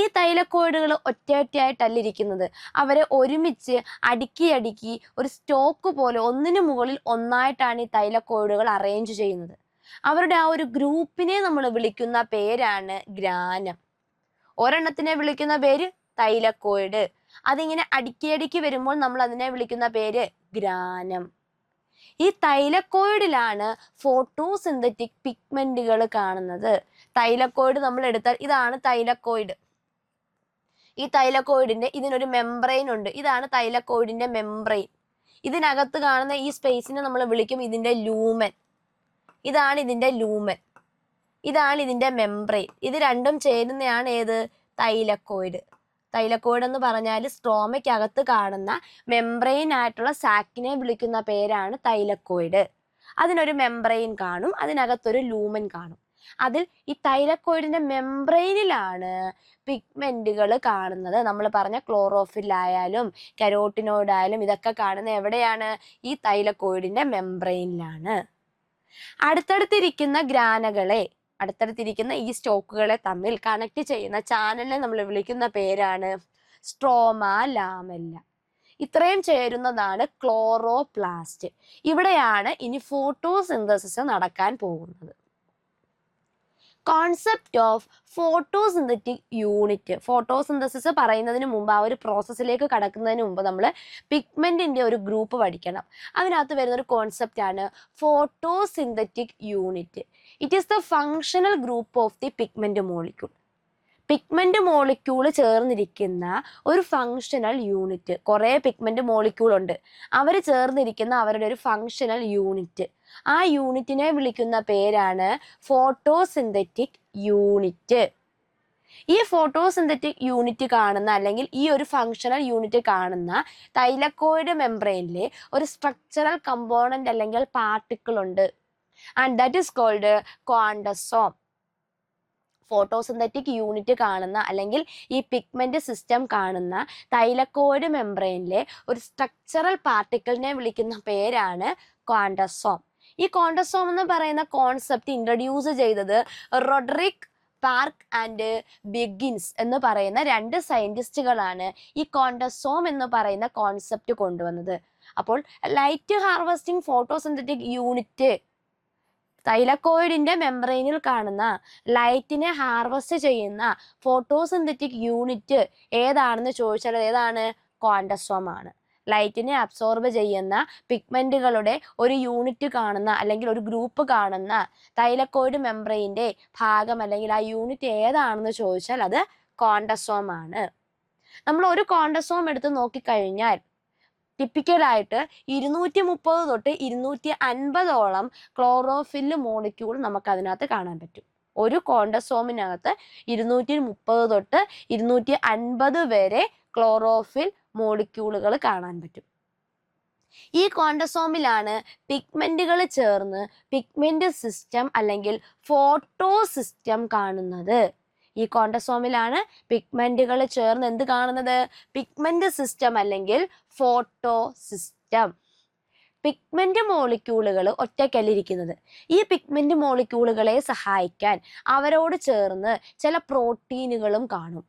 ഈ തൈലക്കോയിഡുകൾ ഒറ്റയൊറ്റയായിട്ടല്ല ഇരിക്കുന്നത്. അവരെ ഒരുമിച്ച് അടുക്കി ഒരു സ്റ്റോക്ക് പോലെ ഒന്നിനു മുകളിൽ ഒന്നായിട്ടാണ് ഈ തൈലക്കോയിഡുകൾ അറേഞ്ച് ചെയ്യുന്നത്. അവരുടെ ആ ഒരു ഗ്രൂപ്പിനെ നമ്മൾ വിളിക്കുന്ന പേരാണ് ഗ്രാനം. ഒരെണ്ണത്തിനെ വിളിക്കുന്ന പേര് തൈലക്കോയിഡ്. അതിങ്ങനെ അടുക്കി വരുമ്പോൾ നമ്മൾ അതിനെ വിളിക്കുന്ന പേര് ഗ്രാനം. ഈ തൈലക്കോയിഡിലാണ് ഫോട്ടോസിന്തറ്റിക് പിഗ്മെന്റുകൾ കാണുന്നത്. തൈലക്കോയിഡ് നമ്മൾ എടുത്താൽ ഇതാണ് തൈലക്കോയിഡ്. ഈ തൈലക്കോയിഡിന്റെ ഇതിനൊരു മെംബ്രെയിൻ ഉണ്ട്. ഇതാണ് തൈലക്കോയിഡിന്റെ മെംബ്രെയിൻ. ഇതിനകത്ത് കാണുന്ന ഈ സ്പേസിനെ നമ്മൾ വിളിക്കും ഇതിന്റെ ലൂമൻ. ഇതാണ് ഇതിന്റെ ലൂമൻ. ഇതാണ് ഇതിന്റെ മെംബ്രെയിൻ. ഇത് രണ്ടും ചേരുന്നതാണ് ഏത്? തൈലക്കോയിഡ്. തൈലക്കോയിഡ് എന്ന് പറഞ്ഞാൽ സ്ട്രോമയ്ക്കകത്ത് കാണുന്ന മെംബ്രെയിൻ ആയിട്ടുള്ള സാക്കിനെ വിളിക്കുന്ന പേരാണ് തൈലക്കോയിഡ്. അതിനൊരു മെംബ്രെയിൻ കാണും, അതിനകത്തൊരു ലൂമൻ കാണും. അതിൽ ഈ തൈലക്കോയിഡിന്റെ മെംബ്രെയിനിലാണ് പിഗ്മെന്റുകൾ കാണുന്നത്. നമ്മൾ പറഞ്ഞ ക്ലോറോഫിൽ ആയാലും കരോട്ടിനോയിഡ് ആയാലും ഇതൊക്കെ കാണുന്നത് എവിടെയാണ്? ഈ തൈലക്കോയിഡിന്റെ മെംബ്രെയിനിലാണ്. അടുത്തടുത്തിരിക്കുന്ന ഈ സ്റ്റോക്കുകളെ തമ്മിൽ കണക്ട് ചെയ്യുന്ന ചാനലിനെ നമ്മൾ വിളിക്കുന്ന പേരാണ് സ്ട്രോമ ലാമെല്ല. ഇത്രയും ചേരുന്നതാണ് ക്ലോറോപ്ലാസ്റ്റ്. ഇവിടെയാണ് ഇനി ഫോട്ടോസിന്തസിസ് നടക്കാൻ പോകുന്നത്. Concept of photosynthetic unit. Photosynthesis പറയുന്നതിന് മുമ്പ്, ആ ഒരു പ്രോസസ്സിലേക്ക് കടക്കുന്നതിന് മുമ്പ് നമ്മൾ പിഗ്മെന്റിന്റെ ഒരു ഗ്രൂപ്പ് പഠിക്കണം. അതിനകത്ത് വരുന്ന ഒരു കോൺസെപ്റ്റ് ആണ് photosynthetic unit. It is the functional group of the pigment molecule. Pigment molecule ചേർന്നിരിക്കുന്ന ഒരു ഫങ്ഷണൽ യൂണിറ്റ്. കുറേ പിഗ്മെന്റ് മോളിക്യൂൾ ഉണ്ട്, അവർ ചേർന്നിരിക്കുന്ന അവരുടെ ഒരു ഫങ്ഷണൽ യൂണിറ്റ്. ആ യൂണിറ്റിനെ വിളിക്കുന്ന പേരാണ് ഫോട്ടോസിന്തറ്റിക് യൂണിറ്റ്. ഈ ഫോട്ടോസിന്തറ്റിക് യൂണിറ്റ് കാണുന്ന, അല്ലെങ്കിൽ ഈ ഒരു ഫങ്ഷണൽ യൂണിറ്റ് കാണുന്ന തൈലക്കോയിഡ് മെംബ്രെയിനിലെ ഒരു സ്ട്രക്ചറൽ കമ്പോണന്റ് അല്ലെങ്കിൽ പാർട്ടിക്കിൾ ഉണ്ട്. And that is called quantasome. Photosynthetic unit കാണുന്ന, അല്ലെങ്കിൽ ഈ പിഗ്മെന്റ് സിസ്റ്റം കാണുന്ന തൈലക്കോയിഡ് മെംബ്രെയിനിലെ ഒരു സ്ട്രക്ചറൽ പാർട്ടിക്കിളിനെ വിളിക്കുന്ന പേരാണ് ക്വാണ്ടസോം. ഈ ക്വാണ്ടസോം എന്ന് പറയുന്ന കോൺസെപ്റ്റ് ഇൻട്രൊഡ്യൂസ് ചെയ്തത് റോഡറിക് പാർക്ക് ആൻഡ് ബിഗിൻസ് എന്ന് പറയുന്ന 2 സയന്റിസ്റ്റുകളാണ് ഈ ക്വാണ്ടസോം എന്ന് പറയുന്ന കോൺസെപ്റ്റ് കൊണ്ടുവന്നത്. അപ്പോൾ ലൈറ്റ് ഹാർവെസ്റ്റിംഗ് ഫോട്ടോസിന്തറ്റിക് യൂണിറ്റ്, തൈലക്കോയിഡിന്റെ മെംബ്രെയിനിൽ കാണുന്ന ലൈറ്റിനെ ഹാർവെസ്റ്റ് ചെയ്യുന്ന ഫോട്ടോസിന്തറ്റിക് യൂണിറ്റ് ഏതാണെന്ന് ചോദിച്ചാൽ ഏതാണ്? ക്വാണ്ടസോം ആണ്. ലൈറ്റിനെ അബ്സോർബ് ചെയ്യുന്ന പിഗ്മെന്റുകളുടെ ഒരു യൂണിറ്റ് കാണുന്ന, അല്ലെങ്കിൽ ഒരു ഗ്രൂപ്പ് കാണുന്ന തൈലക്കോയിഡ് മെംബ്രെയിന്റെ ഭാഗം, അല്ലെങ്കിൽ ആ യൂണിറ്റ് ഏതാണെന്ന് ചോദിച്ചാൽ അത് ക്വാണ്ടസോം ആണ്. നമ്മൾ ഒരു ക്വാണ്ടസോം എടുത്ത് നോക്കിക്കഴിഞ്ഞാൽ ടിപ്പിക്കലായിട്ട് 230 തൊട്ട് 250ഓളം ക്ലോറോഫിൽ മോളിക്യൂൾ നമുക്ക് അതിനകത്ത് കാണാൻ പറ്റും. ഒരു ക്വാണ്ടസോമിനകത്ത് 230 തൊട്ട് 250 വരെ ക്ലോറോഫിൽ മോളിക്യൂളുകൾ കാണാൻ പറ്റും. ഈ ക്വാണ്ടസോമിലാണ് പിഗ്മെന്റുകൾ ചേർന്ന് പിഗ്മെന്റ് സിസ്റ്റം അല്ലെങ്കിൽ ഫോട്ടോ സിസ്റ്റം കാണുന്നത്. ഈ ക്വാണ്ടസോമിലാണ് പിഗ്മെന്റുകൾ ചേർന്ന് എന്ത് കാണുന്നത്? പിഗ്മെന്റ് സിസ്റ്റം അല്ലെങ്കിൽ ഫോട്ടോ സിസ്റ്റം. പിഗ്മെന്റ് മോളിക്യൂളുകൾ ഒറ്റയ്ക്കല്ലിരിക്കുന്നത്. ഈ പിഗ്മെന്റ് മോളിക്യൂളുകളെ സഹായിക്കാൻ അവരോട് ചേർന്ന് ചില പ്രോട്ടീനുകളും കാണും.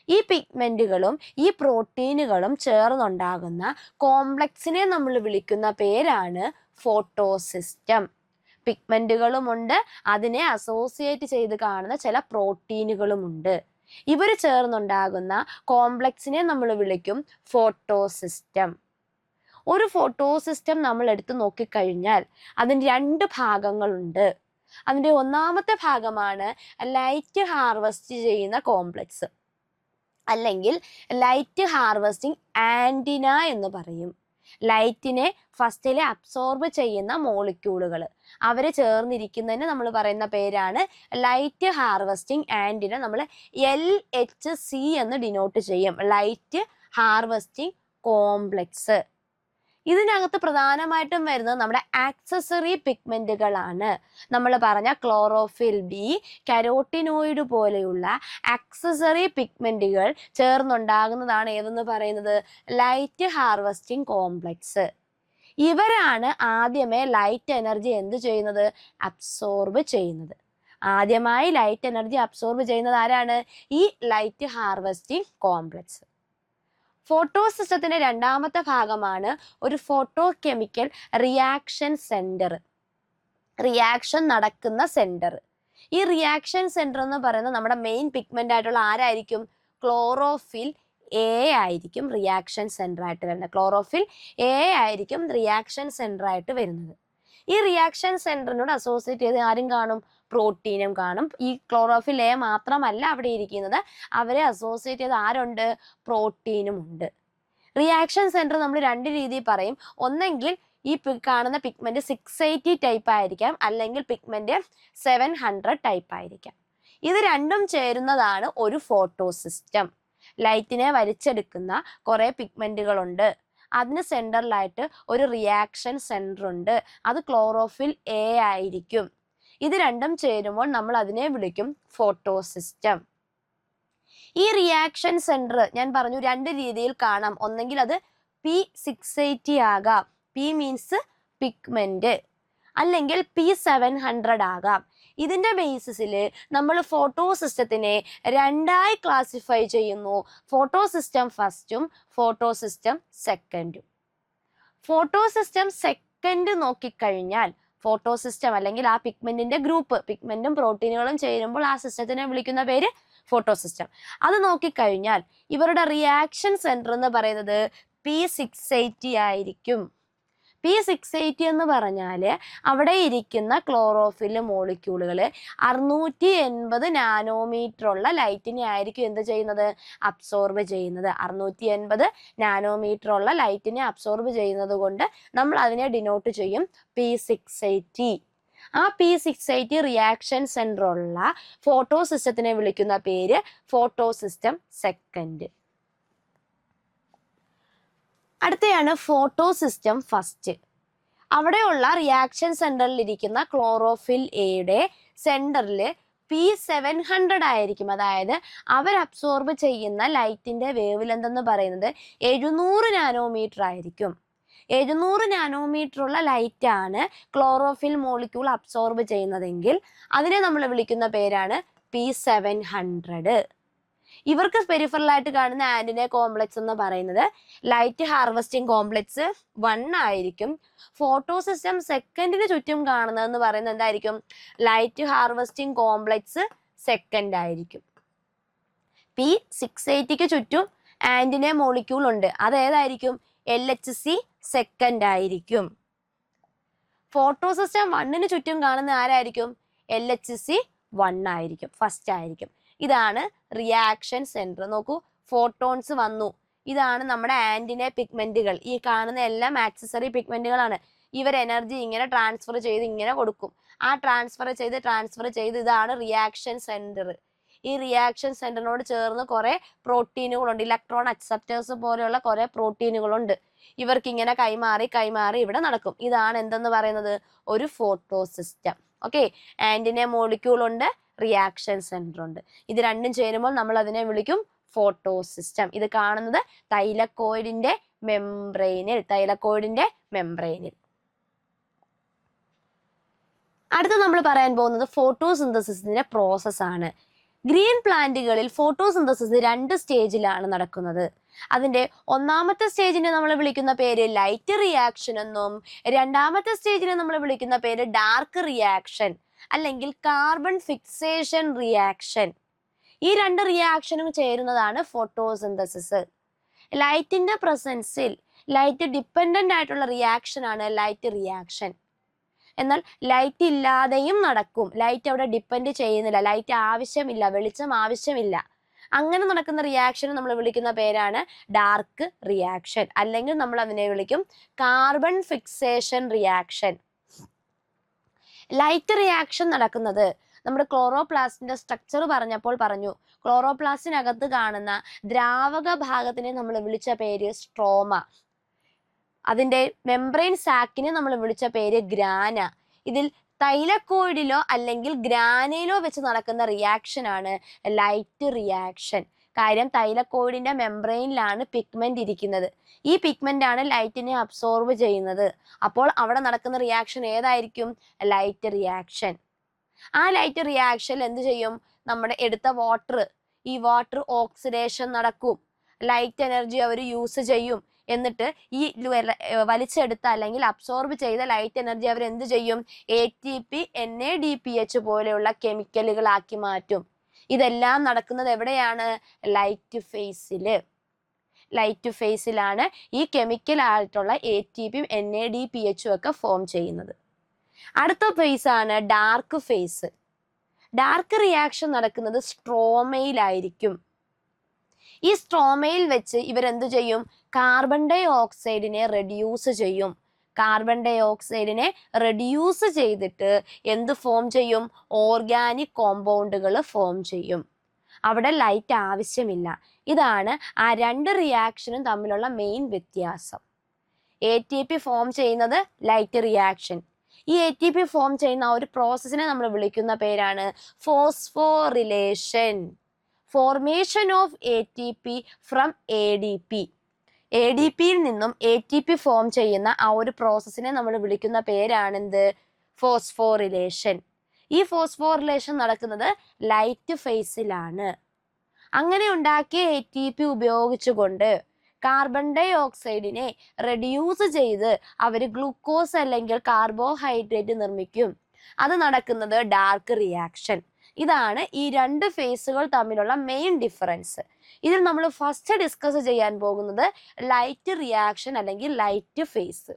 ഈ പിഗ്മെന്റുകളും ഈ പ്രോട്ടീനുകളും ചേർന്നുണ്ടാകുന്ന കോംപ്ലക്സിനെ നമ്മൾ വിളിക്കുന്ന പേരാണ് ഫോട്ടോ സിസ്റ്റം. പിഗ്മെന്റുകളുമുണ്ട്, അതിനെ അസോസിയേറ്റ് ചെയ്ത് കാണുന്ന ചില പ്രോട്ടീനുകളുമുണ്ട്. ഇവർ ചേർന്നുണ്ടാകുന്ന കോംപ്ലക്സിനെ നമ്മൾ വിളിക്കും ഫോട്ടോ സിസ്റ്റം. ഒരു ഫോട്ടോ സിസ്റ്റം നമ്മൾ എടുത്തു നോക്കിക്കഴിഞ്ഞാൽ അതിന് 2 ഭാഗങ്ങളുണ്ട്. അതിൻ്റെ ഒന്നാമത്തെ ഭാഗമാണ് ലൈറ്റ് ഹാർവെസ്റ്റ് ചെയ്യുന്ന കോംപ്ലക്സ്, അല്ലെങ്കിൽ ലൈറ്റ് ഹാർവെസ്റ്റിംഗ് ആന്റിന എന്ന് പറയും. ലൈറ്റിനെ ഫസ്റ്റിലെ അബ്സോർബ് ചെയ്യുന്ന മോളിക്യൂളുകൾ അവർ ചേർന്നിരിക്കുന്നതിന് നമ്മൾ പറയുന്ന പേരാണ് ലൈറ്റ് ഹാർവെസ്റ്റിംഗ് ആന്റിന. നമ്മൾ LHC എന്ന് ഡിനോട്ട് ചെയ്യും, ലൈറ്റ് ഹാർവെസ്റ്റിംഗ് കോംപ്ലക്സ്. ഇതിനകത്ത് പ്രധാനമായിട്ടും വരുന്നത് നമ്മുടെ ആക്സസറി പിഗ്മെന്റുകളാണ്. നമ്മൾ പറഞ്ഞ ക്ലോറോഫിൽ ബി, കരോട്ടിനോയിഡ് പോലെയുള്ള ആക്സസറി പിഗ്മെന്റുകൾ ചേർന്നുണ്ടാകുന്നതാണ് ഏതെന്ന് പറയുന്നത്? Light harvesting complex. ഇവരാണ് ആദ്യമേ ലൈറ്റ് എനർജി എന്ത് ചെയ്യുന്നത്? അബ്സോർബ് ചെയ്യുന്നത്. ആദ്യമായി ലൈറ്റ് എനർജി അബ്സോർബ് ചെയ്യുന്നത് ആരാണ്? ഈ ലൈറ്റ് ഹാർവെസ്റ്റിംഗ് കോംപ്ലക്സ്. ഫോട്ടോ സിസ്റ്റത്തിന്റെ രണ്ടാമത്തെ ഭാഗമാണ് ഒരു photo chemical reaction centre. Reaction നടക്കുന്ന സെന്റർ. ഈ റിയാക്ഷൻ സെന്റർ എന്ന് പറയുന്നത് നമ്മുടെ മെയിൻ പിഗ്മെന്റ് ആയിട്ടുള്ള ആരായിരിക്കും? ക്ലോറോഫിൽ എ ആയിരിക്കും റിയാക്ഷൻ സെന്റർ ആയിട്ട് വരുന്നത്. ക്ലോറോഫിൽ എ ആയിരിക്കും റിയാക്ഷൻ സെന്റർ ആയിട്ട് വരുന്നത്. ഈ റിയാക്ഷൻ സെന്ററിനോട് അസോസിയേറ്റ് ചെയ്ത് ആരും കാണും? പ്രോട്ടീനും കാണും. ഈ ക്ലോറോഫിൽ എ മാത്രമല്ല അവിടെ ഇരിക്കുന്നത്, അവരെ അസോസിയേറ്റ് ചെയ്ത് ആരുണ്ട്? പ്രോട്ടീനും ഉണ്ട്. റിയാക്ഷൻ സെന്റർ നമ്മൾ രണ്ട് രീതിയിൽ പറയും. ഒന്നെങ്കിൽ ഈ കാണുന്ന പിഗ്മെന്റ് 680 ടൈപ്പ് ആയിരിക്കാം, അല്ലെങ്കിൽ പിഗ്മെന്റ് 700 ടൈപ്പ് ആയിരിക്കാം. ഇത് രണ്ടും ചേരുന്നതാണ് ഒരു ഫോട്ടോ സിസ്റ്റം. ലൈറ്റിനെ വലിച്ചെടുക്കുന്ന കുറെ പിഗ്മെന്റുകളുണ്ട്. അതിന് സെന്ററിലായിട്ട് ഒരു റിയാക്ഷൻ സെന്റർ ഉണ്ട്. അത് ക്ലോറോഫിൽ എ ആയിരിക്കും. ഇത് രണ്ടും ചേരുമ്പോൾ നമ്മൾ അതിനെ വിളിക്കും ഫോട്ടോ സിസ്റ്റം. ഈ റിയാക്ഷൻ സെന്റർ ഞാൻ പറഞ്ഞു രണ്ട് രീതിയിൽ കാണാം. ഒന്നെങ്കിൽ അത് P680 ആകാം, P മീൻസ് പിഗ്മെന്റ്, അല്ലെങ്കിൽ P700 ആകാം. ഇതിന്റെ ബേസിസിൽ നമ്മൾ ഫോട്ടോ സിസ്റ്റത്തിനെ രണ്ടായി ക്ലാസിഫൈ ചെയ്യുന്നു. ഫോട്ടോ സിസ്റ്റം ഫസ്റ്റും ഫോട്ടോ സിസ്റ്റം സെക്കൻഡും. ഫോട്ടോ സിസ്റ്റം സെക്കൻഡ് നോക്കിക്കഴിഞ്ഞാൽ ഫോട്ടോ സിസ്റ്റം അല്ലെങ്കിൽ ആ പിഗ്മെന്റിന്റെ ഗ്രൂപ്പ്, പിഗ്മെന്റും പ്രോട്ടീനുകളും ചേരുമ്പോൾ ആ സിസ്റ്റത്തിനെ വിളിക്കുന്ന പേര് ഫോട്ടോ സിസ്റ്റം. അത് നോക്കിക്കഴിഞ്ഞാൽ ഇവരുടെ റിയാക്ഷൻ സെന്റർ എന്ന് പറയുന്നത് P680 ആയിരിക്കും. P680 എന്ന് പറഞ്ഞാൽ അവിടെ ഇരിക്കുന്ന ക്ലോറോഫിൽ മോളിക്യൂളുകൾ 680 നാനോമീറ്റർ ഉള്ള ലൈറ്റിനെ ആയിരിക്കും എന്ത് ചെയ്യുന്നത്? അബ്സോർബ് ചെയ്യുന്നത്. 680 നാനോമീറ്റർ ഉള്ള ലൈറ്റിനെ അബ്സോർബ് ചെയ്യുന്നത് കൊണ്ട് നമ്മൾ അതിനെ ഡിനോട്ട് ചെയ്യും P680. ആ P680 റിയാക്ഷൻ സെന്റർ ഉള്ള ഫോട്ടോ സിസ്റ്റത്തിനെ വിളിക്കുന്ന പേര് ഫോട്ടോ സിസ്റ്റം സെക്കൻഡ്. അടുത്തയാണ് ഫോട്ടോ സിസ്റ്റം ഫസ്റ്റ്. അവിടെയുള്ള റിയാക്ഷൻ സെന്ററിൽ ഇരിക്കുന്ന ക്ലോറോഫിൽ എയുടെ സെന്ററിൽ P700 ആയിരിക്കും. അതായത് അവർ അബ്സോർബ് ചെയ്യുന്ന ലൈറ്റിന്റെ വേവ് ലെന്ത് എന്ന് പറയുന്നത് 700 നാനോമീറ്റർ ആയിരിക്കും. 700 നാനോമീറ്റർ ഉള്ള ലൈറ്റ് ആണ് ക്ലോറോഫിൽ മോളിക്യൂൾ അബ്സോർബ് ചെയ്യുന്നതെങ്കിൽ അതിനെ നമ്മൾ വിളിക്കുന്ന പേരാണ് P700. ഇവർക്ക് പെരിഫറലായിട്ട് കാണുന്ന ആന്റിന കോംപ്ലക്സ് എന്ന് പറയുന്നത് ലൈറ്റ് ഹാർവെസ്റ്റിംഗ് കോംപ്ലക്സ് 1 ആയിരിക്കും. ഫോട്ടോ സിസ്റ്റം സെക്കൻഡിന് ചുറ്റും കാണുന്നതെന്ന് പറയുന്നത് എന്തായിരിക്കും? ലൈറ്റ് ഹാർവെസ്റ്റിംഗ് കോംപ്ലക്സ് സെക്കൻഡ് ആയിരിക്കും. P680 ചുറ്റും ആന്റിന മോളിക്യൂൾ ഉണ്ട്. അത് ഏതായിരിക്കും? LHC സെക്കൻഡ് ആയിരിക്കും. ഫോട്ടോ സിസ്റ്റം 1ന് ചുറ്റും കാണുന്ന ആരായിരിക്കും? LHC 1 ആയിരിക്കും, ഫസ്റ്റ് ആയിരിക്കും. ഇതാണ് റിയാക്ഷൻ സെന്റർ. നോക്കൂ, ഫോട്ടോൺസ് വന്നു. ഇതാണ് നമ്മുടെ ആന്റിന പിഗ്മെന്റുകൾ. ഈ കാണുന്ന എല്ലാം ആക്സസറി പിഗ്മെന്റുകളാണ്. ഇവർ എനർജി ഇങ്ങനെ ട്രാൻസ്ഫർ ചെയ്ത് ഇങ്ങനെ കൊടുക്കും. ആ ട്രാൻസ്ഫർ ചെയ്ത് ഇതാണ് റിയാക്ഷൻ സെന്റർ. ഈ റിയാക്ഷൻ സെന്ററിനോട് ചേർന്ന് കുറെ പ്രോട്ടീനുകളുണ്ട്. ഇലക്ട്രോൺ അക്സെപ്റ്റേഴ്സ് പോലെയുള്ള കുറെ പ്രോട്ടീനുകളുണ്ട്. ഇവർക്ക് ഇങ്ങനെ കൈമാറി ഇവിടെ നടക്കും. ഇതാണ് എന്തെന്ന് പറയുന്നത്? ഒരു photo system. Okay, antenna molecule ഉണ്ട്, റിയാക്ഷൻ സെന്റർ ഉണ്ട്. ഇത് രണ്ടും ചേരുമ്പോൾ നമ്മൾ അതിനെ വിളിക്കും ഫോട്ടോ സിസ്റ്റം. ഇത് കാണുന്നത് തൈലക്കോയിഡിന്റെ മെംബ്രെയിനിൽ. അടുത്ത നമ്മൾ പറയാൻ പോകുന്നത് ഫോട്ടോസിന്തസിസിന്റെ പ്രോസസ് ആണ്. ഗ്രീൻ പ്ലാന്റുകളിൽ ഫോട്ടോസിന്തസിസ് 2 സ്റ്റേജിലാണ് നടക്കുന്നത്. അതിന്റെ ഒന്നാമത്തെ സ്റ്റേജിനെ നമ്മൾ വിളിക്കുന്ന പേര് ലൈറ്റ് റിയാക്ഷൻ എന്നും രണ്ടാമത്തെ സ്റ്റേജിനെ നമ്മൾ വിളിക്കുന്ന പേര് ഡാർക്ക് റിയാക്ഷൻ അല്ലെങ്കിൽ കാർബൺ ഫിക്സേഷൻ റിയാക്ഷൻ. ഈ 2 റിയാക്ഷനും ചേരുന്നതാണ് ഫോട്ടോസിന്തസിസ്. ലൈറ്റിന്റെ പ്രസൻസിൽ ലൈറ്റ് ഡിപ്പെൻഡന്റ് ആയിട്ടുള്ള റിയാക്ഷൻ ആണ് ലൈറ്റ് റിയാക്ഷൻ. എന്നാൽ ലൈറ്റ് ഇല്ലാതെയും നടക്കും. ലൈറ്റ് അവിടെ ഡിപ്പെൻഡ് ചെയ്യുന്നില്ല, ലൈറ്റ് ആവശ്യമില്ല, വെളിച്ചം ആവശ്യമില്ല. അങ്ങനെ നടക്കുന്ന റിയാക്ഷൻ നമ്മൾ വിളിക്കുന്ന പേരാണ് ഡാർക്ക് റിയാക്ഷൻ, അല്ലെങ്കിൽ നമ്മൾ അതിനെ വിളിക്കും carbon fixation reaction. Light reaction നടക്കുന്നത് നമ്മുടെ ക്ലോറോപ്ലാസ്റ്റിന്റെ സ്ട്രക്ചർ പറഞ്ഞപ്പോൾ പറഞ്ഞു. ക്ലോറോപ്ലാസ്റ്റിനകത്ത് കാണുന്ന ദ്രാവക ഭാഗത്തിനെ നമ്മൾ വിളിച്ച പേര് സ്ട്രോമ. അതിന്റെ മെംബ്രെയിൻ സാക്കിനെ നമ്മൾ വിളിച്ച പേര് ഗ്രാന. ഇതിൽ തൈലക്കോയിഡിലോ അല്ലെങ്കിൽ ഗ്രാനയിലോ വെച്ച് നടക്കുന്ന റിയാക്ഷൻ ആണ് ലൈറ്റ് റിയാക്ഷൻ. കാര്യം തൈലക്കോയിഡിന്റെ മെംബ്രെയിനിലാണ് പിഗ്മെന്റ് ഇരിക്കുന്നത്. ഈ പിഗ്മെന്റ് ആണ് ലൈറ്റിനെ അബ്സോർബ് ചെയ്യുന്നത്. അപ്പോൾ അവിടെ നടക്കുന്ന റിയാക്ഷൻ ഏതായിരിക്കും? Light reaction. ആ ലൈറ്റ് റിയാക്ഷനിൽ എന്ത് ചെയ്യും? നമ്മുടെ എടുത്ത വാട്ടർ, ഈ വാട്ടർ ഓക്സിഡേഷൻ നടക്കും, ലൈറ്റ് എനർജി അവർ യൂസ് ചെയ്യും. എന്നിട്ട് ഈ വലിച്ചെടുത്ത അല്ലെങ്കിൽ അബ്സോർബ് ചെയ്ത ലൈറ്റ് എനർജി അവർ എന്ത് ചെയ്യും? ATP NADPH പോലെയുള്ള കെമിക്കലുകളാക്കി മാറ്റും. ഇതെല്ലാം നടക്കുന്നത് എവിടെയാണ്? ലൈറ്റ് ഫേസില്. ലൈറ്റ് ഫേസിലാണ് ഈ കെമിക്കൽ ആയിട്ടുള്ള ATPയും NADPHും ഒക്കെ ഫോം ചെയ്യുന്നത്. അടുത്ത ഫേസ് ആണ് ഡാർക്ക് ഫേസ്. ഡാർക്ക് റിയാക്ഷൻ നടക്കുന്നത് സ്ട്രോമയിലായിരിക്കും. ഈ സ്ട്രോമയിൽ വെച്ച് ഇവരെന്ത് ചെയ്യും? കാർബൺ ഡൈ ഓക്സൈഡിനെ റെഡ്യൂസ് ചെയ്യും. കാർബൺ ഡൈ ഓക്സൈഡിനെ റെഡ്യൂസ് ചെയ്തിട്ട് എന്ത് ഫോം ചെയ്യും? ഓർഗാനിക് കോമ്പൗണ്ടുകൾ ഫോം ചെയ്യും. അവിടെ ലൈറ്റ് ആവശ്യമില്ല. ഇതാണ് ആ രണ്ട് റിയാക്ഷനും തമ്മിലുള്ള മെയിൻ വ്യത്യാസം. ATP ഫോം ചെയ്യുന്നത് ലൈറ്റ് റിയാക്ഷൻ. ഈ ATP ഫോം ചെയ്യുന്ന ആ ഒരു പ്രോസസ്സിനെ നമ്മൾ വിളിക്കുന്ന പേരാണ് phosphorylation. Formation of ATP from ADP. ADPയിൽ നിന്നും ATP ഫോം ചെയ്യുന്ന ആ ഒരു പ്രോസസ്സിനെ നമ്മൾ വിളിക്കുന്ന പേരാണെന്ത്? ഫോസ്ഫോറിലേഷൻ. ഈ ഫോസ്ഫോറിലേഷൻ നടക്കുന്നത് ലൈറ്റ് ഫേസിലാണ്. അങ്ങനെ ഉണ്ടാക്കിയ ATP ഉപയോഗിച്ചുകൊണ്ട് കാർബൺ ഡൈ ഓക്സൈഡിനെ റെഡ്യൂസ് ചെയ്ത് അവർ ഗ്ലൂക്കോസ് അല്ലെങ്കിൽ കാർബോഹൈഡ്രേറ്റ് നിർമ്മിക്കും. അത് നടക്കുന്നത് ഡാർക്ക് റിയാക്ഷൻ. ഇതാണ് ഈ രണ്ട് ഫേസുകൾ തമ്മിലുള്ള മെയിൻ ഡിഫറൻസ്. ഇതിൽ നമ്മൾ ഫസ്റ്റ് ഡിസ്കസ് ചെയ്യാൻ പോകുന്നത് ലൈറ്റ് റിയാക്ഷൻ അല്ലെങ്കിൽ light face.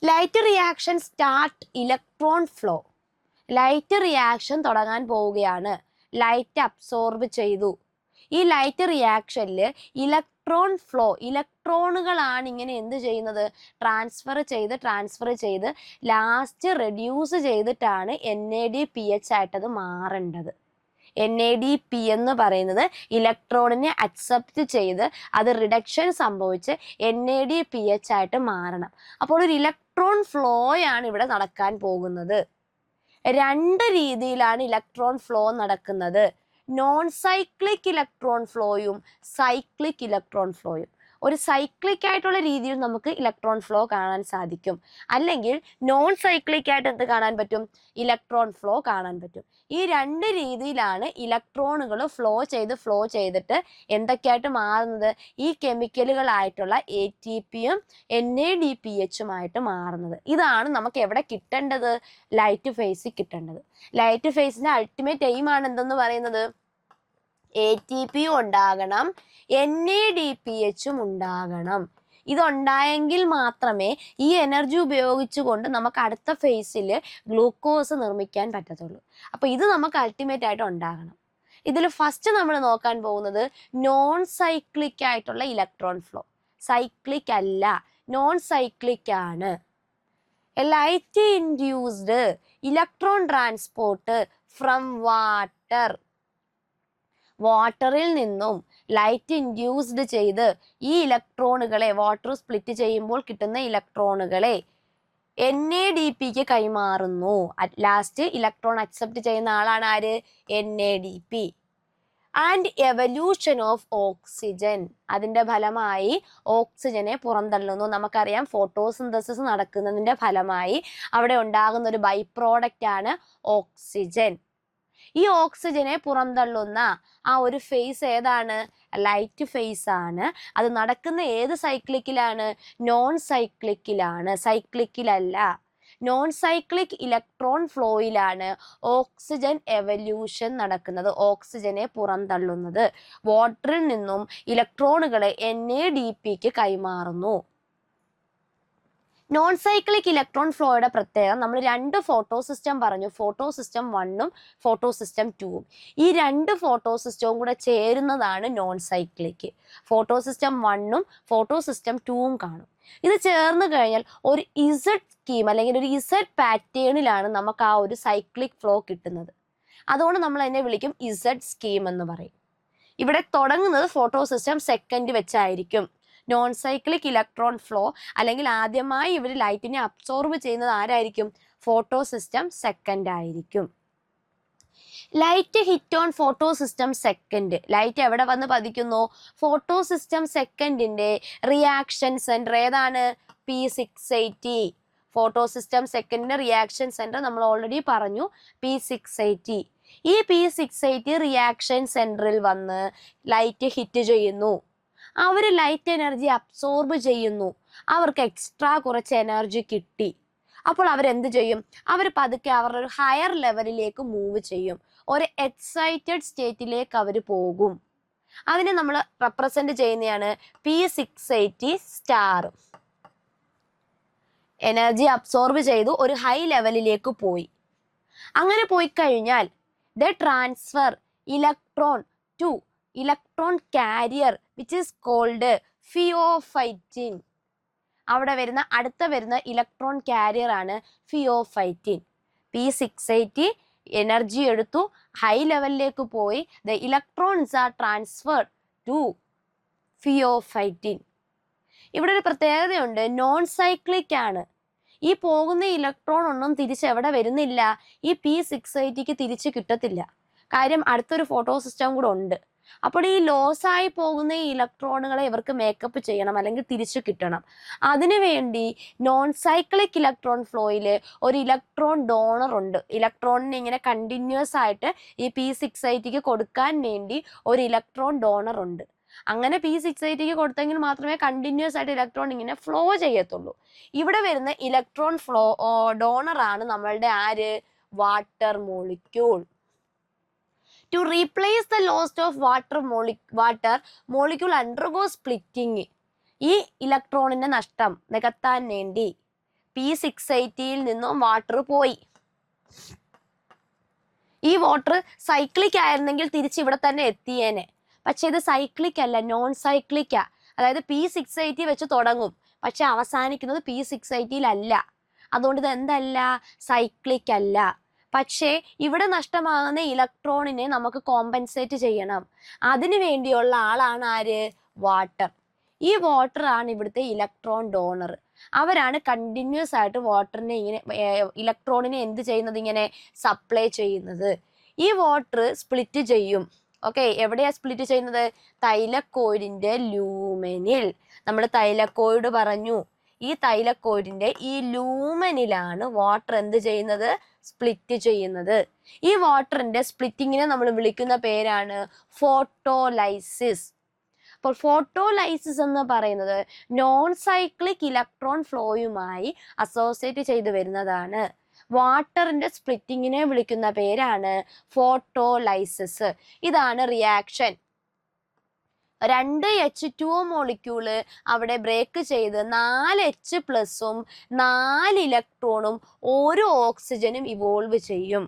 Light reaction start electron flow. Light reaction തുടങ്ങാൻ പോവുകയാണ്. ലൈറ്റ് അബ്സോർബ് ചെയ്തു. ഈ ലൈറ്റ് റിയാക്ഷനിൽ ഇലക്ട്രോൺ ഫ്ലോ, ഇലക്ട്രോണുകളാണ് ഇങ്ങനെ എന്ത് ചെയ്യുന്നത്? ട്രാൻസ്ഫർ ചെയ്ത് ലാസ്റ്റ് റെഡ്യൂസ് ചെയ്തിട്ടാണ് NADPH ആയിട്ടത് മാറേണ്ടത്. NADP എന്ന് പറയുന്നത് ഇലക്ട്രോണിനെ അക്സെപ്റ്റ് ചെയ്ത് അത് റിഡക്ഷൻ സംഭവിച്ച് NADPH ആയിട്ട് മാറണം. അപ്പോൾ ഒരു ഇലക്ട്രോൺ ഫ്ലോയാണ് ഇവിടെ നടക്കാൻ പോകുന്നത്. രണ്ട് രീതിയിലാണ് ഇലക്ട്രോൺ ഫ്ലോ നടക്കുന്നത്. നോൺ സൈക്ലിക് ഇലക്ട്രോൺ ഫ്ലോയും സൈക്ലിക് ഇലക്ട്രോൺ ഫ്ലോയും. ഒരു സൈക്ലിക് ആയിട്ടുള്ള രീതിയിൽ നമുക്ക് ഇലക്ട്രോൺ ഫ്ലോ കാണാൻ സാധിക്കും. അല്ലെങ്കിൽ നോൺ സൈക്ലിക് ആയിട്ട് എന്ത് കാണാൻ പറ്റും? ഇലക്ട്രോൺ ഫ്ലോ കാണാൻ പറ്റും. ഈ രണ്ട് രീതിയിലാണ് ഇലക്ട്രോണുകൾ ഫ്ലോ ചെയ്തിട്ട് എന്തൊക്കെയായിട്ട് മാറുന്നത്? ഈ കെമിക്കലുകളായിട്ടുള്ള ATPയും NADPHുമായിട്ട് മാറുന്നത്. ഇതാണ് നമുക്ക് എവിടെ കിട്ടേണ്ടത്? ലൈറ്റ് ഫേസിൽ കിട്ടേണ്ടത്. ലൈറ്റ് ഫേസിന്റെ അൾട്ടിമേറ്റ് എയിം ആണ് എന്തെന്ന് പറയുന്നത്? ATP ഉണ്ടാകണം, NADPHും ഉണ്ടാകണം. ഇതുണ്ടായെങ്കിൽ മാത്രമേ ഈ എനർജി ഉപയോഗിച്ചുകൊണ്ട് നമുക്ക് അടുത്ത ഫേസിൽ ഗ്ലൂക്കോസ് നിർമ്മിക്കാൻ പറ്റത്തുള്ളൂ. അപ്പൊ ഇത് നമുക്ക് അൾട്ടിമേറ്റ് ആയിട്ട് ഉണ്ടാകണം. ഇതിൽ ഫസ്റ്റ് നമ്മൾ നോക്കാൻ പോകുന്നത് നോൺ സൈക്ലിക് ആയിട്ടുള്ള ഇലക്ട്രോൺ ഫ്ലോ. സൈക്ലിക് അല്ല, നോൺ സൈക്ലിക് ആണ്. Light induced electron transport from water. വാട്ടറിൽ നിന്നും ലൈറ്റ് ഇൻഡ്യൂസ്ഡ് ചെയ്ത് ഈ ഇലക്ട്രോണുകളെ, വാട്ടർ സ്പ്ലിറ്റ് ചെയ്യുമ്പോൾ കിട്ടുന്ന ഇലക്ട്രോണുകളെ NADPക്ക് കൈമാറുന്നു. അറ്റ് ലാസ്റ്റ് ഇലക്ട്രോൺ അക്സെപ്റ്റ് ചെയ്യുന്ന ആളാണ് ആര്? NADP. And evolution of oxygen. അതിന്റെ ഫലമായി ഓക്സിജനെ പുറന്തള്ളുന്നു. നമുക്കറിയാം ഫോട്ടോസിന്തസിസ് നടക്കുന്നതിന്റെ ഫലമായി അവിടെ ഉണ്ടാകുന്ന ഒരു ബൈ പ്രോഡക്റ്റ് ആണ് ഓക്സിജൻ. ഈ ഓക്സിജനെ പുറന്തള്ളുന്ന ആ ഒരു ഫേസ് ഏതാണ്? ലൈറ്റ് ഫേസ് ആണ്. അത് നടക്കുന്ന ഏത് സൈക്ലിക്കിലാണ്? നോൺ സൈക്ലിക്കിലാണ്, സൈക്ലിക്കിലല്ല. നോൺ സൈക്ലിക് ഇലക്ട്രോൺ ഫ്ലോയിലാണ് ഓക്സിജൻ എവല്യൂഷൻ നടക്കുന്നത്, ഓക്സിജനെ പുറന്തള്ളുന്നത്. വാട്ടറിൽ നിന്നും ഇലക്ട്രോണുകളെ NADPക്ക് കൈമാറുന്നു. നോൺ സൈക്ലിക് ഇലക്ട്രോൺ ഫ്ലോയുടെ പ്രത്യേകത, നമ്മൾ രണ്ട് ഫോട്ടോ സിസ്റ്റം പറഞ്ഞു, ഫോട്ടോ സിസ്റ്റം 1ഉം ഫോട്ടോ സിസ്റ്റം 2ഉം. ഈ രണ്ട് ഫോട്ടോ സിസ്റ്റവും കൂടെ ചേരുന്നതാണ് നോൺ സൈക്ലിക്. ഫോട്ടോ സിസ്റ്റം 1ഉം ഫോട്ടോ സിസ്റ്റം 2ഉം കാണും. ഇത് ചേർന്ന് കഴിഞ്ഞാൽ ഒരു ഇസഡ് സ്കീം അല്ലെങ്കിൽ ഒരു ഇസഡ് പാറ്റേണിലാണ് നമുക്ക് ആ ഒരു സൈക്ലിക് ഫ്ലോ കിട്ടുന്നത്. അതുകൊണ്ട് നമ്മൾ അതിനെ വിളിക്കും ഇസഡ് സ്കീം എന്ന് പറയും. ഇവിടെ തുടങ്ങുന്നത് ഫോട്ടോ സിസ്റ്റം സെക്കൻഡ് വെച്ചായിരിക്കും. നോൺ സൈക്ലിക് ഇലക്ട്രോൺ ഫ്ലോ അല്ലെങ്കിൽ ആദ്യമായി ഇവർ ലൈറ്റിനെ അബ്സോർബ് ചെയ്യുന്നത് ആരായിരിക്കും? ഫോട്ടോ സിസ്റ്റം സെക്കൻഡ് ആയിരിക്കും. Light hit on photo system second. Light എവിടെ വന്ന് പതിക്കുന്നു? ഫോട്ടോ സിസ്റ്റം സെക്കൻഡിന്റെ റിയാക്ഷൻ സെന്റർ ഏതാണ്? P680. ഫോട്ടോ സിസ്റ്റം സെക്കൻഡിന്റെ റിയാക്ഷൻ സെന്റർ നമ്മൾ ഓൾറെഡി പറഞ്ഞു P680. ഈ P680 റിയാക്ഷൻ സെന്ററിൽ വന്ന് ലൈറ്റ് ഹിറ്റ് ചെയ്യുന്നു. അവർ ലൈറ്റ് എനർജി അബ്സോർബ് ചെയ്യുന്നു. അവർക്ക് എക്സ്ട്രാ കുറച്ച് എനർജി കിട്ടി. അപ്പോൾ അവരെന്ത് ചെയ്യും? അവർ പതുക്കെ അവരുടെ ഒരു ഹയർ ലെവലിലേക്ക് മൂവ് ചെയ്യും. ഒരു എക്സൈറ്റഡ് സ്റ്റേറ്റിലേക്ക് അവർ പോകും. അതിനെ നമ്മൾ റെപ്രസെന്റ് ചെയ്യുന്നതാണ് P680 സ്റ്റാർ. എനർജി അബ്സോർബ് ചെയ്തു ഒരു ഹൈ ലെവലിലേക്ക് പോയി. അങ്ങനെ പോയി കഴിഞ്ഞാൽ the transfer electron to electron carrier which is called pheophytin. അവിടെ അടുത്ത വരുന്ന ഇലക്ട്രോൺ കാരിയർ ആണ് ഫിയോഫൈറ്റിൻ. P680 എനർജി എടുത്തു, ഹൈ ലെവലിലേക്ക് പോയി. The electrons are transferred to pheophytin. ഇവിടെ ഒരു പ്രത്യേകതയുണ്ട്, നോൺ സൈക്ലിക് ആണ്. ഈ പോകുന്ന ഇലക്ട്രോൺ ഒന്നും തിരിച്ച് എവിടെ വരുന്നില്ല, ഈ P680ക്ക് തിരിച്ച് കിട്ടത്തില്ല. കാര്യം അടുത്തൊരു ഫോട്ടോ സിസ്റ്റം കൂടെ ഉണ്ട്. അപ്പോൾ ഈ ലോസ് ആയി പോകുന്ന ഈ ഇലക്ട്രോണുകളെ ഇവർക്ക് മേക്കപ്പ് ചെയ്യണം, അല്ലെങ്കിൽ തിരിച്ചു കിട്ടണം. അതിനുവേണ്ടി നോൺ സൈക്ലിക് ഇലക്ട്രോൺ ഫ്ലോയിൽ ഒരു ഇലക്ട്രോൺ ഡോണർ ഉണ്ട്. ഇലക്ട്രോണിന് ഇങ്ങനെ കണ്ടിന്യൂസ് ആയിട്ട് ഈ P680ക്ക് കൊടുക്കാൻ വേണ്ടി ഒരു ഇലക്ട്രോൺ ഡോണർ ഉണ്ട്. അങ്ങനെ P680ക്ക് കൊടുത്തെങ്കിൽ മാത്രമേ കണ്ടിന്യൂസ് ആയിട്ട് ഇലക്ട്രോൺ ഇങ്ങനെ ഫ്ലോ ചെയ്യത്തുള്ളൂ. ഇവിടെ വരുന്ന ഇലക്ട്രോൺ ഫ്ലോ ഡോണർ ആണ് നമ്മളുടെ ആര്? Water molecule. To replace the loss of water molecule undergo splitting. ഈ ഇലക്ട്രോണിന്റെ നഷ്ടം നികത്താൻ വേണ്ടി P680യിൽ നിന്നും വാട്ടർ പോയി. ഈ വാട്ടർ സൈക്ലിക് ആയിരുന്നെങ്കിൽ തിരിച്ച് ഇവിടെ തന്നെ എത്തിയേനെ. പക്ഷെ ഇത് സൈക്ലിക് അല്ല, നോൺ സൈക്ലിക്കാ. അതായത് P680 വെച്ച് തുടങ്ങും, പക്ഷെ അവസാനിക്കുന്നത് P680യിലല്ല. അതുകൊണ്ട് ഇത് എന്തല്ല? സൈക്ലിക് അല്ല. പക്ഷേ ഇവിടെ നഷ്ടമാകുന്ന ഇലക്ട്രോണിനെ നമുക്ക് കോമ്പൻസേറ്റ് ചെയ്യണം. അതിനു വേണ്ടിയുള്ള ആളാണ് ആര്? വാട്ടർ. ഈ വാട്ടർ ആണ് ഇവിടുത്തെ ഇലക്ട്രോൺ ഡോണർ. അവരാണ് കണ്ടിന്യൂസ് ആയിട്ട് വാട്ടറിനെ ഇങ്ങനെ ഇലക്ട്രോണിനെ എന്ത് ചെയ്യുന്നത്? ഇങ്ങനെ സപ്ലൈ ചെയ്യുന്നത്. ഈ വാട്ടർ സ്പ്ലിറ്റ് ചെയ്യും. ഓക്കെ, എവിടെയാ സ്പ്ലിറ്റ് ചെയ്യുന്നത്? തൈലക്കോയിഡിന്റെ ലൂമനിൽ. നമ്മൾ തൈലക്കോയിഡ് പറഞ്ഞു. ഈ തൈലക്കോയിഡിന്റെ ഈ ലൂമനിലാണ് വാട്ടർ എന്ത് ചെയ്യുന്നത്? സ്പ്ലിറ്റ് ചെയ്യുന്നത്. ഈ വാട്ടറിന്റെ സ്പ്ലിറ്റിങ്ങിനെ നമ്മൾ വിളിക്കുന്ന പേരാണ് ഫോട്ടോലൈസിസ്. അപ്പോൾ ഫോട്ടോലൈസിസ് എന്ന് പറയുന്നത് നോൺ സൈക്ലിക് ഇലക്ട്രോൺ ഫ്ലോയുമായി അസോസിയേറ്റ് ചെയ്ത് വരുന്നതാണ്. വാട്ടറിന്റെ സ്പ്ലിറ്റിങ്ങിനെ വിളിക്കുന്ന പേരാണ് ഫോട്ടോലൈസിസ്. ഇതാണ് റിയാക്ഷൻ. 2 H2O മോളിക്യൂള് അവിടെ ബ്രേക്ക് ചെയ്ത് 4 H+ഉം 4 ഇലക്ട്രോണും ഒരു ഓക്സിജനും ഇവോൾവ് ചെയ്യും.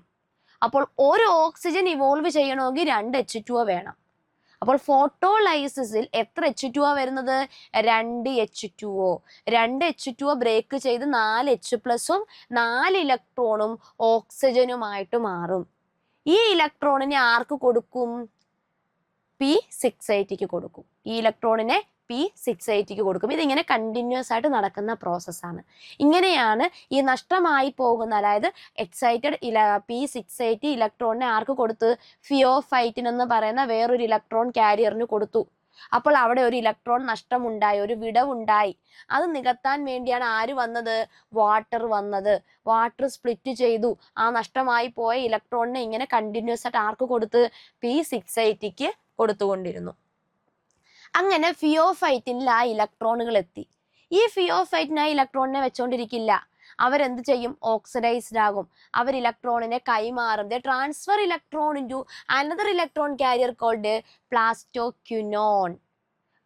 അപ്പോൾ ഒരു ഓക്സിജൻ ഇവോൾവ് ചെയ്യണമെങ്കിൽ 2 H2O വേണം. അപ്പോൾ ഫോട്ടോലൈസിസിൽ എത്ര H2O വരുന്നത്? 2 H2O. 2 H2O ബ്രേക്ക് ചെയ്ത് 4 H+ഉം 4 ഇലക്ട്രോണും ഓക്സിജനുമായിട്ട് മാറും. ഈ ഇലക്ട്രോണിനെ ആർക്ക് കൊടുക്കും? P680ക്ക് കൊടുക്കും. ഈ ഇലക്ട്രോണിനെ P680ക്ക് കൊടുക്കും. ഇതിങ്ങനെ കണ്ടിന്യൂസ് ആയിട്ട് നടക്കുന്ന പ്രോസസ്സാണ്. ഇങ്ങനെയാണ് ഈ നഷ്ടമായി പോകുന്ന, അതായത് എക്സൈറ്റഡ് P680 ഇലക്ട്രോണിനെ ആർക്ക് കൊടുത്ത്? ഫിയോഫൈറ്റിൻ എന്ന് പറയുന്ന വേറൊരു ഇലക്ട്രോൺ കാരിയറിന് കൊടുത്തു. അപ്പോൾ അവിടെ ഒരു ഇലക്ട്രോൺ നഷ്ടമുണ്ടായി, ഒരു വിടവുണ്ടായി. അത് നികത്താൻ വേണ്ടിയാണ് ആര് വന്നത്? വാട്ടർ വന്നത്. വാട്ടർ സ്പ്ലിറ്റ് ചെയ്തു. ആ നഷ്ടമായി പോയ ഇലക്ട്രോണിനെ ഇങ്ങനെ കണ്ടിന്യൂസ് ആയിട്ട് ആർക്ക് കൊടുത്ത്? P680ക്ക് കൊടുത്തുകൊണ്ടിരുന്നു. അങ്ങനെ ഫിയോഫൈറ്റിനിൽ ആ ഇലക്ട്രോണുകൾ എത്തി. ഈ ഫിയോഫൈറ്റിന് ആ ഇലക്ട്രോണിനെ വെച്ചോണ്ടിരിക്കില്ല. അവരെന്ത് ചെയ്യും? ഓക്സിഡൈസ്ഡ് ആകും. അവർ ഇലക്ട്രോണിനെ കൈമാറും. They transfer electron into another electron carrier called plastoquinone.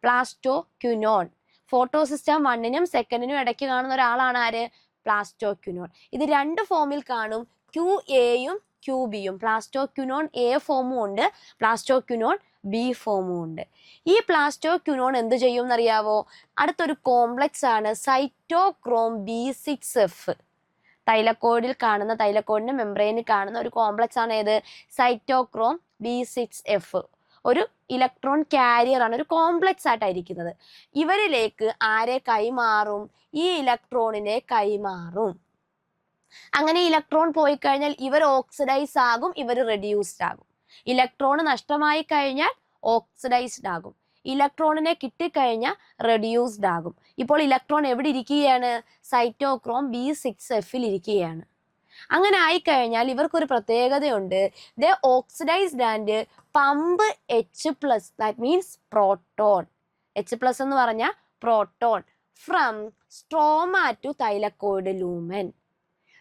Plastoquinone photo system 1നും 2നും ഇടയ്ക്ക് കാണുന്ന ഒരാളാണ് ആര്? പ്ലാസ്റ്റോക്വിനോൺ. ഇത് 2 ഫോമിൽ കാണും, QAയും QBയും. പ്ലാസ്റ്റോക്വിനോൺ A ഫോമും ഉണ്ട്, പ്ലാസ്റ്റോക്വിനോൺ B ഫോമും ഉണ്ട്. ഈ പ്ലാസ്റ്റോക്വിനോൺ എന്ത് ചെയ്യും എന്നറിയാവോ? അടുത്തൊരു കോംപ്ലക്സ് ആണ് സൈറ്റോക്രോം B6F. തൈലക്കോയിഡിൽ കാണുന്ന, തൈലക്കോയിഡിന്റെ മെംബ്രെയിനിൽ കാണുന്ന ഒരു കോംപ്ലക്സ് ആണ് ഏത്? Cytochrome B6F. ഒരു ഇലക്ട്രോൺ കാരിയർ ആണ്, ഒരു കോംപ്ലക്സ് ആയിട്ടായിരിക്കുന്നത്. ഇവരിലേക്ക് ആരെ കൈമാറും? ഈ ഇലക്ട്രോണിനെ കൈമാറും. അങ്ങനെ ഇലക്ട്രോൺ പോയി കഴിഞ്ഞാൽ ഇവർ ഓക്സിഡൈസ് ആകും, ഇവർ റെഡ്യൂസ്ഡ് ആകും. ഇലക്ട്രോൺ നഷ്ടമായി കഴിഞ്ഞാൽ ഓക്സിഡൈസ്ഡ് ആകും. ഇലക്ട്രോണിനെ കിട്ടിക്കഴിഞ്ഞാൽ റെഡ്യൂസ്ഡ് ആകും. ഇപ്പോൾ ഇലക്ട്രോൺ എവിടെ ഇരിക്കുകയാണ്? സൈറ്റോക്രോം B6Fൽ ഇരിക്കുകയാണ്. അങ്ങനെ ആയിക്കഴിഞ്ഞാൽ ഇവർക്കൊരു പ്രത്യേകതയുണ്ട്. They oxidised and pump H+, that means proton. H+ എന്ന് പറഞ്ഞാൽ proton from stroma to thylakoid lumen.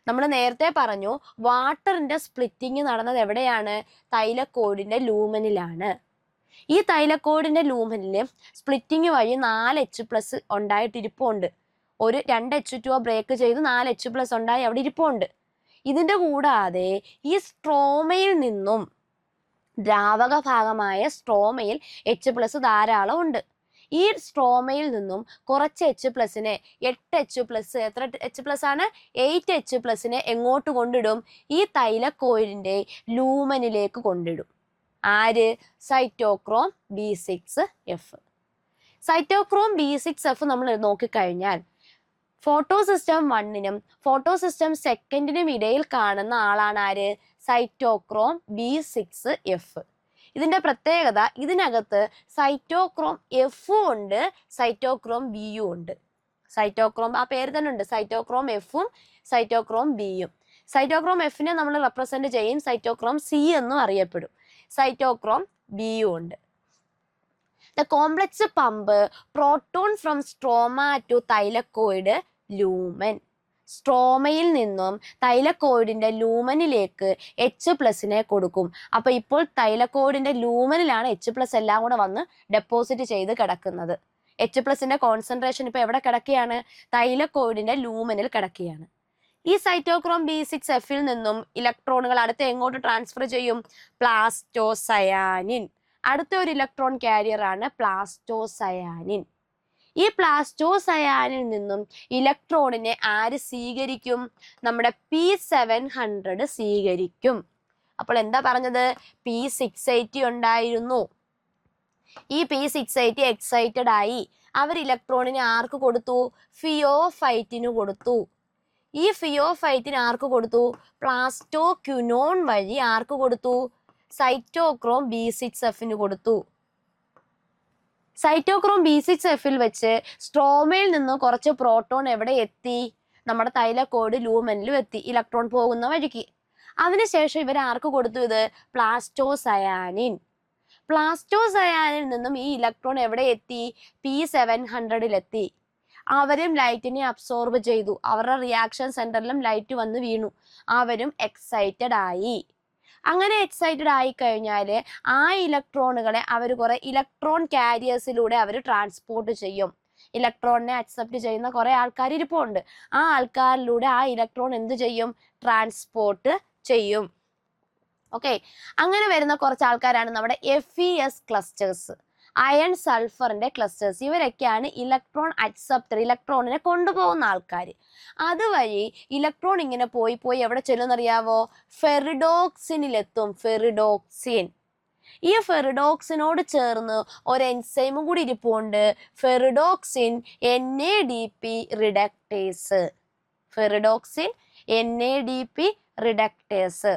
നമ്മൾ നേരത്തെ പറഞ്ഞു വാട്ടറിന്റെ സ്പ്ലിറ്റിംഗ് നടന്നത് എവിടെയാണ്? തൈലക്കോയിഡിന്റെ ലൂമനിലാണ്. ഈ തൈലക്കോയിഡിന്റെ ലൂമനിൽ സ്പ്ലിറ്റിംഗ് വഴി 4 H+ ഉണ്ടായിട്ടിരിപ്പുണ്ട്. ഒരു 2 H2O ബ്രേക്ക് ചെയ്ത് 4 H+ ഉണ്ടായി അവിടെ ഇരിപ്പുണ്ട്. ഇതിന്റെ കൂടാതെ ഈ സ്ട്രോമയിൽ നിന്നും ദ്രാവക ഭാഗമായ സ്ട്രോമയിൽ H+ ധാരാളം ഉണ്ട്. ഈ സ്ട്രോമയിൽ നിന്നും കുറച്ച് H+നെ 8 H+, എത്ര H+ ആണ്? 8 H+നെ എങ്ങോട്ട് കൊണ്ടിടും? ഈ തൈലക്കോയിഡിന്റെ ലൂമനിലേക്ക് കൊണ്ടിടും. ആര്? Cytochrome B6F. സൈറ്റോക്രോം B6F നമ്മൾ നോക്കിക്കഴിഞ്ഞാൽ ഫോട്ടോസിസ്റ്റം 1നും ഫോട്ടോസിസ്റ്റം 2നും ഇടയിൽ കാണുന്ന ആളാണ് ആര്? Cytochrome B6F. ഇതിന്റെ പ്രത്യേകത ഇതിനകത്ത് സൈറ്റോക്രോം Fഉം ഉണ്ട്, സൈറ്റോക്രോം Bയും ഉണ്ട്. സൈറ്റോക്രോം ആ പേര് തന്നെ ഉണ്ട്, സൈറ്റോക്രോം Fഉം സൈറ്റോക്രോം Bയും. സൈറ്റോക്രോം Fനെ നമ്മൾ റെപ്രസെന്റ് ചെയ്യും, സൈറ്റോക്രോം C എന്നും അറിയപ്പെടും. സൈറ്റോക്രോം Bയും ഉണ്ട്. The complex pump proton from stroma to thylakoid lumen. സ്ട്രോമയിൽ നിന്നും തൈലക്കോയിഡിന്റെ ലൂമനിലേക്ക് H+നെ കൊടുക്കും. അപ്പൊ ഇപ്പോൾ തൈലക്കോയിഡിന്റെ ലൂമനിലാണ് H+ എല്ലാം കൂടെ വന്ന് ഡെപ്പോസിറ്റ് ചെയ്ത് കിടക്കുന്നത്. H+ന്റെ കോൺസെൻട്രേഷൻ ഇപ്പൊ എവിടെ കിടക്കുകയാണ്? തൈലക്കോയിഡിന്റെ ലൂമനിൽ കിടക്കുകയാണ്. ഈ സൈറ്റോക്രോം B6Fൽ നിന്നും ഇലക്ട്രോണുകൾ അടുത്ത് എങ്ങോട്ട് ട്രാൻസ്ഫർ ചെയ്യും? പ്ലാസ്റ്റോസയാനിൻ. അടുത്ത ഒരു ഇലക്ട്രോൺ കാരിയർ ആണ് പ്ലാസ്റ്റോസയാനിൻ. ഈ പ്ലാസ്റ്റോസയാനിൽ നിന്നും ഇലക്ട്രോണിനെ ആര് സ്വീകരിക്കും? നമ്മുടെ P700 സ്വീകരിക്കും. അപ്പോൾ എന്താ പറഞ്ഞത്? P680 ഉണ്ടായിരുന്നു. ഈ P680 എക്സൈറ്റഡ് ആയി. അവർ ഇലക്ട്രോണിനെ ആർക്ക് കൊടുത്തു? ഫിയോഫൈറ്റിന് കൊടുത്തു. ഈ ഫിയോഫൈറ്റിന് ആർക്ക് കൊടുത്തു? പ്ലാസ്റ്റോക്യുനോൺ വഴി ആർക്ക് കൊടുത്തു? സൈറ്റോക്രോം B6Fന് കൊടുത്തു. സൈറ്റോക്രോം B6Fൽ വെച്ച് സ്ട്രോമയിൽ നിന്ന് കുറച്ച് പ്രോട്ടോൺ എവിടെ എത്തി? നമ്മുടെ തൈലക്കോയിഡ് ലൂമനിലും എത്തി, ഇലക്ട്രോൺ പോകുന്ന വഴിക്ക്. അതിനുശേഷം ഇവർ ആർക്ക് കൊടുത്തു? ഇത് പ്ലാസ്റ്റോസയാനിൻ. പ്ലാസ്റ്റോസയാനിൽ നിന്നും ഈ ഇലക്ട്രോൺ എവിടെ എത്തി? P700 എത്തി. അവരും ലൈറ്റിനെ അബ്സോർബ് ചെയ്തു. അവരുടെ റിയാക്ഷൻ സെന്ററിലും ലൈറ്റ് വന്ന് വീണു. അവരും എക്സൈറ്റഡ് ആയി. അങ്ങനെ എക്സൈറ്റഡ് ആയി കഴിഞ്ഞാൽ ആ ഇലക്ട്രോണുകളെ അവർ കുറെ ഇലക്ട്രോൺ കാരിയേഴ്സിലൂടെ അവർ ട്രാൻസ്പോർട്ട് ചെയ്യും. ഇലക്ട്രോണിനെ അക്സെപ്റ്റ് ചെയ്യുന്ന കുറെ ആൾക്കാർ ഇരിപ്പുണ്ട്. ആ ആൾക്കാരിലൂടെ ആ ഇലക്ട്രോൺ എന്ത് ചെയ്യും? ട്രാൻസ്പോർട്ട് ചെയ്യും. ഓക്കെ, അങ്ങനെ വരുന്ന കുറച്ച് ആൾക്കാരാണ് നമ്മുടെ FeS ക്ലസ്റ്റേഴ്സ്, അയൺ സൾഫറിന്റെ ക്ലസ്റ്റേഴ്സ്. ഇവരൊക്കെയാണ് ഇലക്ട്രോൺ അക്സെപ്റ്റർ, ഇലക്ട്രോണിനെ കൊണ്ടുപോകുന്ന ആൾക്കാർ. അതുവഴി ഇലക്ട്രോൺ ഇങ്ങനെ പോയി പോയി എവിടെ ചെല്ലുന്നറിയാവോ? ഫെറിഡോക്സിനിലെത്തും. ഫെറിഡോക്സിൻ. ഈ ഫെറിഡോക്സിനോട് ചേർന്ന് ഒരു എൻസൈമും കൂടി ഇരിപ്പുണ്ട്, ferredoxin NADP reductase. Ferredoxin NADP reductase.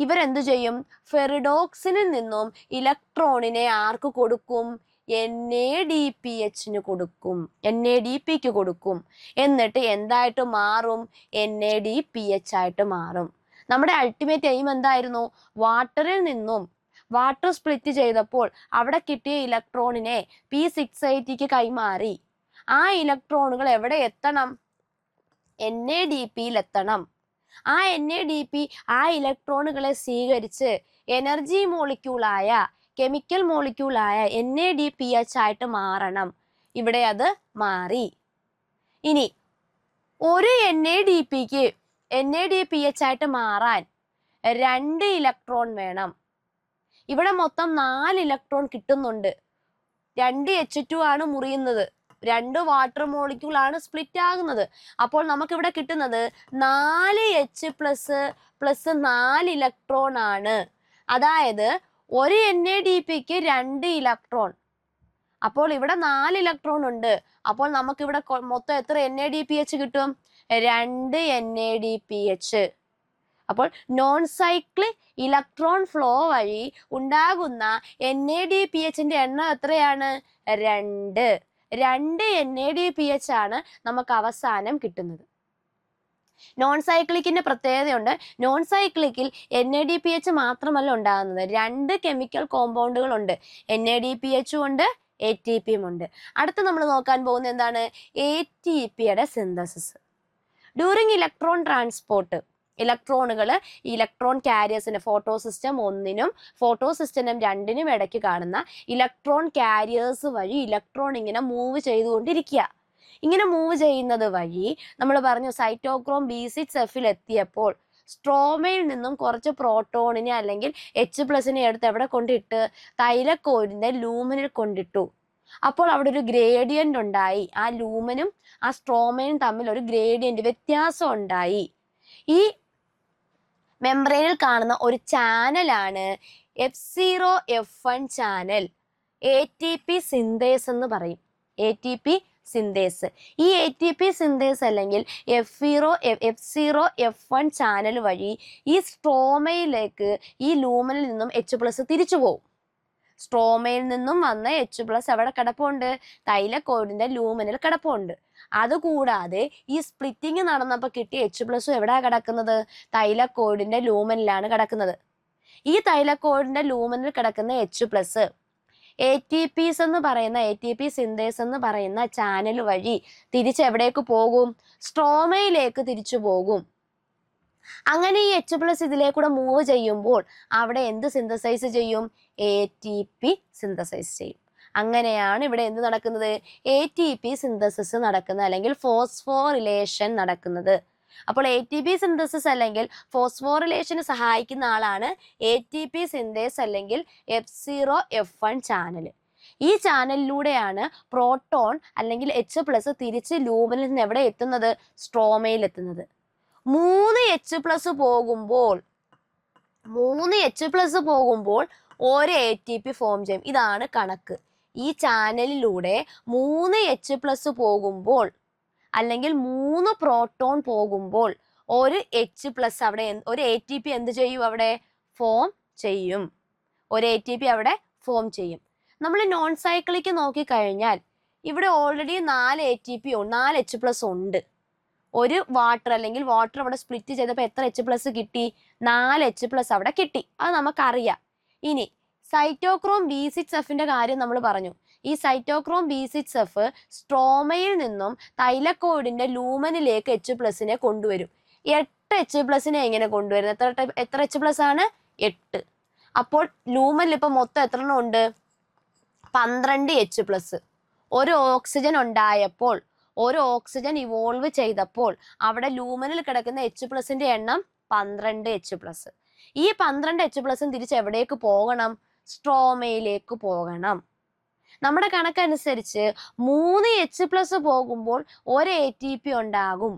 ഇവരെന്തു ചെയ്യും? ഫെറിഡോക്സിനിൽ നിന്നും ഇലക്ട്രോണിനെ ആർക്ക് കൊടുക്കും? NADPHന് കൊടുക്കും, NADPക്ക് കൊടുക്കും. എന്നിട്ട് എന്തായിട്ട് മാറും? NADPH ആയിട്ട് മാറും. നമ്മുടെ അൾട്ടിമേറ്റ് എയിം എന്തായിരുന്നു? വാട്ടറിൽ നിന്നും വാട്ടർ സ്പ്ലിറ്റ് ചെയ്തപ്പോൾ അവിടെ കിട്ടിയ ഇലക്ട്രോണിനെ P680ക്ക് കൈമാറി. ആ ഇലക്ട്രോണുകൾ എവിടെ എത്തണം? NADPയിൽ എത്തണം. ആ NADP ആ ഇലക്ട്രോണുകളെ സ്വീകരിച്ച് എനർജി മോളിക്യൂളായ കെമിക്കൽ മോളിക്യൂളായ NADPH ആയിട്ട് മാറണം. ഇവിടെ അത് മാറി. ഇനി ഒരു NADPക്ക് NADPH ആയിട്ട് മാറാൻ 2 ഇലക്ട്രോൺ വേണം. ഇവിടെ മൊത്തം 4 ഇലക്ട്രോൺ കിട്ടുന്നുണ്ട്. 2 H2 ആണ് മുറിയുന്നത്, 2 വാട്ടർ മോളിക്യൂൾ ആണ് സ്പ്ലിറ്റ് ആകുന്നത്. അപ്പോൾ നമുക്ക് ഇവിടെ കിട്ടുന്നത് 4 H+ 4 ഇലക്ട്രോൺ ആണ്. അതായത് ഒരു NADPക്ക് 2 ഇലക്ട്രോൺ. അപ്പോൾ ഇവിടെ 4 ഇലക്ട്രോൺ ഉണ്ട്. അപ്പോൾ നമുക്ക് ഇവിടെ മൊത്തം എത്ര NADPH കിട്ടും? 2 NADPH. അപ്പോൾ നോൺ സൈക്ലിക് ഇലക്ട്രോൺ ഫ്ലോ വഴി ഉണ്ടാകുന്ന NADPHന്റെ എണ്ണം എത്രയാണ്? 2. 2 NADPH ആണ് നമുക്ക് അവസാനം കിട്ടുന്നത്. നോൺ സൈക്ലിക്കിന്റെ പ്രത്യേകതയുണ്ട്. നോൺ സൈക്ലിക്കിൽ NADPH മാത്രമല്ല ഉണ്ടാകുന്നത്, 2 കെമിക്കൽ കോമ്പൗണ്ടുകൾ ഉണ്ട്. NADPH ഉണ്ട്, ATPയും ഉണ്ട്. അടുത്ത് നമ്മൾ നോക്കാൻ പോകുന്നത് എന്താണ്? ATPയുടെ സിന്തസിസ്. ഡ്യൂറിങ് ഇലക്ട്രോൺ ട്രാൻസ്പോർട്ട്, ഇലക്ട്രോണുകൾ ഇലക്ട്രോൺ കാരിയേഴ്സിന് ഫോട്ടോ സിസ്റ്റം 1നും ഫോട്ടോ സിസ്റ്റം 2നും ഇടയ്ക്ക് കാണുന്ന ഇലക്ട്രോൺ കാരിയേഴ്സ് വഴി ഇലക്ട്രോൺ ഇങ്ങനെ മൂവ് ചെയ്തുകൊണ്ടിരിക്കുക. ഇങ്ങനെ മൂവ് ചെയ്യുന്നത് വഴി നമ്മൾ പറഞ്ഞു സൈറ്റോക്രോം B6Fൽ എത്തിയപ്പോൾ സ്ട്രോമയിൽ നിന്നും കുറച്ച് പ്രോട്ടോണിനെ അല്ലെങ്കിൽ H+ എടുത്ത് എവിടെ കൊണ്ടിട്ട്? തൈലക്കോയിഡിന്റെ ലൂമനിൽ കൊണ്ടിട്ടു. അപ്പോൾ അവിടെ ഒരു ഗ്രേഡിയന്റ് ഉണ്ടായി. ആ ലൂമനും ആ സ്ട്രോമയും തമ്മിൽ ഒരു ഗ്രേഡിയന്റ് വ്യത്യാസം ഉണ്ടായി. ഈ മെംബ്രെയിനിൽ കാണുന്ന ഒരു ചാനലാണ് F0F1 ചാനൽ. ATP സിന്തേസ് എന്ന് പറയും. ATP synthase. ഈ ATP സിന്തേസ് അല്ലെങ്കിൽ F0F1 ചാനൽ വഴി ഈ സ്ട്രോമയിലേക്ക് ഈ ലൂമനിൽ നിന്നും H+ തിരിച്ചു പോകും. സ്ട്രോമയിൽ നിന്നും വന്ന H+ എവിടെ കിടപ്പുണ്ട്? തൈലക്കോയിഡിന്റെ ലൂമനിൽ കിടപ്പുണ്ട്. അതുകൂടാതെ ഈ സ്പ്ലിറ്റിങ് നടന്നപ്പോൾ കിട്ടിയ H+ എവിടാ കിടക്കുന്നത്? തൈലക്കോയിഡിന്റെ ലൂമനിലാണ് കിടക്കുന്നത്. ഈ തൈലക്കോയിഡിന്റെ ലൂമനിൽ കിടക്കുന്ന H+ ATPs എന്ന് പറയുന്ന ATP സിന്തേസ് എന്ന് പറയുന്ന ചാനൽ വഴി തിരിച്ചെവിടേക്ക് പോകും? സ്ട്രോമയിലേക്ക് തിരിച്ചു പോകും. അങ്ങനെ ഈ H+ ഇതിലേക്കൂടെ മൂവ് ചെയ്യുമ്പോൾ അവിടെ എന്ത് സിന്തസൈസ് ചെയ്യും? ATP സിന്തസൈസ് ചെയ്യും. അങ്ങനെയാണ് ഇവിടെ എന്ത് നടക്കുന്നത്? ATP സിന്തസിസ് നടക്കുന്നത്, അല്ലെങ്കിൽ ഫോസ്ഫോറിലേഷൻ നടക്കുന്നത്. അപ്പോൾ ATP സിന്തസിസ് അല്ലെങ്കിൽ ഫോസ്ഫോറിലേഷന് സഹായിക്കുന്ന ആളാണ് ATP സിന്തേസ് അല്ലെങ്കിൽ F0F1 ചാനൽ. ഈ ചാനലിലൂടെയാണ് പ്രോട്ടോൺ അല്ലെങ്കിൽ H+ തിരിച്ച് ലൂമനിൽ നിന്ന് എവിടെ എത്തുന്നത്? സ്ട്രോമയിൽ എത്തുന്നത്. 3 H+ പോകുമ്പോൾ ഒരു ATP ഫോം ചെയ്യും. ഇതാണ് കണക്ക്. ഈ ചാനലിലൂടെ 3 H+ പോകുമ്പോൾ അല്ലെങ്കിൽ 3 പ്രോട്ടോൺ പോകുമ്പോൾ ഒരു H+ അവിടെ ഒരു ATP എന്ത് ചെയ്യും? അവിടെ ഫോം ചെയ്യും. ഒരു ATP അവിടെ ഫോം ചെയ്യും. നമ്മൾ നോൺ സൈക്ലിക്ക് നോക്കിക്കഴിഞ്ഞാൽ ഇവിടെ ഓൾറെഡി 4 ATP 4 H+ ഉണ്ട്. ഒരു വാട്ടർ അല്ലെങ്കിൽ വാട്ടർ അവിടെ സ്പ്ലിറ്റ് ചെയ്തപ്പോൾ എത്ര H+ കിട്ടി? 4 H+ അവിടെ കിട്ടി. അത് നമുക്കറിയാം. ഇനി സൈറ്റോക്രോം B6Fന്റെ കാര്യം നമ്മൾ പറഞ്ഞു. ഈ സൈറ്റോക്രോം B6F സ്ട്രോമയിൽ നിന്നും തൈലക്കോയിഡിന്റെ ലൂമനിലേക്ക് H+നെ കൊണ്ടുവരും. 8 H+ എങ്ങനെ കൊണ്ടുവരും? എത്ര H+ ആണ്? 8. അപ്പോൾ ലൂമനിൽ ഇപ്പൊ മൊത്തം എത്ര എണ്ണം ഉണ്ട്? 12 H+. ഒരു ഓക്സിജൻ ഉണ്ടായപ്പോൾ, ഒരു ഓക്സിജൻ ഇവോൾവ് ചെയ്തപ്പോൾ അവിടെ ലൂമനിൽ കിടക്കുന്ന H+ന്റെ എണ്ണം 12 H+. ഈ 12 H+ തിരിച്ച് എവിടേക്ക് പോകണം? സ്ട്രോമയിലേക്ക് പോകണം. നമ്മുടെ കണക്കനുസരിച്ച് 3 H+ പോകുമ്പോൾ ഒരു ATP ഉണ്ടാകും.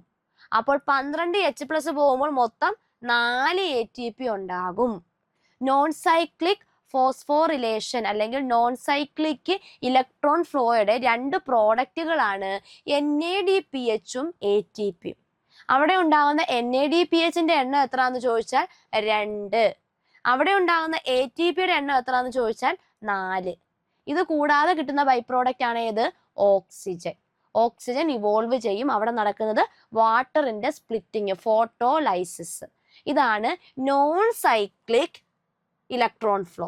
അപ്പോൾ 12 H+ പോകുമ്പോൾ മൊത്തം 4 ATP ഉണ്ടാകും. നോൺ സൈക്ലിക് ഫോസ്ഫോറിലേഷൻ അല്ലെങ്കിൽ നോൺ സൈക്ലിക് ഇലക്ട്രോൺ ഫ്ലോയുടെ 2 പ്രോഡക്റ്റുകളാണ് NADPHഉം ATPയും. അവിടെ ഉണ്ടാകുന്ന NADPHന്റെ എണ്ണം എത്രയാന്ന് ചോദിച്ചാൽ 2. അവിടെ ഉണ്ടാകുന്ന ATPയുടെ എണ്ണം എത്രയാന്ന് ചോദിച്ചാൽ 4. ഇത് കൂടാതെ കിട്ടുന്ന ബൈ പ്രോഡക്റ്റ് ആണ് ഏത്? ഓക്സിജൻ. ഓക്സിജൻ ഇവോൾവ് ചെയ്യും. അവിടെ നടക്കുന്നത് വാട്ടറിന്റെ സ്പ്ലിറ്റിങ്, ഫോട്ടോലൈസിസ്. ഇതാണ് non cyclic electron flow.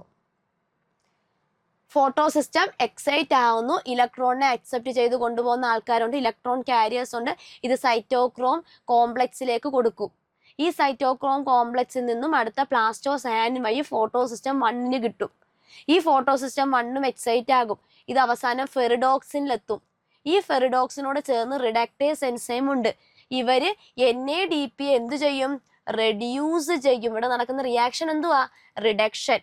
Photo system excite ആവുന്നു, ഇലക്ട്രോണിനെ അക്സെപ്റ്റ് ചെയ്ത് കൊണ്ടുപോകുന്ന ആൾക്കാരുണ്ട്, ഇലക്ട്രോൺ കാരിയേഴ്സ് ഉണ്ട്. ഇത് സൈറ്റോക്രോം കോംപ്ലക്സിലേക്ക് കൊടുക്കും. ഈ സൈറ്റോക്രോം കോംപ്ലക്സിൽ നിന്നും അടുത്ത പ്ലാസ്റ്റോസയാനിൻ വഴി ഫോട്ടോ സിസ്റ്റം 1ന് കിട്ടും. ഈ ഫോട്ടോ സിസ്റ്റം 1ഉം എക്സൈറ്റ് ആകും. ഇത് അവസാനം ഫെറിഡോക്സിനിലെത്തും. ഈ ഫെറിഡോക്സിനോട് ചേർന്ന് റിഡക്ടേസ് എൻസൈം ഉണ്ട്. ഇവര് NADP എന്ത് ചെയ്യും? റെഡ്യൂസ് ചെയ്യും. ഇവിടെ നടക്കുന്ന റിയാക്ഷൻ എന്തുവാ? റിഡക്ഷൻ.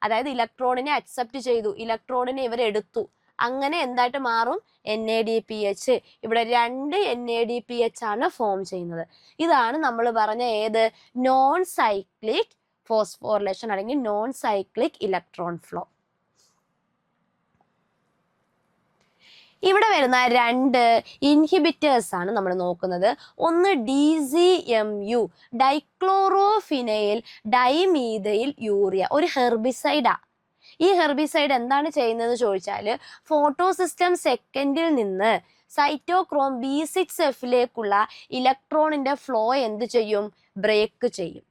അതായത് ഇലക്ട്രോണിനെ അക്സെപ്റ്റ് ചെയ്തു, ഇലക്ട്രോണിനെ ഇവരെടുത്തു. അങ്ങനെ എന്തായിട്ട് മാറും? NADPH. ഇവിടെ 2 NADPH ആണ് ഫോം ചെയ്യുന്നത്. ഇതാണ് നമ്മൾ പറഞ്ഞ ഏത്? നോൺ സൈക്ലിക് ഫോസ്ഫോറിലേഷൻ അല്ലെങ്കിൽ നോൺ സൈക്ലിക് ഇലക്ട്രോൺ ഫ്ലോ. ഇവിടെ വരുന്ന രണ്ട് ഇൻഹിബിറ്റേഴ്സ് ആണ് നമ്മൾ നോക്കുന്നത്. ഒന്ന് DCMU, ഡൈക്ലോറോഫിനൈൽ ഡൈമീഥൈൽ യൂറിയ, ഒരു ഹെർബിസൈഡാ. ഈ ഹെർബിസൈഡ് എന്താണ് ചെയ്യുന്നത് ചോദിച്ചാൽ ഫോട്ടോസിസ്റ്റം സെക്കൻഡിൽ നിന്ന് സൈറ്റോക്രോം B6Fലേക്കുള്ള ഇലക്ട്രോണിന്റെ ഫ്ലോ എന്ത് ചെയ്യും? ബ്രേക്ക് ചെയ്യും.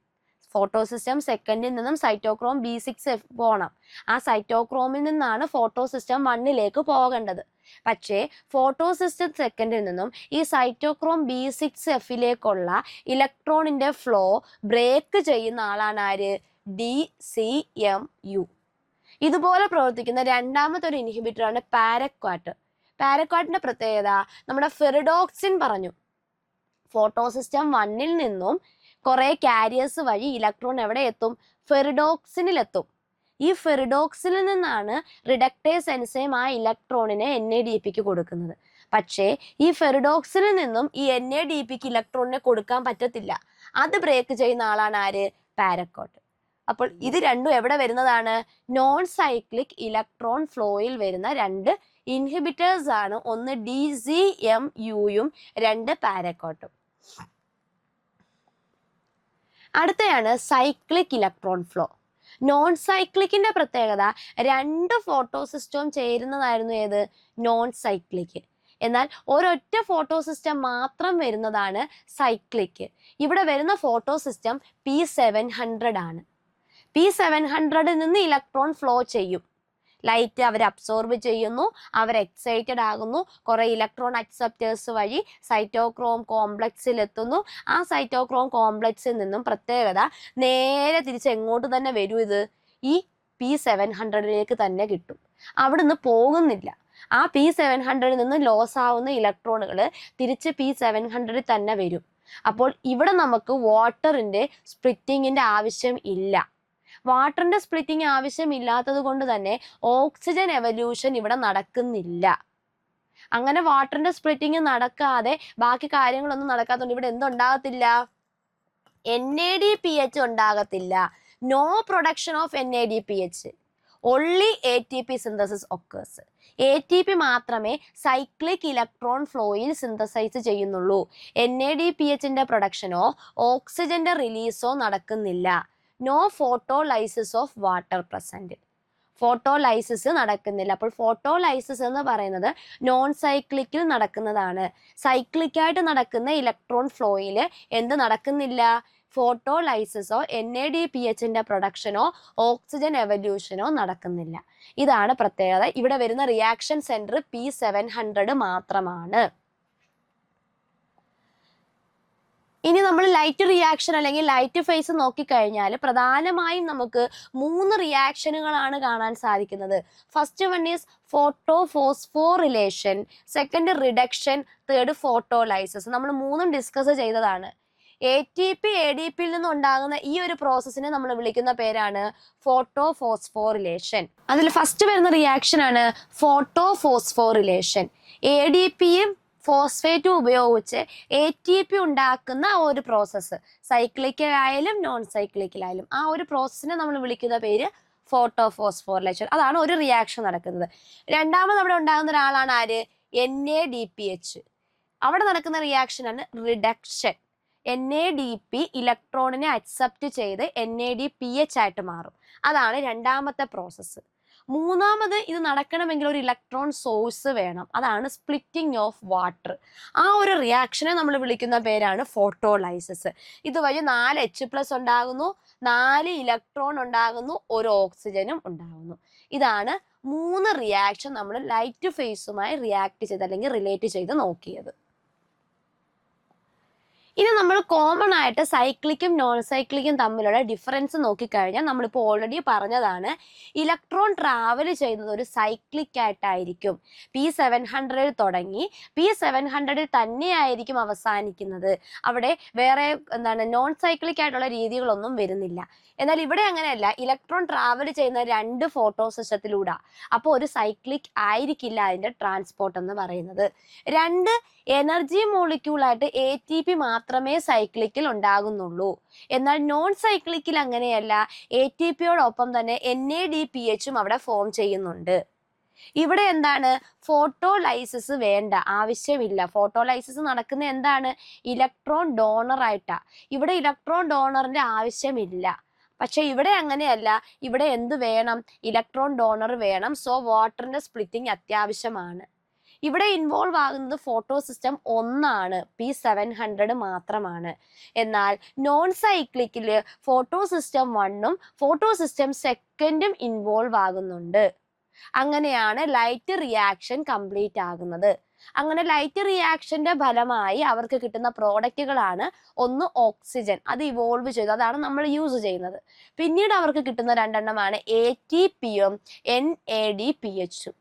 ഫോട്ടോസിസ്റ്റം സെക്കൻഡിൽ നിന്നും സൈറ്റോക്രോം B6F പോകണം. ആ സൈറ്റോക്രോമിൽ നിന്നാണ് ഫോട്ടോസിസ്റ്റം 1ലേക്ക് പോകേണ്ടത്. പക്ഷേ ഫോട്ടോസിസ്റ്റം സെക്കൻഡിൽ നിന്നും ഈ സൈറ്റോക്രോം B6Fലേക്കുള്ള ഇലക്ട്രോണിന്റെ ഫ്ലോ ബ്രേക്ക് ചെയ്യുന്ന ആളാണ് ആര്? DCMU. ഇതുപോലെ പ്രവർത്തിക്കുന്ന രണ്ടാമത്തെ ഒരു ഇൻഹിബിറ്ററാണ് പാരക്വാറ്റ്. പാരക്വാറ്റിന്റെ പ്രത്യേകത, നമ്മുടെ ഫെറിഡോക്സിൻ പറഞ്ഞു, ഫോട്ടോസിസ്റ്റം 1ൽ നിന്നും കുറെ കാരിയേഴ്സ് വഴി ഇലക്ട്രോൺ എവിടെ എത്തും? ഫെറിഡോക്സിനിലെത്തും. ഈ ഫെറിഡോക്സിനിൽ നിന്നാണ് റിഡക്ടേസ് എൻസൈം ആ ഇലക്ട്രോണിനെ NADPക്ക് കൊടുക്കുന്നത്. പക്ഷേ ഈ ഫെറിഡോക്സിനിൽ നിന്നും ഈ NADPക്ക് ഇലക്ട്രോണിനെ കൊടുക്കാൻ പറ്റത്തില്ല. അത് ബ്രേക്ക് ചെയ്യുന്ന ആളാണ് ആര്? പാരക്വാറ്റ്. അപ്പോൾ ഇത് രണ്ടും എവിടെ വരുന്നതാണ്? നോൺ സൈക്ലിക് ഇലക്ട്രോൺ ഫ്ലോയിൽ വരുന്ന രണ്ട് ഇൻഹിബിറ്റേഴ്സ് ആണ്. ഒന്ന് DCMUയും രണ്ട് പാരക്വാറ്റും. അടുത്തയാണ് സൈക്ലിക് ഇലക്ട്രോൺ ഫ്ലോ. നോൺ സൈക്ലിക്കിന്റെ പ്രത്യേകത, രണ്ട് ഫോട്ടോസിസ്റ്റവും ചേരുന്നതായിരുന്നു ഏത്? Non cyclic. എന്നാൽ ഒരൊറ്റ ഫോട്ടോസിസ്റ്റം മാത്രം വരുന്നതാണ് സൈക്ലിക്. ഇവിടെ വരുന്ന ഫോട്ടോസിസ്റ്റം P700 ആണ്. P700ൽ നിന്ന് ഇലക്ട്രോൺ ഫ്ലോ ചെയ്യും. ലൈറ്റ് അവർ അബ്സോർബ് ചെയ്യുന്നു, അവർ എക്സൈറ്റഡ് ആകുന്നു, കുറെ ഇലക്ട്രോൺ അക്സെപ്റ്റേഴ്സ് വഴി സൈറ്റോക്രോം കോംപ്ലക്സിൽ എത്തുന്നു. ആ സൈറ്റോക്രോം കോംപ്ലക്സിൽ നിന്നും പ്രത്യേകത നേരെ തിരിച്ച് എങ്ങോട്ട് തന്നെ വരും? ഇത് ഈ P700ലേക്ക് തന്നെ കിട്ടും. അവിടുന്ന് പോകുന്നില്ല. ആ P700ൽ നിന്ന് ലോസ് ആവുന്ന ഇലക്ട്രോണുകൾ തിരിച്ച് P700ൽ തന്നെ വരും. അപ്പോൾ ഇവിടെ നമുക്ക് വാട്ടറിന്റെ സ്പ്ലിറ്റിങ്ങിന്റെ ആവശ്യം ഇല്ല. വാട്ടറിന്റെ സ്പ്ലിറ്റിംഗ് ആവശ്യമില്ലാത്തത് കൊണ്ട് തന്നെ ഓക്സിജൻ എവല്യൂഷൻ ഇവിടെ നടക്കുന്നില്ല. അങ്ങനെ വാട്ടറിന്റെ സ്പ്ലിറ്റിംഗ് നടക്കാതെ ബാക്കി കാര്യങ്ങളൊന്നും നടക്കാത്തതുകൊണ്ട് ഇവിടെ എന്തുണ്ടാകത്തില്ല? NADPH ഉണ്ടാകത്തില്ല. No production of NADPH. only ATP synthesis occurs. ATP മാത്രമേ സൈക്ലിക് ഇലക്ട്രോൺ ഫ്ലോയിൽ സിന്തസൈസ് ചെയ്യുന്നുള്ളൂ. NADPHന്റെ പ്രൊഡക്ഷനോ ഓക്സിജന്റെ റിലീസോ നടക്കുന്നില്ല. No photolysis of water present. Photolysis നടക്കുന്നില്ല. അപ്പോൾ ഫോട്ടോലൈസിസ് എന്ന് പറയുന്നത് നോൺ സൈക്ലിക്കിൽ നടക്കുന്നതാണ്. സൈക്ലിക്കായിട്ട് നടക്കുന്ന ഇലക്ട്രോൺ ഫ്ലോയിൽ എന്ത് നടക്കുന്നില്ല? ഫോട്ടോലൈസിസോ NADPHന്റെ പ്രൊഡക്ഷനോ ഓക്സിജൻ എവല്യൂഷനോ നടക്കുന്നില്ല. ഇതാണ് പ്രത്യേകത. ഇവിടെ വരുന്ന റിയാക്ഷൻ സെന്റർ P700 മാത്രമാണ്. ഇനി നമ്മൾ ലൈറ്റ് റിയാക്ഷൻ അല്ലെങ്കിൽ ലൈറ്റ് ഫേസ് നോക്കിക്കഴിഞ്ഞാൽ പ്രധാനമായും നമുക്ക് 3 റിയാക്ഷനുകളാണ് കാണാൻ സാധിക്കുന്നത്. First one is photo phosphorylation, second reduction, third photolysis. നമ്മൾ മൂന്നും ഡിസ്കസ് ചെയ്തതാണ്. ATP ADPയിൽ നിന്ന് ഉണ്ടാകുന്ന ഈ ഒരു പ്രോസസ്സിനെ നമ്മൾ വിളിക്കുന്ന പേരാണ് ഫോട്ടോ ഫോസ്ഫോറിലേഷൻ. അതിൽ ഫസ്റ്റ് വരുന്ന റിയാക്ഷൻ ആണ് ഫോട്ടോ ഫോസ്ഫോറിലേഷൻ. ADPയും ഫോസ്ഫേറ്റും ഉപയോഗിച്ച് ATP ഉണ്ടാക്കുന്ന ഒരു പ്രോസസ്സ്, സൈക്ലിക്കലായാലും നോൺ സൈക്ലിക്കലായാലും ആ ഒരു പ്രോസസ്സിനെ നമ്മൾ വിളിക്കുന്ന പേര് ഫോട്ടോ ഫോസ്ഫോറിലേഷൻ. അതാണ് ഒരു റിയാക്ഷൻ നടക്കുന്നത്. രണ്ടാമത് അവിടെ ഉണ്ടാകുന്ന ഒരാളാണ് ആര്? NADPH. അവിടെ നടക്കുന്ന റിയാക്ഷനാണ് റിഡക്ഷൻ. NADP ഇലക്ട്രോണിനെ അക്സെപ്റ്റ് ചെയ്ത് NADPH ആയിട്ട് മാറും. അതാണ് രണ്ടാമത്തെ പ്രോസസ്സ്. മൂന്നാമത് ഇത് നടക്കണമെങ്കിൽ ഒരു ഇലക്ട്രോൺ സോഴ്സ് വേണം. അതാണ് സ്പ്ലിറ്റിംഗ് ഓഫ് വാട്ടർ. ആ ഒരു റിയാക്ഷനെ നമ്മൾ വിളിക്കുന്ന പേരാണ് ഫോട്ടോലൈസിസ്. ഇതുവഴി 4 H+ ഉണ്ടാകുന്നു, 4 ഇലക്ട്രോൺ ഉണ്ടാകുന്നു, 1 ഓക്സിജനും ഉണ്ടാകുന്നു. ഇതാണ് 3 റിയാക്ഷൻ നമ്മൾ ലൈറ്റ് ഫേസുമായി റിയാക്ട് ചെയ്ത് അല്ലെങ്കിൽ റിലേറ്റ് ചെയ്ത് നോക്കിയത്. ഇനി നമ്മൾ കോമൺ ആയിട്ട് സൈക്ലിക്കും നോൺ സൈക്ലിക്കും തമ്മിലുള്ള ഡിഫറൻസ് നോക്കിക്കഴിഞ്ഞാൽ നമ്മളിപ്പോൾ ഓൾറെഡി പറഞ്ഞതാണ്, ഇലക്ട്രോൺ ട്രാവൽ ചെയ്യുന്നത് ഒരു സൈക്ലിക് ആയിട്ടായിരിക്കും. P700 തുടങ്ങി P700 തന്നെയായിരിക്കും അവസാനിക്കുന്നത്. അവിടെ വേറെ നോൺ സൈക്ലിക് ആയിട്ടുള്ള രീതികളൊന്നും വരുന്നില്ല. എന്നാൽ ഇവിടെ അങ്ങനെയല്ല, ഇലക്ട്രോൺ ട്രാവൽ ചെയ്യുന്ന 2 ഫോട്ടോ സിസ്റ്റത്തിലൂടെ. അപ്പോൾ ഒരു സൈക്ലിക് ആയിരിക്കില്ല അതിന്റെ ട്രാൻസ്പോർട്ട് എന്ന് പറയുന്നത്. 2 എനർജി മോളിക്യൂളായിട്ട് ATP മാത്രമേ സൈക്ലിക്കിൽ ഉണ്ടാകുന്നുള്ളൂ. എന്നാൽ നോൺ സൈക്ലിക്കിൽ അങ്ങനെയല്ല, ATPയോടൊപ്പം തന്നെ NADPHും അവിടെ ഫോം ചെയ്യുന്നുണ്ട്. ഇവിടെ എന്താണ്, ഫോട്ടോലൈസിസ് വേണ്ട, ആവശ്യമില്ല. ഫോട്ടോലൈസിസ് നടക്കുന്ന എന്താണ്, ഇലക്ട്രോൺ ഡോണർ ആയിട്ടാ. ഇവിടെ ഇലക്ട്രോൺ ഡോണറിന്റെ ആവശ്യമില്ല. പക്ഷെ ഇവിടെ അങ്ങനെയല്ല, ഇവിടെ എന്ത് വേണം, ഇലക്ട്രോൺ ഡോണർ വേണം. സോ വാട്ടറിന്റെ സ്പ്ലിറ്റിംഗ് അത്യാവശ്യമാണ്. ഇവിടെ ഇൻവോൾവ് ആകുന്നത് ഫോട്ടോ സിസ്റ്റം 1 P700 മാത്രമാണ്. എന്നാൽ നോൺ സൈക്ലിക്കില് photo system 1 photo system 2 involve ആകുന്നുണ്ട്. അങ്ങനെയാണ് ലൈറ്റ് റിയാക്ഷൻ കംപ്ലീറ്റ് ആകുന്നത്. അങ്ങനെ ലൈറ്റ് റിയാക്ഷന്റെ ഫലമായി അവർക്ക് കിട്ടുന്ന പ്രോഡക്റ്റുകളാണ് ഒന്ന് ഓക്സിജൻ, അത് ഇവോൾവ് ചെയ്തു, അതാണ് നമ്മൾ യൂസ് ചെയ്യുന്നത്. പിന്നീട് അവർക്ക് കിട്ടുന്ന 2 ATPയും NADPHും.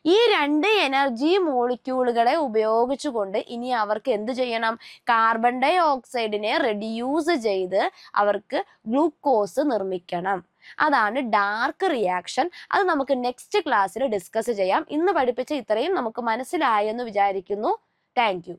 ഈ 2 എനർജി മോളിക്യൂളുകളെ ഉപയോഗിച്ചുകൊണ്ട് ഇനി അവർക്ക് എന്ത് ചെയ്യണം, കാർബൺ ഡൈ ഓക്സൈഡിനെ റെഡ്യൂസ് ചെയ്ത് അവർക്ക് ഗ്ലൂക്കോസ് നിർമ്മിക്കണം. അതാണ് ഡാർക്ക് റിയാക്ഷൻ. അത് നമുക്ക് നെക്സ്റ്റ് ക്ലാസ്സിൽ ഡിസ്കസ് ചെയ്യാം. ഇന്ന് പഠിപ്പിച്ച ഇത്രയും നമുക്ക് മനസ്സിലായെന്ന് വിചാരിക്കുന്നു. Thank you.